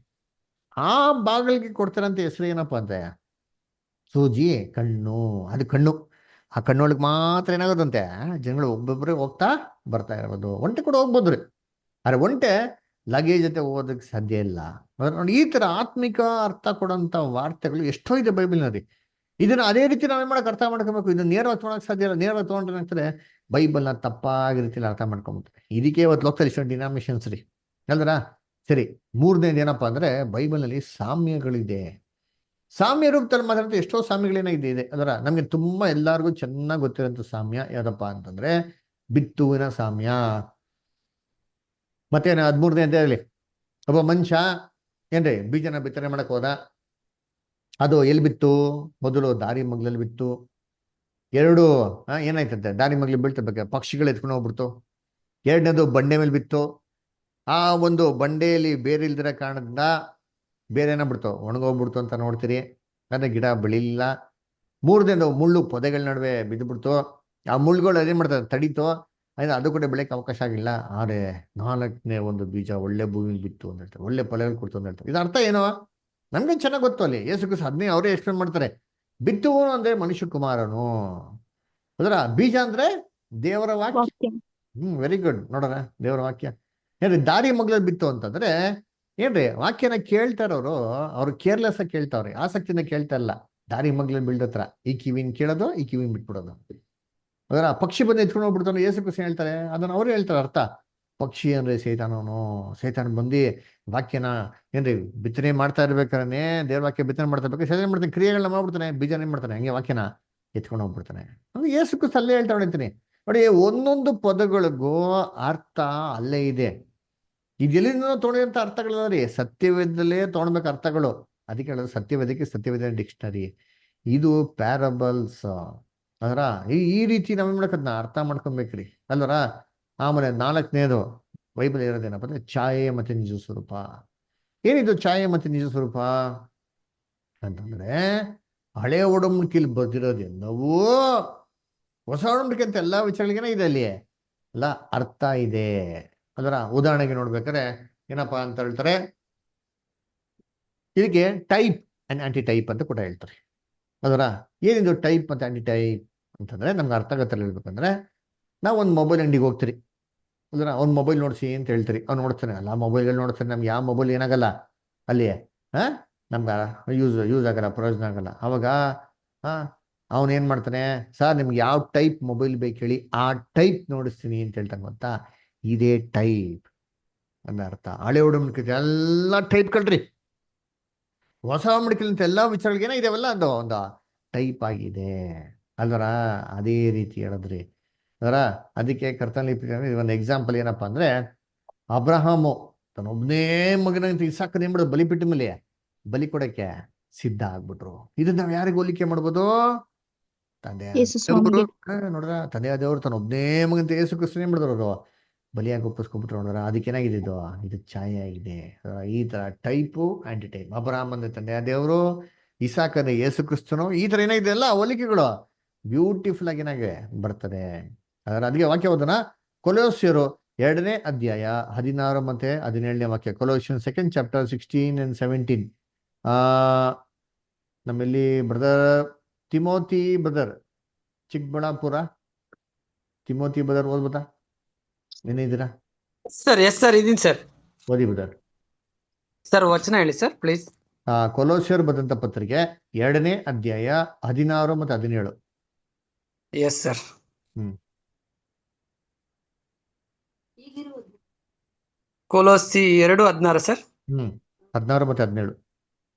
ಆ ಬಾಗಿಲಿಗೆ ಕೊಡ್ತಾರಂತ ಹೆಸರು ಏನಪ್ಪ ಅಂದ್ರೆ ಸೂಜಿ ಕಣ್ಣು. ಅದು ಕಣ್ಣು, ಆ ಕಣ್ಣೊಳಗೆ ಮಾತ್ರ ಏನಾಗೋದಂತೆ, ಜನಗಳು ಒಬ್ಬೊಬ್ಬರೇ ಹೋಗ್ತಾ ಬರ್ತಾ ಇರ್ಬೋದು. ಒಂಟೆ ಕೂಡ ಹೋಗ್ಬೋದ್ರಿ, ಆದ್ರೆ ಒಂಟೆ ಲಗೇಜ್ ಜೊತೆ ಹೋಗೋದಕ್ಕೆ ಸಾಧ್ಯ ಇಲ್ಲ. ನೋಡಿ, ಈ ತರ ಆತ್ಮಿಕ ಅರ್ಥ ಕೊಡೋಂಥ ವಾರ್ತೆಗಳು ಎಷ್ಟೋ ಇದೆ ಬೈಬಲ್ನಲ್ಲಿ. ಇದನ್ನ ಅದೇ ರೀತಿ ನಾವೇನ್ ಮಾಡಕ್ ಅರ್ಥ ಮಾಡ್ಕೋಬೇಕು. ಇದನ್ನ ನೇರವಾಗಿ ತೊಗೊಳಕ್ ಸಾಧ್ಯ ಇಲ್ಲ. ನೇರವಾಗಿ ತೊಗೊಂಡ್ರೆ ಏನಾಗ್ತದೆ, ಬೈಬಲ್ನ ತಪ್ಪಾಗಿ ರೀತಿಯಲ್ಲಿ ಅರ್ಥ ಮಾಡ್ಕೊಂಬಿಡ್ತಾರೆ. ಇದಕ್ಕೆ ಇವತ್ತು ಲೋಕದಲ್ಲಿ ಇಷ್ಟೊಂದು ಡಿನಾಮಿನೇಷನ್ಸ್ ರೀ ಅಲ್ದರ. ಸರಿ, ಮೂರನೇದು ಏನಪ್ಪಾ ಅಂದ್ರೆ ಬೈಬಲ್ನಲ್ಲಿ ಸಾಮ್ಯಗಳಿದೆ. ಸಾಮ್ಯ ರೂಪದಲ್ಲಿ ಮಾತಾಡ್ತಾ ಎಷ್ಟೋ ಸಾಮ್ಯಗಳೇನಾಗಿದೆ ಇದೆ ಅದರ. ನಮ್ಗೆ ತುಂಬಾ ಎಲ್ಲಾರ್ಗು ಚೆನ್ನಾಗಿ ಗೊತ್ತಿರೋಂಥ ಸಾಮ್ಯ ಯಾವ್ದಪ್ಪ ಅಂತಂದ್ರೆ ಬಿತ್ತುವಿನ ಸಾಮ್ಯ. ಮತ್ತೇನ 13ನೇ ಅಧ್ಯಾಯದಲ್ಲಿ ಒಬ್ಬ ಮನುಷ್ಯ ಏನ್ರಿ ಬೀಜನ ಬಿತ್ತನೆ ಮಾಡಕ್ ಹೋದ. ಅದು ಎಲ್ಲಿ ಬಿತ್ತು? ಮೊದಲು ದಾರಿ ಮಗ್ಲಲ್ಲಿ ಬಿತ್ತು. ಎರಡು ಏನಾಯ್ತಂತೆ, ದಾರಿ ಮಗ್ಲಿ ಬೀಳ್ತಿರ್ಬೇಕು, ಪಕ್ಷಿಗಳು ಎತ್ಕೊಂಡು ಹೋಗ್ಬಿಡ್ತು. ಎರಡನೇದು ಬಂಡೆ ಮೇಲೆ ಬಿತ್ತು. ಆ ಒಂದು ಬಂಡೆಯಲ್ಲಿ ಬೇರೆ ಇಲ್ದಿರೋ ಕಾರಣದಿಂದ ಬೇರೆ ಏನಾಗ್ಬಿಡ್ತು, ಒಣಗೋಗ್ಬಿಡ್ತು ಅಂತ ನೋಡ್ತೀರಿ. ಅಂದ್ರೆ ಗಿಡ ಬೆಳಿಲಿಲ್ಲ. ಮೂರನೇದು ಮುಳ್ಳು ಪೊದೆಗಳ ನಡುವೆ ಬಿದ್ದುಬಿಡ್ತು. ಆ ಮುಳ್ಳುಗಳು ಏನ್ ಮಾಡ್ತಾರೆ, ತಡೀತು. ಅದು ಕೂಡ ಬೆಳೆಯಕ್ಕೆ ಅವಕಾಶ ಆಗಿಲ್ಲ. ಆದ್ರೆ 4ನೇ ಒಂದು ಬೀಜ ಒಳ್ಳೆ ಭೂಮಿಲಿ ಬಿತ್ತು ಅಂತ ಹೇಳ್ತಾರೆ, ಒಳ್ಳೆ ಫಲಗಳು ಕೊಡ್ತು ಅಂತ ಹೇಳ್ತಾರೆ. ಇದು ಅರ್ಥ ಏನೋ ನಮ್ಗೆ ಚೆನ್ನಾಗಿ ಗೊತ್ತು. ಅಲ್ಲಿ ಯೇಸು ಕ್ರಿಸ್ತ ಅದನ್ನೇ ಅವರೇ ಎಕ್ಸ್ಪ್ಲೇನ್ ಮಾಡ್ತಾರೆ. ಬಿತ್ತುವನು ಅಂದ್ರೆ ಮನುಷ್ಯ ಕುಮಾರನು, ಅದರ ಬೀಜ ಅಂದ್ರೆ ದೇವರ ವಾಕ್ಯ. Very good. ನೋಡೋಣ, ದೇವರ ವಾಕ್ಯ ಏನ್ರಿ ದಾರಿ ಮಗ್ಲಲ್ಲಿ ಬಿತ್ತು ಅಂತಂದ್ರೆ ಏನ್ರಿ, ವಾಕ್ಯನ ಕೇಳ್ತಾ ಇರೋರು ಅವ್ರು ಕೇರ್ಲೆಸ್ ಆಗಿ ಕೇಳ್ತಾವ್ರಿ, ಆಸಕ್ತಿನ ಕೇಳ್ತಾ ಇಲ್ಲ. ದಾರಿ ಮಗ್ಲಲ್ಲಿ ಬೀಳ್ದತ್ರ ಈ ಕಿವಿನ ಕೇಳೋದು, ಈ ಕಿವಿನ ಬಿಟ್ಬಿಡೋದು. ಅದರ ಪಕ್ಷಿ ಬಂದು ಎತ್ಕೊಂಡು ಹೋಗ್ಬಿಡ್ತಾನೆ, ಯೇಸು ಕ್ರಿಸ್ತ ಹೇಳ್ತಾರೆ, ಅದನ್ನ ಅವ್ರು ಹೇಳ್ತಾರೆ ಅರ್ಥ. ಪಕ್ಷಿ ಅಂದ್ರೆ ಸೈತಾನವನು. ಸೈತಾನ ಬಂದು ವಾಕ್ಯನ ಏನ್ರಿ ಬಿತ್ತನೆ ಮಾಡ್ತಾ ಇರ್ಬೇಕಾದ್ರೆ, ದೇವ್ರ ವಾಕ್ಯ ಬಿತ್ತನೆ ಮಾಡ್ತಾ ಇರ್ಬೇಕು, ಸೈತಾನ ಮಾಡ್ತಾನೆ, ಕ್ರಿಯೆಗಳನ್ನ ಮಾಡ್ಬಿಡ್ತಾನೆ, ಬೀಜನ ಏನ್ ಮಾಡ್ತಾನೆ, ಹಂಗೆ ವಾಕ್ಯನ ಎತ್ಕೊಂಡು ಹೋಗ್ಬಿಡ್ತಾನೆ. ಅಂದ್ರೆ ಯೇಸು ಕ್ರಿಸ್ತ ಅಲ್ಲೇ ಹೇಳ್ತಾ ಹೊಡಿತೀನಿ ನೋಡಿ, ಒಂದೊಂದು ಪದಗಳಿಗೂ ಅರ್ಥ ಅಲ್ಲೇ ಇದೆ. ಇದೆಲ್ಲಿಂದ ತೊಗೊಂಡಿರಂತ ಅರ್ಥಗಳಲ್ಲ ರೀ, ಸತ್ಯವೇದದಲ್ಲೇ ತೊಗೊಳ್ಬೇಕು ಅರ್ಥಗಳು. ಅದಕ್ಕೆ ಹೇಳೋದು ಸತ್ಯವೇದಕ್ಕೆ ಸತ್ಯವೇದ ಡಿಕ್ಷನರಿ. ಇದು ಪ್ಯಾರಬಲ್ಸ್ ಅದರ. ಈ ರೀತಿ ನಾವೇನ್ ಮಾಡಕದ್ನ ಅರ್ಥ ಮಾಡ್ಕೊಬೇಕ್ರಿ ಅಲ್ವರ. ಆಮೇಲೆ 4ನೇದು ಬೈಬಲ್ ಇರೋದೇನಪ್ಪ ಅಂದ್ರೆ ಛಾಯೆ ಮತ್ತೆ ನಿಜ ಸ್ವರೂಪ. ಏನಿದು ಛಾಯೆ ಮತ್ತೆ ನಿಜ ಸ್ವರೂಪ ಅಂತಂದ್ರೆ, ಹಳೆ ಒಡಂಬಡಿಕೆಯಲ್ಲಿ ಬರ್ದಿರೋದೆಲ್ಲವೂ ಹೊಸ ಒಡಂಬಡಿಕೆ ಅಂತ ಎಲ್ಲಾ ವಿಚಾರಗಳಿಗೇನ ಇದೆ ಅಲ್ಲಿ ಎಲ್ಲ ಅರ್ಥ ಇದೆ ಅದರ. ಉದಾಹರಣೆಗೆ ನೋಡ್ಬೇಕಾದ್ರೆ ಏನಪ್ಪಾ ಅಂತ ಹೇಳ್ತಾರೆ, ಇದಕ್ಕೆ ಟೈಪ್ ಅಂಡ್ ಆಂಟಿ ಟೈಪ್ ಅಂತ ಕೂಡ ಹೇಳ್ತಾರೆ ಅದರ. ಏನಿದು ಟೈಪ್ ಮತ್ತೆ ಆಂಟಿ ಟೈಪ್ ಅಂತಂದ್ರೆ ನಮ್ಗೆ ಅರ್ಥಗತ್ತಲ್ಲಿ ಹೇಳ್ಬೇಕಂದ್ರೆ, ನಾವು ಒಂದು ಮೊಬೈಲ್ ಅಂಗಡಿಗೆ ಹೋಗ್ತೀರಿ ಅದರ, ಅವ್ನು ಮೊಬೈಲ್ ನೋಡ್ಸಿ ಅಂತ ಹೇಳ್ತೀರಿ, ಅವ್ನು ನೋಡ್ತಾನೆ. ಅಲ್ಲ ಮೊಬೈಲ್ಗಳು ನೋಡ್ತಾನೆ, ನಮ್ಗೆ ಯಾವ ಮೊಬೈಲ್ ಏನಾಗಲ್ಲ ಅಲ್ಲಿ ನಮ್ಗೆ ಯೂಸ್ ಆಗಲ್ಲ, ಪ್ರಯೋಜನ ಆಗಲ್ಲ. ಅವಾಗ ಅವನು ಏನ್ ಮಾಡ್ತಾನೆ, ಸರ್ ನಿಮ್ಗೆ ಯಾವ ಟೈಪ್ ಮೊಬೈಲ್ ಬೇಕು ಹೇಳಿ, ಆ ಟೈಪ್ ನೋಡಿಸ್ತೀನಿ ಅಂತ ಹೇಳ್ತಾನೆ. ಗೊತ್ತಾ, ಇದೇ ಟೈಪ್ ಅನ್ನೋ ಅರ್ಥ. ಹಳೆ ಒಡಂಬಡಿಕೆ ಎಲ್ಲ ಟೈಪ್ ಕಳ್ರಿ, ಹೊಸ ಒಡಂಬಡಿಕೆ ಅಂತ ಎಲ್ಲಾ ವಿಚಾರಗಳಿಗೇನ ಇದಾವಲ್ಲ ಅದು ಒಂದು ಟೈಪ್ ಆಗಿದೆ ಅಲ್ವರ. ಅದೇ ರೀತಿ ಹೇಳಿದ್ರಿ ಅದರ. ಅದಕ್ಕೆ ಕರ್ತನಲ್ಲಿ ಒಂದು ಎಕ್ಸಾಂಪಲ್ ಏನಪ್ಪಾ ಅಂದ್ರೆ, ಅಬ್ರಹಾಮು ತನ್ನ ಒಬ್ಬನೇ ಮಗನಂತ ಇಸಾಕನ ಏನ್ ಮಾಡೋದು, ಬಲಿಪಿಟ್ಟ ಮೇಲೆ ಬಲಿ ಕೊಡಕ್ಕೆ ಸಿದ್ಧ ಆಗ್ಬಿಟ್ರು. ಇದನ್ನ ನಾವ್ ಯಾರಿಗೆ ಹೋಲಿಕೆ ಮಾಡ್ಬೋದು? ತಂದೆ ನೋಡ್ರ, ತಂದೆಯ ದೇವರು ತನ್ನ ಒಬ್ಬನೇ ಮಗಂತ ಯೇಸು ಕ್ರಿಸ್ತನ ಏನ್ ಮಾಡಿದ್ರು ಅವರು ಬಲಿಯಾಗಿ ಒಪ್ಪಿಸ್ಕೊಂಡ್ಬಿಟ್ರು ನೋಡ್ರ. ಅದಕ್ಕೇನಾಗಿದೆ ಇದು ಛಾಯೆ ಆಗಿದೆ. ಈ ತರ ಟೈಪು ಆಂಟಿ ಟೈಪ್. ಅಬ್ರಹಾಮ್ ಅಂದ್ರೆ ತಂದೆಯ ದೇವರು, ಇಸಾಕ್ ಅಂದ್ರೆ ಯೇಸು ಕ್ರಿಸ್ತನು. ಈ ತರ ಏನಾಗಿದೆ ಎಲ್ಲ ಹೋಲಿಕೆಗಳು ಬ್ಯೂಟಿಫುಲ್ ಆಗಿ ಏನಾಗೆ ಬರ್ತದೆ ಅದರ. ಅದಕ್ಕೆ ವಾಕ್ಯ ಓದೋಣ. ಕೊಲೋಸ್ಯರು 2ನೇ ಅಧ್ಯಾಯ 16 ಮತ್ತೆ 17ನೇ ವಾಕ್ಯ. ಕೊಲೋಸಿಯನ್ 2nd chapter 16 and 17. ನಮ್ಮಲ್ಲಿ brother Timothy brother Chikkaballapur, Timothy brother ಓದ್ಬೋದಾ? ಏನಿದ್ದೀರಾ ಸರ್? ಎಸ್ ಸರ್, ಇದೀನಿ ಸರ್. ಓದಿ ಬ್ರದರ್. ಸರ್ ವಚನ ಹೇಳಿ ಸರ್ ಪ್ಲೀಸ್. ಕೊಲೋಸ್ಯರು ಬರೆದಂತ ಪತ್ರಿಕೆ 2ನೇ ಅಧ್ಯಾಯ 16 ಮತ್ತು 17. Yes sir. ಕೊಲೋಸಿ 2:16 ಸರ್. 16 ಮತ್ತು 17.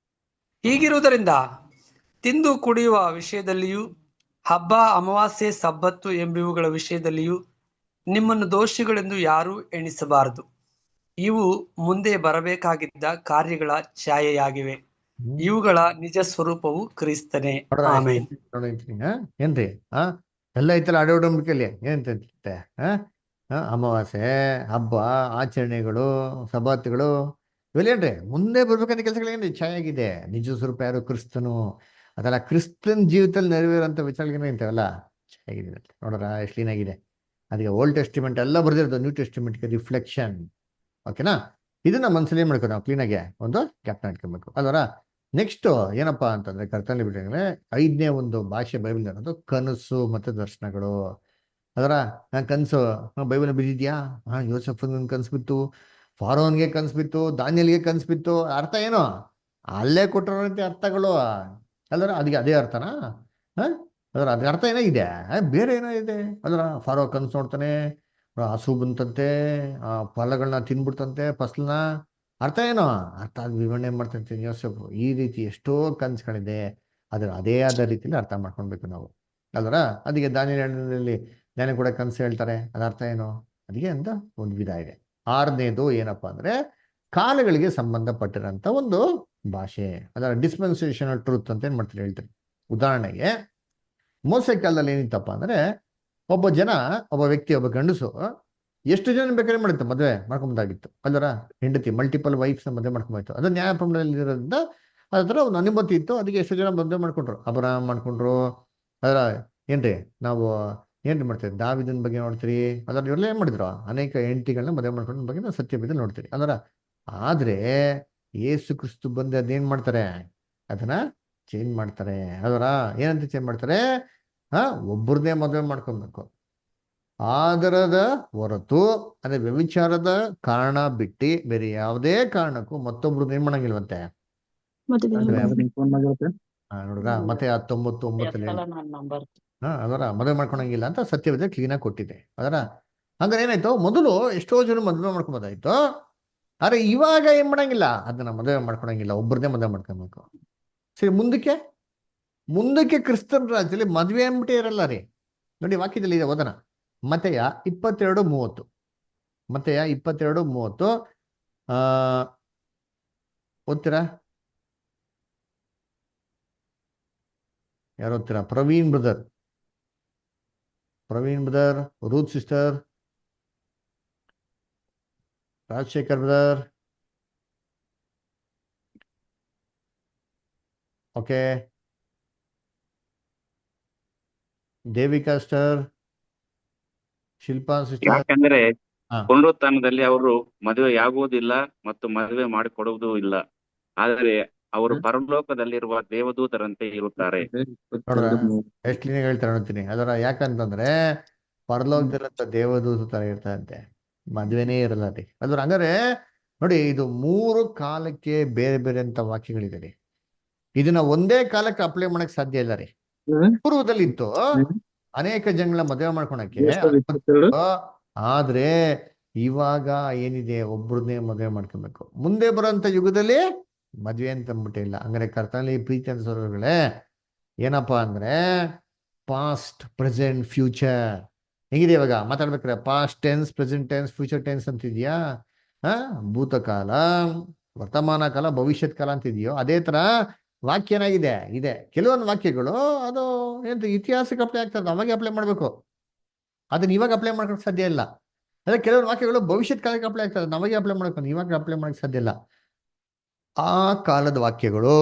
ಹೀಗಿರುವುದರಿಂದ ತಿಂದು ಕುಡಿಯುವ ವಿಷಯದಲ್ಲಿಯೂ ಹಬ್ಬ, ಅಮಾವಾಸ್ಯೆ, ಸಬ್ಬತ್ತು ಎಂಬಿವುಗಳ ವಿಷಯದಲ್ಲಿಯೂ ನಿಮ್ಮನ್ನು ದೋಷಿಗಳೆಂದು ಯಾರೂ ಎಣಿಸಬಾರದು. ಇವು ಮುಂದೆ ಬರಬೇಕಾಗಿದ್ದ ಕಾರ್ಯಗಳ ಛಾಯೆಯಾಗಿವೆ. ಇವುಗಳ ನಿಜ ಸ್ವರೂಪವು ಕ್ರಿಸ್ತನೇ. ಆಮೆನ್. ಏನ್ರಿ ಎಲ್ಲ ಐತಲ್ಲ ಹಳೆ ಒಡಂಬಡಿಕೆಯಲ್ಲಿ ಏನಂತೆ, ಅಮಾವಾಸ್ಯೆ, ಹಬ್ಬ, ಆಚರಣೆಗಳು, ಸಬ್ಬತ್ತುಗಳು ಇವೆಲ್ಲೇನ್ರಿ ಮುಂದೆ ಬರ್ಬೇಕಂತ ಕೆಲಸಗಳೇನ್ರಿ ಛಾಯೆ ಆಗಿದೆ. ನಿಜ ಸ್ವರೂಪ ಯಾರು? ಕ್ರಿಸ್ತನು. ಅದಲ್ಲ, ಕ್ರಿಸ್ತನ್ ಜೀವಿತದಲ್ಲಿ ನೆರವೇರುವಂತ ವಿಚಾರಗಳೇನ ಇಂಥವೆಲ್ಲ ಹೇಗಿದೆ ನೋಡ್ರ, ಎಷ್ಟು ಕ್ಲೀನ್ ಆಗಿದೆ. ಅದಕ್ಕೆ ಓಲ್ಡ್ ಟೆಸ್ಟಿಮೆಂಟ್ ಎಲ್ಲ ಬರ್ದಿರೋದು ನ್ಯೂ ಟೆಸ್ಟಿಮೆಂಟ್ಗೆ ರಿಫ್ಲೆಕ್ಷನ್. ಓಕೆನಾ? ಇದನ್ನ ಮನಸ್ಸಲ್ಲಿ ಮಾಡ್ಕೊ, ನಾವು ಕ್ಲೀನಾಗೆ ಒಂದು ಕ್ಯಾಪ್ಟನ್ ಇಟ್ಕೊಬೇಕು ಅಲ್ವರ. ನೆಕ್ಸ್ಟ್ ಏನಪ್ಪಾ ಅಂತಂದ್ರೆ ಕರ್ತನಲ್ಲಿ ಬಿಟ್ಟಂದ್ರೆ 5ನೇ ಒಂದು ಭಾಷೆ ಬೈಬಲ್ ಅನ್ನೋದು ಕನಸು ಮತ್ತೆ ದರ್ಶನಗಳು. ಅದರ ಕನಸು ಬೈಬಲ್ ಬಿದ್ದಿದ್ಯಾ? ಯೋಸೆಫನ್ ಕನಸು ಬಿತ್ತು, ಫಾರೋನ್ಗೆ ಕನಸು ಬಿತ್ತು, ದಾನಿಯಲ್ಗೆ ಕನಸು ಬಿತ್ತು. ಅರ್ಥ ಏನು? ಅಲ್ಲೇ ಕೊಟ್ಟಿರೋಂಥ ಅರ್ಥಗಳು ಅಲ್ವರ. ಅದಕ್ಕೆ ಅದೇ ಅರ್ಥನಾ? ಅದರ ಅದ್ರ ಅರ್ಥ ಏನೋ ಇದೆ, ಬೇರೆ ಏನೋ ಇದೆ. ಅದರ ಫಾರೋ ಕನಸು ನೋಡ್ತಾನೆ, ಹಸು ಬಂತಂತೆ, ಫಲಗಳನ್ನ ತಿನ್ಬಿಡ್ತಂತೆ ಫಸಲನ್ನ. ಅರ್ಥ ಏನೋ? ಅರ್ಥ ಅದು ವಿವರಣೆ ಮಾಡ್ತಂತೆ ಯೋಸೆಫ್. ಈ ರೀತಿ ಎಷ್ಟೋ ಕನಸುಗಳಿದೆ. ಅದೇ ಆದ ರೀತಿಯಲ್ಲಿ ಅರ್ಥ ಮಾಡ್ಕೊಳ್ಬೇಕು ನಾವು ಅಲ್ವರ. ಅದಕ್ಕೆ ದಾನಿಯಲ್ಲಿ ಜ್ಞಾನಿ ಕೂಡ ಕನಸು ಹೇಳ್ತಾರೆ. ಅದ ಅರ್ಥ ಏನು? ಅದಕ್ಕೆ ಅಂತ ಒಂದು ವಿಧ ಇದೆ. 6ನೇದು ಏನಪ್ಪಾ ಅಂದ್ರೆ ಕಾಲಗಳಿಗೆ ಸಂಬಂಧಪಟ್ಟಿರೋಂಥ ಒಂದು ಭಾಷೆ, ಅದರ ಡಿಸ್ಪೆನ್ಸೇಷನಲ್ ಟ್ರೂತ್ ಅಂತ ಏನ್ ಮಾಡ್ತಾರೆ ಹೇಳ್ತಾರೆ. ಉದಾಹರಣೆಗೆ ಮೋಸೆ ಕಾಲದಲ್ಲಿ ಏನಿತ್ತಪ್ಪ ಅಂದ್ರೆ ಒಬ್ಬ ವ್ಯಕ್ತಿ, ಒಬ್ಬ ಗಂಡಸು ಎಷ್ಟು ಜನ ಬೇಕಾದ್ರೆ ಮಾಡಿತ್ತು ಮದುವೆ ಮಾಡ್ಕೊಂಬಂದಾಗಿತ್ತು ಅಲ್ವರ. ಹೆಂಡತಿ ಮಲ್ಟಿಪಲ್ ವೈಫ್ಸ್ ಮದುವೆ ಮಾಡ್ಕೊಂಬಾಯ್ತು. ಅದು ನ್ಯಾಯ ಪ್ರಮಾಣದಲ್ಲಿ ಇರೋದ್ರಿಂದ ಅದರ ಒಂದು ಅನುಮತಿ ಇತ್ತು. ಅದಕ್ಕೆ ಎಷ್ಟು ಜನ ಮದುವೆ ಮಾಡ್ಕೊಂಡ್ರು, ಅಬ್ರಹಾಮ್ ಮಾಡ್ಕೊಂಡ್ರು. ಅದರ ಏನ್ರಿ ನಾವು ಏನ್ರಿ ಮಾಡ್ತೀವಿ, ದಾವಿದನ ಬಗ್ಗೆ ನೋಡ್ತೀರಿ. ಅದರ ಇವರೆಲ್ಲ ಏನ್ ಮಾಡಿದ್ರು, ಅನೇಕ ಹೆಂಡತಿಗಳನ್ನ ಮದುವೆ ಮಾಡ್ಕೊಂಡ ಬಗ್ಗೆ ನಾವು ಸತ್ಯವೇದಲ್ಲಿ ನೋಡ್ತೀರಿ ಅಲ್ವರ. ಆದ್ರೆ ಯೇಸು ಕ್ರಿಸ್ತು ಬಂದು ಅದೇನ್ ಮಾಡ್ತಾರೆ, ಅದನ್ನ ಚೇಂಜ್ ಮಾಡ್ತಾರೆ ಅಲ್ವರ. ಏನಂತ ಚೇಂಜ್ ಮಾಡ್ತಾರೆ? ಒಬ್ಬರನ್ನೇ ಮದುವೆ ಮಾಡ್ಕೊಬೇಕು. ಆದರದ ಹೊರತು ಅದೇ ವ್ಯಭಿಚಾರದ ಕಾರಣ ಬಿಟ್ಟು ಬೇರೆ ಯಾವುದೇ ಕಾರಣಕ್ಕೂ ಮತ್ತೊಬ್ರು ಏನ್ ಮಾಡಂಗಿಲ್ವಂತೆ ನೋಡ್ರ. ಮತ್ತೆ 19:9 ಅದರ ಮದುವೆ ಮಾಡ್ಕೊಳಂಗಿಲ್ಲ ಅಂತ ಸತ್ಯವೇದ ಕ್ಲೀನ್ ಆಗಿ ಕೊಟ್ಟಿದೆ ಅದರ. ಹಂಗಾರೆ ಏನಾಯ್ತು, ಮೊದಲು ಎಷ್ಟೋ ಜನ ಮದುವೆ ಮಾಡ್ಕೊಬೋದಾಯ್ತು. ಆದ್ರೆ ಇವಾಗ ಏನ್ ಮಾಡಂಗಿಲ್ಲ, ಅದನ್ನ ಮದುವೆ ಮಾಡ್ಕೊಳಂಗಿಲ್ಲ, ಒಬ್ಬರನ್ನೇ ಮದುವೆ ಮಾಡ್ಕೊಬೇಕು. ಸರಿ, ಮುಂದಕ್ಕೆ ಕ್ರಿಸ್ತನ ರಾಜ್ಯದಲ್ಲಿ ಮದುವೆ ಅಂದ್ಬಿಟ್ಟೇ ಇರಲ್ಲ ರೀ. ನೋಡಿ ವಾಕ್ಯದಲ್ಲಿ ಇದೆ, ಓದನ ಮತ್ತೆಯ 22:30. ಮತ್ತೆಯ 22:30 ಓದ್ತೀರಾ? ಯಾರು ಓದ್ತೀರಾ? Praveen brother, Ruth sister, Rajashekar brother. Okay, Devika sister, Shilpa sister. ಯಾಕಂದ್ರೆ ಪುನರುತ್ಥಾನದಲ್ಲಿ ಅವರು ಮದುವೆಯಾಗುವುದಿಲ್ಲ ಮತ್ತು ಮದುವೆ ಮಾಡಿಕೊಡುವುದೂ ಇಲ್ಲ, ಆದರೆ ಅವರು ಪರಲೋಕದಲ್ಲಿರುವ ದೇವದೂತರಂತೆ ಇರುತ್ತಾರೆ. ಎಷ್ಟು ಕ್ಲೀನಾಗಿ ಹೇಳ್ತಾರೆ ನೋಡ್ತೀನಿ ಅದರ. ಯಾಕಂತಂದ್ರೆ ಪರಲೋಕದಲ್ಲಿರುವಂತ ದೇವದೂತ ತರ ಇರ್ತಾರಂತೆ, ಮದುವೆನೇ ಇರಲ್ಲ ರೀ ಅದ್ರ. ಹಂಗಾರೆ ನೋಡಿ, ಇದು 3 ಕಾಲಕ್ಕೆ ಬೇರೆ ಬೇರೆ ಅಂತ ವಾಕ್ಯಗಳಿದೆ ರೀ. ಇದನ್ನ ಒಂದೇ ಕಾಲಕ್ಕೆ ಅಪ್ಲೈ ಮಾಡಕ್ ಸಾಧ್ಯ ಇಲ್ಲ ರೀ. ಪೂರ್ವದಲ್ಲಿ ಇತ್ತು ಅನೇಕ ಜನಗಳ ಮದುವೆ ಮಾಡ್ಕೊಳಕ್ಕೆ, ಆದ್ರೆ ಇವಾಗ ಏನಿದೆ, ಒಬ್ಬರನ್ನೇ ಮದುವೆ ಮಾಡ್ಕೊಬೇಕು. ಮುಂದೆ ಬರೋಂಥ ಯುಗದಲ್ಲಿ ಮದ್ವೆ ಅಂತ ಅಂದ್ಬಿಟ್ಟೆ ಇಲ್ಲ. ಹಂಗಾರೆ ಕರ್ತನಲ್ಲಿ ಪ್ರೀತಿ ಅನ್ಸೋರುಗಳೇ ಏನಪ್ಪಾ ಅಂದ್ರೆ ಪಾಸ್ಟ್, ಪ್ರೆಸೆಂಟ್, ಫ್ಯೂಚರ್ ಹೆಂಗಿದೆ ಇವಾಗ ಮಾತಾಡ್ಬೇಕ್ರೆ? Past tense, present tense, future tense ಅಂತಿದ್ಯಾ? ಭೂತಕಾಲ, ವರ್ತಮಾನ ಕಾಲ, ಭವಿಷ್ಯತ್ ಕಾಲ ಅಂತಿದ್ಯೋ. ಅದೇ ತರ ವಾಕ್ಯ ಏನಾಗಿದೆ ಇದೆ. ಕೆಲವೊಂದು ವಾಕ್ಯಗಳು ಅದು ಏನು ಇತಿಹಾಸಕ್ಕೆ ಅಪ್ಲೈ ಆಗ್ತದೆ, ಅವಾಗೆ ಅಪ್ಲೈ ಮಾಡ್ಬೇಕು. ಅದನ್ನ ಇವಾಗ ಅಪ್ಲೈ ಮಾಡೋಕೆ ಸಾಧ್ಯ ಇಲ್ಲ. ಅದೇ ಕೆಲವೊಂದು ವಾಕ್ಯಗಳು ಭವಿಷ್ಯತ್ ಕಾಲಕ್ಕೆ ಅಪ್ಲೈ ಆಗ್ತದೆ, ನಮಗೆ ಅಪ್ಲೈ ಮಾಡ್ಕೊಂಡು ಇವಾಗ ಅಪ್ಲೈ ಮಾಡಕ್ಕೆ ಸಾಧ್ಯ ಇಲ್ಲ. ಆ ಕಾಲದ ವಾಕ್ಯಗಳು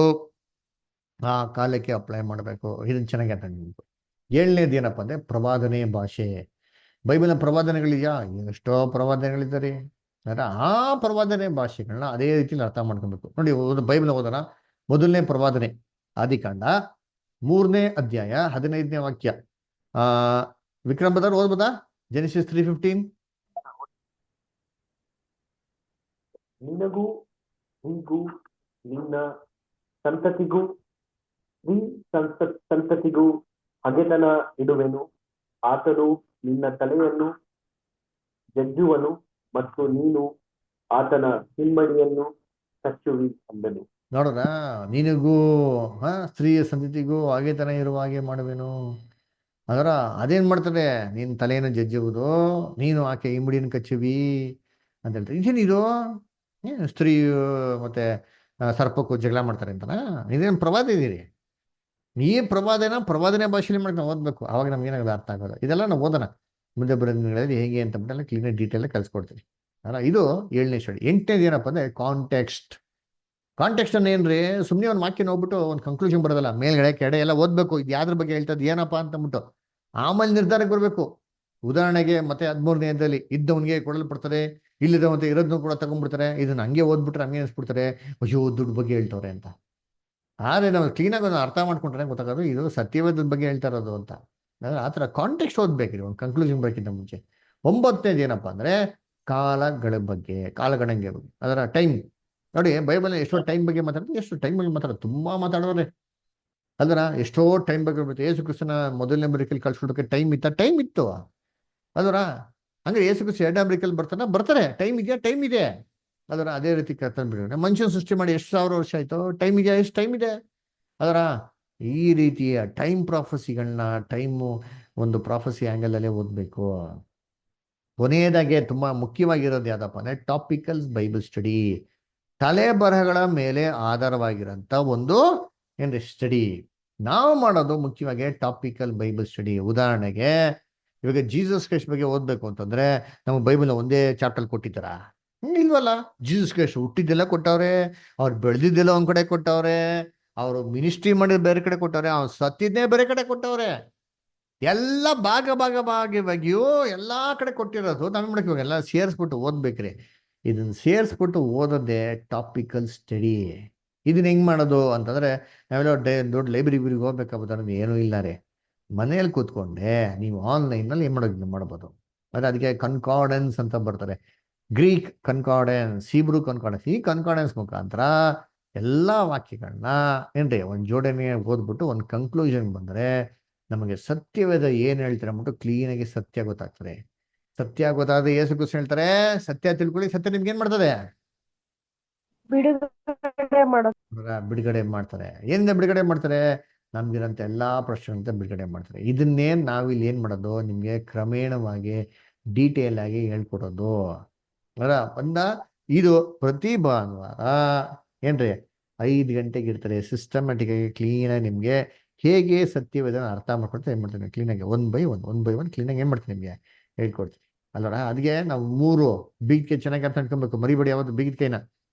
ಆ ಕಾಲಕ್ಕೆ ಅಪ್ಲೈ ಮಾಡಬೇಕು. ಇದನ್ನ ಚೆನ್ನಾಗಿ ಅರ್ಥ ಮಾಡಬೇಕು. 7ನೇದು ಏನಪ್ಪ ಅಂದ್ರೆ ಪ್ರವಾದನೆ ಭಾಷೆ. ಬೈಬಲ್ನ ಪ್ರವಾದನೆಗಳಿದೆಯಾ? ಎಷ್ಟೋ ಪ್ರವಾದನೆಗಳಿದ್ದಾರೆ. ಆ ಪ್ರವಾದನೆ ಭಾಷೆಗಳನ್ನ ಅದೇ ರೀತಿಯಲ್ಲಿ ಅರ್ಥ ಮಾಡ್ಕೊಬೇಕು. ನೋಡಿ, ಬೈಬಲ್ ಓದೋಣ. ಮೊದಲನೇ ಪ್ರವಾದನೆ ಆದಿಕಾಂಡ 3ನೇ ಅಧ್ಯಾಯ 15ನೇ ವಾಕ್ಯ. ವಿಕ್ರಮ್ ಬದರ್ ಓದ್ಬೋದಾ? ಜೆನೆಸಿಸ್ 3:15. ನಿನಗೂ ನಿನಗೂ ನಿನ್ನ ಸಂತತಿಗೂ ಈ ಸಂತತಿಗೂ ಹಗೆತನ ಇಡುವೆನು. ಆತನು ನಿನ್ನ ತಲೆಯನ್ನು ಜಜ್ಜುವನು ಮತ್ತು ನೀನು ಆತನ ಹಿಮ್ಮಡಿಯನ್ನು ಕಚ್ಚುವಿ ಅಂದನು. ನೋಡ್ರ, ನಿನಗೂ ಸ್ತ್ರೀಯ ಸಂತತಿಗೂ ಹಗೆತನ ಇರುವ ಹಾಗೆ ಮಾಡುವೆನು. ಅದರ ಅದೇನ್ ಮಾಡ್ತಾರೆ? ನೀನ್ ತಲೆಯನ್ನು ಜಜ್ಜುವುದು, ನೀನು ಆಕೆ ಹಿಮ್ಮಡಿಯನ್ನು ಕಚ್ಚುವಿ ಅಂತ ಹೇಳ್ತಾರೆ. ಇದೇನಿದು? ಸ್ತ್ರೀ ಮತ್ತೆ ಸರ್ಪಕ್ಕೂ ಜಗಳ ಮಾಡ್ತಾರೆ ಅಂತನಾ? ಇದೇನು ಪ್ರವಾದ ಇದೀರಿ? ಈ ಪ್ರವಾದನೆ ಭಾಷೆಯಲ್ಲಿ ಮಾಡಿ ನಾವು ಓದ್ಬೇಕು. ಅವಾಗ ನಮ್ಗೆ ಏನಾಗುತ್ತೆ ಅರ್ಥ ಆಗೋದು. ಇದೆಲ್ಲ ನಾವು ಓದೋಣ ಮುಂದೆ ಬರೋದಿನಗಳಲ್ಲಿ ಹೇಗೆ ಅಂತ ಬಿಟ್ಟೆಲ್ಲ ಕ್ಲೀನಾಗಿ ಡೀಟೇಲ್ ಕಲ್ಸ್ಕೊಡ್ತೀವಿ ಅಲ್ಲ. ಇದು 7ನೇ ಸ್ಟಡಿ. 8ನೇದು ಏನಪ್ಪ ಅಂದ್ರೆ ಕಾಂಟೆಕ್ಸ್ಟ್. ಕಾಂಟೆಕ್ಸ್ಟ್ ಅನ್ನ ಏನ್ರಿ? ಸುಮ್ಮನೆ ಒಂದು ವಾಕ್ಯ ನೋಡ್ಬಿಟ್ಟು ಒಂದು ಕನ್ಕ್ಲೂಷನ್ ಬರೋದಲ್ಲ, ಮೇಲ್ಗಡೆ ಕೆಡೆ ಎಲ್ಲ ಓದ್ಬೇಕು. ಇದು ಯಾವ್ದ್ರ ಬಗ್ಗೆ ಹೇಳ್ತದೆ ಏನಪ್ಪಾ ಅಂತಂದ್ಬಿಟ್ಟು ಆಮೇಲೆ ನಿರ್ಧಾರಕ್ಕೆ ಬರಬೇಕು. ಉದಾಹರಣೆಗೆ ಮತ್ತೆ 13ನೇದಲ್ಲಿ ಇದ್ದವನಿಗೆ ಕೊಡಲ್ಪಡ್ತಾರೆ, ಇಲ್ಲಿದ್ದವಂತೆ ಇರೋದನ್ನು ಕೂಡ ತಗೊಂಡ್ಬಿಡ್ತಾರೆ. ಇದನ್ನ ಹಂಗೆ ಓದ್ಬಿಟ್ರೆ ಹಂಗೆ ಅನ್ಸ್ಬಿಡ್ತಾರೆ, ಅಯ್ಯೋ ದುಡ್ಡು ಬಗ್ಗೆ ಹೇಳ್ತವ್ರೆ ಅಂತ. ಆದರೆ ನಾವು ಕ್ಲೀನಾಗಿ ಒಂದು ಅರ್ಥ ಮಾಡ್ಕೊಂಡ್ರೆ ಗೊತ್ತಾಗೋದು ಇದು ಸತ್ಯವೇದದ ಬಗ್ಗೆ ಹೇಳ್ತಾ ಇರೋದು ಅಂತ. ಆ ಥರ ಕಾಂಟೆಕ್ಸ್ಟ್ ಓದ್ಬೇಕ್ರಿ ಒಂದು ಕನ್ಕ್ಲೂಷನ್ ಬರೋಕ್ಕಿಂತ ಮುಂಚೆ. 9ನೇದು ಏನಪ್ಪ ಅಂದರೆ ಕಾಲಗಳ ಬಗ್ಗೆ, ಕಾಲಗಣನೆ ಬಗ್ಗೆ, ಅದರ ಟೈಮ್. ನೋಡಿ ಬೈಬಲ್ ಎಷ್ಟೋ ಟೈಮ್ ಬಗ್ಗೆ ಮಾತಾಡ್ತಾರೆ, ಎಷ್ಟು ಟೈಮ್ ಬಗ್ಗೆ ಮಾತಾಡೋದು, ತುಂಬಾ ಮಾತಾಡೋರೆ ಅಲ್ದ್ರ. ಎಷ್ಟೋ ಟೈಮ್ ಬಗ್ಗೆ ಬರುತ್ತೆ. ಯೇಸು ಕ್ರಿಸ್ತನ ಮೊದಲನೇ ಬರಿಕಲ್ಲಿ ಕಳ್ಸ್ಕೊಡೋಕೆ ಟೈಮ್ ಇತ್ತು ಅಲ್ವರ. ಹಂಗೆ ಯೇಸು ಕ್ರಿಸ್ತ 2ನೇ ಬರಿಕಲ್ಲಿ ಬರ್ತಾರೆ, ಟೈಮ್ ಇದೆ ಅದರ. ಅದೇ ರೀತಿ ಕರ್ತನ ಬಿಡುಗಡೆ, ಮನುಷ್ಯನ ಸೃಷ್ಟಿ ಮಾಡಿ ಎಷ್ಟು 1000 ವರ್ಷ ಆಯ್ತು, ಟೈಮ್ ಇದೆಯಾ, ಎಷ್ಟು ಟೈಮ್ ಇದೆ ಅದರ. ಈ ರೀತಿಯ ಟೈಮ್ ಪ್ರಾಫಸಿಗಳನ್ನ ಒಂದು ಪ್ರಾಫಸಿ ಆಂಗಲ್ ಅಲ್ಲೇ ಓದ್ಬೇಕು. ಕೊನೆಯದಾಗೆ ತುಂಬಾ ಮುಖ್ಯವಾಗಿರೋದು ಯಾವ್ದಪ್ಪ ಅಂದ್ರೆ ಟಾಪಿಕಲ್ ಬೈಬಲ್ ಸ್ಟಡಿ. ತಲೆ ಬರಹಗಳ ಮೇಲೆ ಆಧಾರವಾಗಿರೋಂಥ ಒಂದು ಏನ್ರಿ ಸ್ಟಡಿ ನಾವು ಮಾಡೋದು ಮುಖ್ಯವಾಗಿ ಟಾಪಿಕಲ್ ಬೈಬಲ್ ಸ್ಟಡಿ. ಉದಾಹರಣೆಗೆ ಇವಾಗ ಜೀಸಸ್ ಕ್ರೈಸ್ಟ್ ಬಗ್ಗೆ ಓದ್ಬೇಕು ಅಂತಂದ್ರೆ ನಮ್ಗೆ ಬೈಬಲ್ ಒಂದೇ ಚಾಪ್ಟರ್ ಕೊಟ್ಟಿದ್ದಾರ? ಇಲ್ವಲ್ಲ. ಜೀಸಸ್ ಕ್ರೈಸ್ಟ್ ಹುಟ್ಟಿದ್ದೆಲ್ಲ ಕೊಟ್ಟವ್ರೆ, ಅವ್ರು ಬೆಳೆದಿದ್ದೆಲ್ಲ ಒಂದ್ ಕಡೆ ಕೊಟ್ಟವ್ರೆ, ಅವರು ಮಿನಿಸ್ಟ್ರಿ ಮಾಡಿದ ಬೇರೆ ಕಡೆ ಕೊಟ್ಟವ್ರೆ, ಅವ್ರು ಸತ್ತಿದ್ದೇ ಬೇರೆ ಕಡೆ ಕೊಟ್ಟವ್ರೆ. ಎಲ್ಲ ಭಾಗವಾಗಿಯೂ ಎಲ್ಲಾ ಕಡೆ ಕೊಟ್ಟಿರೋದು. ನಾವೇನ್ ಮಾಡಕ್ ಇವಾಗ ಎಲ್ಲ ಸೇರಿಸ್ಬಿಟ್ಟು ಓದ್ಬೇಕ್ರಿ. ಇದನ್ನ ಸೇರಿಸ್ಬಿಟ್ಟು ಓದೋದೇ ಟಾಪಿಕಲ್ ಸ್ಟಡಿ. ಇದನ್ನ ಹೆಂಗ್ ಮಾಡೋದು ಅಂತಂದ್ರೆ ನಾವೆಲ್ಲ ದೊಡ್ಡ ಲೈಬ್ರರಿಗೆ ಹೋಗ್ಬೇಕಾಗ್ಬೋದು, ಏನೂ ಇಲ್ಲ ರೀ. ಮನೇಲಿ ಕೂತ್ಕೊಂಡೆ ನೀವು ಆನ್ಲೈನಲ್ಲಿ ಏನ್ ಮಾಡ್ಬೋದು. ಅದೇ ಅದಕ್ಕೆ ಕನ್ಕಾರ್ಡೆನ್ಸ್ ಅಂತ ಬರ್ತಾರೆ, ಗ್ರೀಕ್ ಕನ್ಕಾರ್ಡೆನ್ಸ್, ಹೀಬ್ರೂ ಕನ್ಕಾರ್ಡೆನ್ಸ್. ಈ ಕನ್ಕಾರ್ಡೆನ್ಸ್ ಮುಖಾಂತರ ಎಲ್ಲಾ ವಾಕ್ಯಗಳನ್ನ ಏನ್ರಿ ಒಂದ್ ಜೋಡಣೆ ಓದ್ಬಿಟ್ಟು ಒಂದು ಕನ್ಕ್ಲೂಷನ್ ಬಂದ್ರೆ ನಮಗೆ ಸತ್ಯವೇದ ಏನ್ ಹೇಳ್ತಾರೆ ಅಂದ್ಬಿಟ್ಟು ಕ್ಲೀನಾಗಿ ಸತ್ಯ ಗೊತ್ತಾಗ್ತದೆ. ಸತ್ಯ ಗೊತ್ತಾದ್ರೆ ಯೇಸು ಕ್ರಿಸ್ತ ಹೇಳ್ತಾರೆ, ಸತ್ಯ ತಿಳ್ಕೊಳ್ಳಿ, ಸತ್ಯ ನಿಮ್ಗೆ ಏನ್ ಮಾಡ್ತದೆ, ಬಿಡುಗಡೆ ಮಾಡ್ತಾರೆ. ಏನಿಂದ ಬಿಡುಗಡೆ ಮಾಡ್ತಾರೆ? ನಮ್ಗಿರಂತ ಎಲ್ಲಾ ಪ್ರಶ್ನೆಗಳಿಂದ ಬಿಡುಗಡೆ ಮಾಡ್ತಾರೆ. ಇದನ್ನೇ ನಾವಿಲ್ಲಿ ಏನ್ ಮಾಡೋದು, ನಿಮ್ಗೆ ಕ್ರಮೇಣವಾಗಿ ಡೀಟೇಲ್ ಆಗಿ ಹೇಳ್ಕೊಡೋದು ಇದು ಪ್ರತಿ ಭಾನುವಾರ ಏನ್ರಿ 5 ಗಂಟೆಗೆ ಇರ್ತಾರೆ. ಸಿಸ್ಟಮ್ಯಾಟಿಕ್ ಆಗಿ ಕ್ಲೀನಾಗಿ ನಿಮ್ಗೆ ಹೇಗೆ ಸತ್ಯವೇದನ ಅರ್ಥ ಮಾಡ್ಕೊಳ್ತಾ ಏನ್ ಮಾಡ್ತೀನಿ ಕ್ಲೀನಾಗಿ ಒನ್ ಬೈ ಒನ್ ಕ್ಲೀನಾಗಿ ಏನ್ ಮಾಡ್ತೀನಿ ನಿಮ್ಗೆ ಹೇಳ್ಕೊಡ್ತೀನಿ ಅಲ್ವರ. ಅದಕ್ಕೆ ನಾವು 3 ಬೀಗಕ್ಕೆ ಚೆನ್ನಾಗಿ ಅರ್ಥ ಮಾಡ್ಕೊಬೇಕು. ಮರಿಬೇಡಿ ಯಾವತ್ತು ಬೀಗದ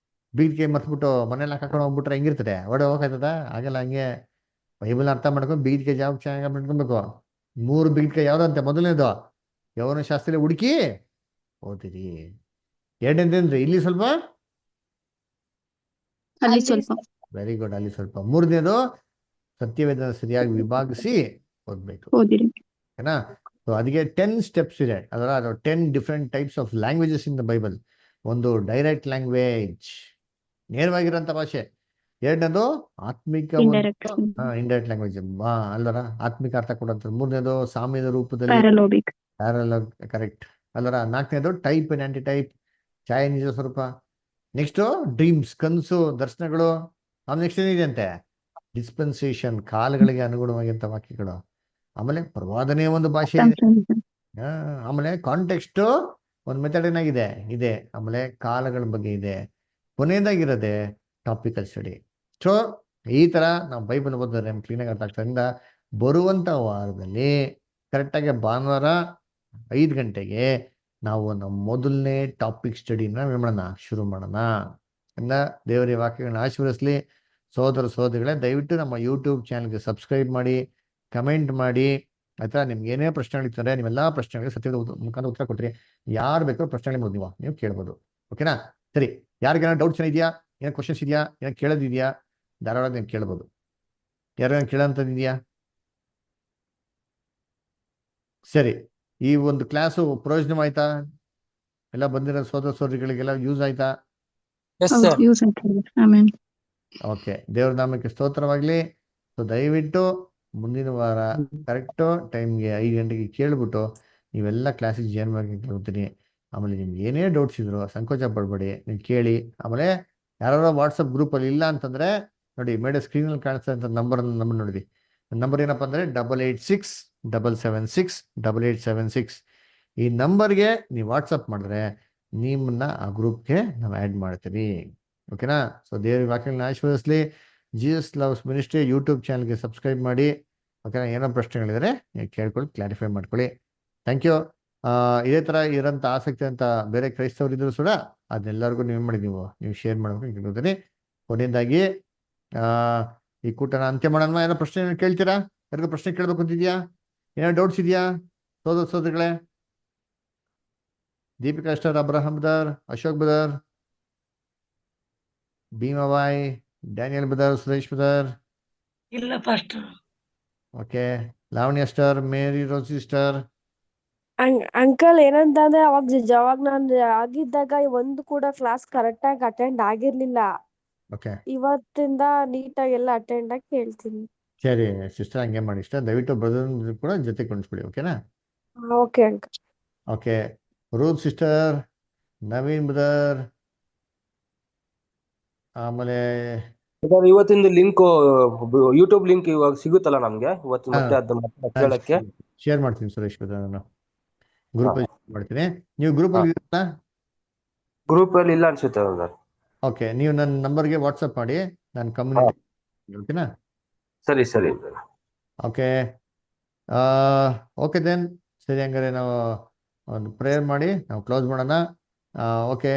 ಕೈ ಮರ್ತ್ಬಿಟ್ಟು ಮನೇಲಿ ಹಾಕೊಂಡು ಹೋಗ್ಬಿಟ್ರೆ ಹೆಂಗಿರ್ತದೆ, ಹೋಗ್ತದ? ಆಗಲ್ಲ. ಹಂಗೆ ಬೈಬಲ್ ಅರ್ಥ ಮಾಡ್ಕೊಂಡು ಬೀಗದ ಕೈ ಯಾವ ಚೆನ್ನಾಗಿ ಮಾಡ್ಕೊಬೇಕು. 3 ಬೀಗದ ಕೈ ಯಾವ್ದಂತೆ? ಮೊದಲನೇದು ಯೌವನ ಶಾಸ್ತ್ರ ಹುಡುಕಿ ಓದಿರಿ. 2ನೇದೇನ್ರಿ? ಇಲ್ಲಿ ಸ್ವಲ್ಪ ವೆರಿ ಗುಡ್, ಅಲ್ಲಿ ಸ್ವಲ್ಪ. 3ನೇದು ಸತ್ಯವೇದ ಸರಿಯಾಗಿ ವಿಭಾಗಿಸಿ ಓದ್ಬೇಕು. ಓಕೆನಾ? ಸೊ ಅದಕ್ಕೆ 10 ಸ್ಟೆಪ್ಸ್ ಇದೆ. ಅದರ 10 different types of languages in the Bible. ಒಂದು ಡೈರೆಕ್ಟ್ ಲ್ಯಾಂಗ್ವೇಜ್, ನೇರವಾಗಿರೋಂಥ ಭಾಷೆ. 2ನೇದು ಆತ್ಮಿಕ ಇಂಡೈರೆಕ್ಟ್ ಲ್ಯಾಂಗ್ವೇಜ್ ಅಲ್ಲರ, ಆತ್ಮಿಕ ಅರ್ಥ ಕೊಡುವಂಥ. 3ನೇದು ಸಾಮ್ಯದ ರೂಪದಲ್ಲಿ ಕರೆಕ್ಟ್ ಅಲ್ಲರ. 4ನೇದು ಟೈಪ್ ಅಂಡ್ ಆಂಟಿ ಟೈಪ್, ಛಾಯೆ ನಿಜ ಸ್ವರೂಪ. ನೆಕ್ಸ್ಟ್ ಡ್ರೀಮ್ಸ್, ಕನಸು, ದರ್ಶನಗಳು. ನೆಕ್ಸ್ಟ್ ಏನಿದೆ ಅಂತೆ? ಡಿಸ್ಪೆನ್ಸೇಷನ್, ಕಾಲಗಳಿಗೆ ಅನುಗುಣವಾಗಿಂತ ವಾಕ್ಯಗಳು. ಆಮೇಲೆ ಪ್ರವಾದನೆ ಒಂದು ಭಾಷೆ ಇದೆ. ಆಮೇಲೆ ಕಾಂಟೆಕ್ಸ್ಟ್ ಒಂದು ಮೆಥಡ್ ಇದೆ. ಆಮೇಲೆ ಕಾಲಗಳ ಬಗ್ಗೆ ಇದೆ. ಕೊನೆಯದಾಗಿರೋದೆ ಟಾಪಿಕಲ್ ಸ್ಟಡಿ. ಸೊ ಈ ತರ ನಾವು ಬೈಬಲ್ ಓದಿದ್ರೆ ಕ್ಲೀನಾಗಿ ಅರ್ಥ ಆಗ್ತದ್ರಿಂದ ಬರುವಂತ ವಾರದಲ್ಲಿ ಕರೆಕ್ಟಾಗಿ ಭಾನುವಾರ 5 ಗಂಟೆಗೆ ನಾವು ನಮ್ಮ ಮೊದಲನೇ ಟಾಪಿಕ್ ಸ್ಟಡಿನ ಮಾಡೋಣ, ಶುರು ಮಾಡೋಣ. ದೇವರ ವಾಕ್ಯಗಳನ್ನ ಆಶೀರ್ವದಿಸಲಿ. ಸೋದರ ಸೋದರಿಗಳೇ, ದಯವಿಟ್ಟು ನಮ್ಮ ಯೂಟ್ಯೂಬ್ ಚಾನಲ್ಗೆ ಸಬ್ಸ್ಕ್ರೈಬ್ ಮಾಡಿ, ಕಮೆಂಟ್ ಮಾಡಿ. ಆಯ್ತಾ? ನಿಮ್ಗೆ ಏನೇ ಪ್ರಶ್ನೆಗಳಿರ್ತಾರೆ ನೀವೆಲ್ಲ ಪ್ರಶ್ನೆಗಳಿಗೆ ಸತ್ಯದ ಮುಖಾಂತರ ಉತ್ತರ ಕೊಟ್ರಿ. ಯಾರು ಬೇಕಾದ್ರೂ ಪ್ರಶ್ನೆಗಳಿಗೆ ನೀವು ಕೇಳ್ಬೋದು. ಓಕೆನಾ? ಸರಿ, ಯಾರಿಗೇನೋ ಡೌಟ್ಸ್ ಇದೆಯಾ, ಏನೋ ಕ್ವಶನ್ಸ್ ಇದೆಯಾ, ಏನೋ ಕೇಳೋದಿದೆಯಾ, ಧಾರಾವಾಳ ನೀವು ಕೇಳ್ಬೋದು. ಯಾರು ಕೇಳೋಂಥದ್ದಿದೆಯಾ? ಸರಿ, ಈ ಒಂದು ಕ್ಲಾಸು ಪ್ರಯೋಜನವಾಯ್ತಾ? ಎಲ್ಲ ಬಂದಿರೋ ಸೋದರ ಸೋದರಿಗಳಿಗೆಲ್ಲ ಯೂಸ್ ಆಯ್ತಾ? ಓಕೆ, ದೇವ್ರ ನಾಮಕ್ಕೆ ಸ್ತೋತ್ರವಾಗ್ಲಿ. ಸೊ ದಯವಿಟ್ಟು ಮುಂದಿನ ವಾರ ಕರೆಕ್ಟು ಟೈಮ್ಗೆ 5 ಗಂಟೆಗೆ ಕೇಳ್ಬಿಟ್ಟು ನೀವೆಲ್ಲ ಕ್ಲಾಸಿಗೆ ಜಾಯ್ನ್ ಮಾಡ್ತೀನಿ. ಆಮೇಲೆ ನಿಮ್ಗೆ ಏನೇ ಡೌಟ್ಸ್ ಇದ್ರು ಸಂಕೋಚ ಪಡ್ಬೇಡಿ, ನೀವು ಕೇಳಿ. ಆಮೇಲೆ ಯಾರು ವಾಟ್ಸಪ್ ಗ್ರೂಪಲ್ಲಿ ಇಲ್ಲ ಅಂತಂದ್ರೆ ನೋಡಿ, ಮೇಡಮ್ ಸ್ಕ್ರೀನಲ್ಲಿ ಕಾಣಿಸ್ತಾ ಅಂತ ನಂಬರ್ ನೋಡಿದ್ವಿ. ನಂಬರ್ ಏನಪ್ಪ ಅಂದರೆ 8867768876. ಈ ನಂಬರ್ಗೆ ನೀವು ವಾಟ್ಸಪ್ ಮಾಡಿದ್ರೆ ನಿಮ್ಮನ್ನ ಆ ಗ್ರೂಪ್ಗೆ ನಾವು ಆ್ಯಡ್ ಮಾಡ್ತೀವಿ. ಓಕೆನಾ? ಸೊ ದೇವ್ರ ವಾಕ್ಯಗಳನ್ನ ಆಶೀರ್ವದಿಸಲಿ. ಜೀಸಸ್ ಲವ್ಸ್ ಮಿನಿಸ್ಟ್ರಿ ಯೂಟ್ಯೂಬ್ ಚಾನಲ್ಗೆ ಸಬ್ಸ್ಕ್ರೈಬ್ ಮಾಡಿ. ಓಕೆನಾ? ಏನೋ ಪ್ರಶ್ನೆಗಳಿದ್ರೆ ನೀವು ಕೇಳ್ಕೊಳ್ಳಿ, ಕ್ಲಾರಿಫೈ ಮಾಡ್ಕೊಳ್ಳಿ. Thank you. ಇದೇ ಥರ ಇರೋಂಥ ಆಸಕ್ತಿ ಅಂತ ಬೇರೆ ಕ್ರೈಸ್ತವರು ಇದ್ರು ಕೂಡ ಅದನ್ನೆಲ್ಲರಿಗೂ ನೀವು ಮಾಡಿ ನೀವು ಶೇರ್ ಮಾಡಬೇಕು ಕೇಳ್ತೀನಿ. ಕೊನೆಯದಾಗಿ ಈ ಕೂಟನ ಅಂತ್ಯ ಮಾಡೋಣ. ಏನೋ ಪ್ರಶ್ನೆ ಕೇಳ್ತೀರಾ? ಯಾರಿಗೂ ಪ್ರಶ್ನೆ ಕೇಳಬೇಕು ಅಂತಿದ್ಯಾ? ಏನೋ ಡೌಟ್ಸ್ ಇದೆಯಾ ಸೋದರಗಳೇ? Deepika sister, Abraham brother, Ashok brother, Bhimabai, Daniel brother, Suresh brother. ಇಲ್ಲ pastor. Okay. Lavanya sister, Mary Rosie sister. Uncle ಏನಂತಂದ್ರೆ ಅವಾಗ ನಾನು ಆಗಿದ್ದಾಗ ಒಂದು ಕೂಡ ಕ್ಲಾಸ್ ಕರೆಕ್ಟ್ ಆಗಿ ಅಟೆಂಡ್ ಆಗಿರ್ಲಿಲ್ಲ. ಓಕೆ. ಇವತ್ತಿಂದ ನೀಟಾಗಿ ಎಲ್ಲ ಅಟೆಂಡ್ ಆಗಿ ಕೇಳ್ತೀನಿ. ಸರಿ ಸಿಸ್ಟರ್, ಹಂಗೆ ಮಾಡಿ ಇಷ್ಟ. ದಯವಿಟ್ಟು ಬ್ರದರ್ ಕೂಡ ಜೊತೆ ಕೊಂಡಿಸ್ಬಿಡಿ. ಓಕೆನಾ? Okay uncle. Okay. Routh sister, Naveen brother, ಆಮೇಲೆ ಇವತ್ತಿಂದ ಲಿಂಕ್ ಯೂಟ್ಯೂಬ್ ಲಿಂಕ್ ಇವಾಗ ಸಿಗುತ್ತಲ್ಲ ನಮ್ಗೆ ಇವತ್ತು ಮತ್ತೆ ಅದನ್ನ ಕೇಳಕ್ಕೆ ಶೇರ್ ಮಾಡ್ತೀನಿ ಸುರೇಶ್ ಬ್ರದರ್. ನಾನು ಗ್ರೂಪ್ ಮಾಡ್ತೀನಿ. ನೀವು ಗ್ರೂಪ್ ಅಲ್ಲಿ ಇರಲ್ಲ? ಗ್ರೂಪ್ ಅಲ್ಲಿ ಇಲ್ಲ ಅನ್ಸುತ್ತೆ ಸರ್. ಓಕೆ, ನೀವು ನನ್ನ ನಂಬರ್ಗೆ ವಾಟ್ಸಪ್ ಮಾಡಿ, ನಾನು ಕಮ್ಯುನಿಟಿ. ಓಕೆನಾ? ಸರಿ ಸರಿ. ಓಕೆ. Okay then. ಸರಿ, ಹಂಗಾರೆ ನಾವು ಒಂದು ಪ್ರೇಯರ್ ಮಾಡಿ ನಾವು ಕ್ಲೋಸ್ ಮಾಡೋಣ. ಓಕೆ.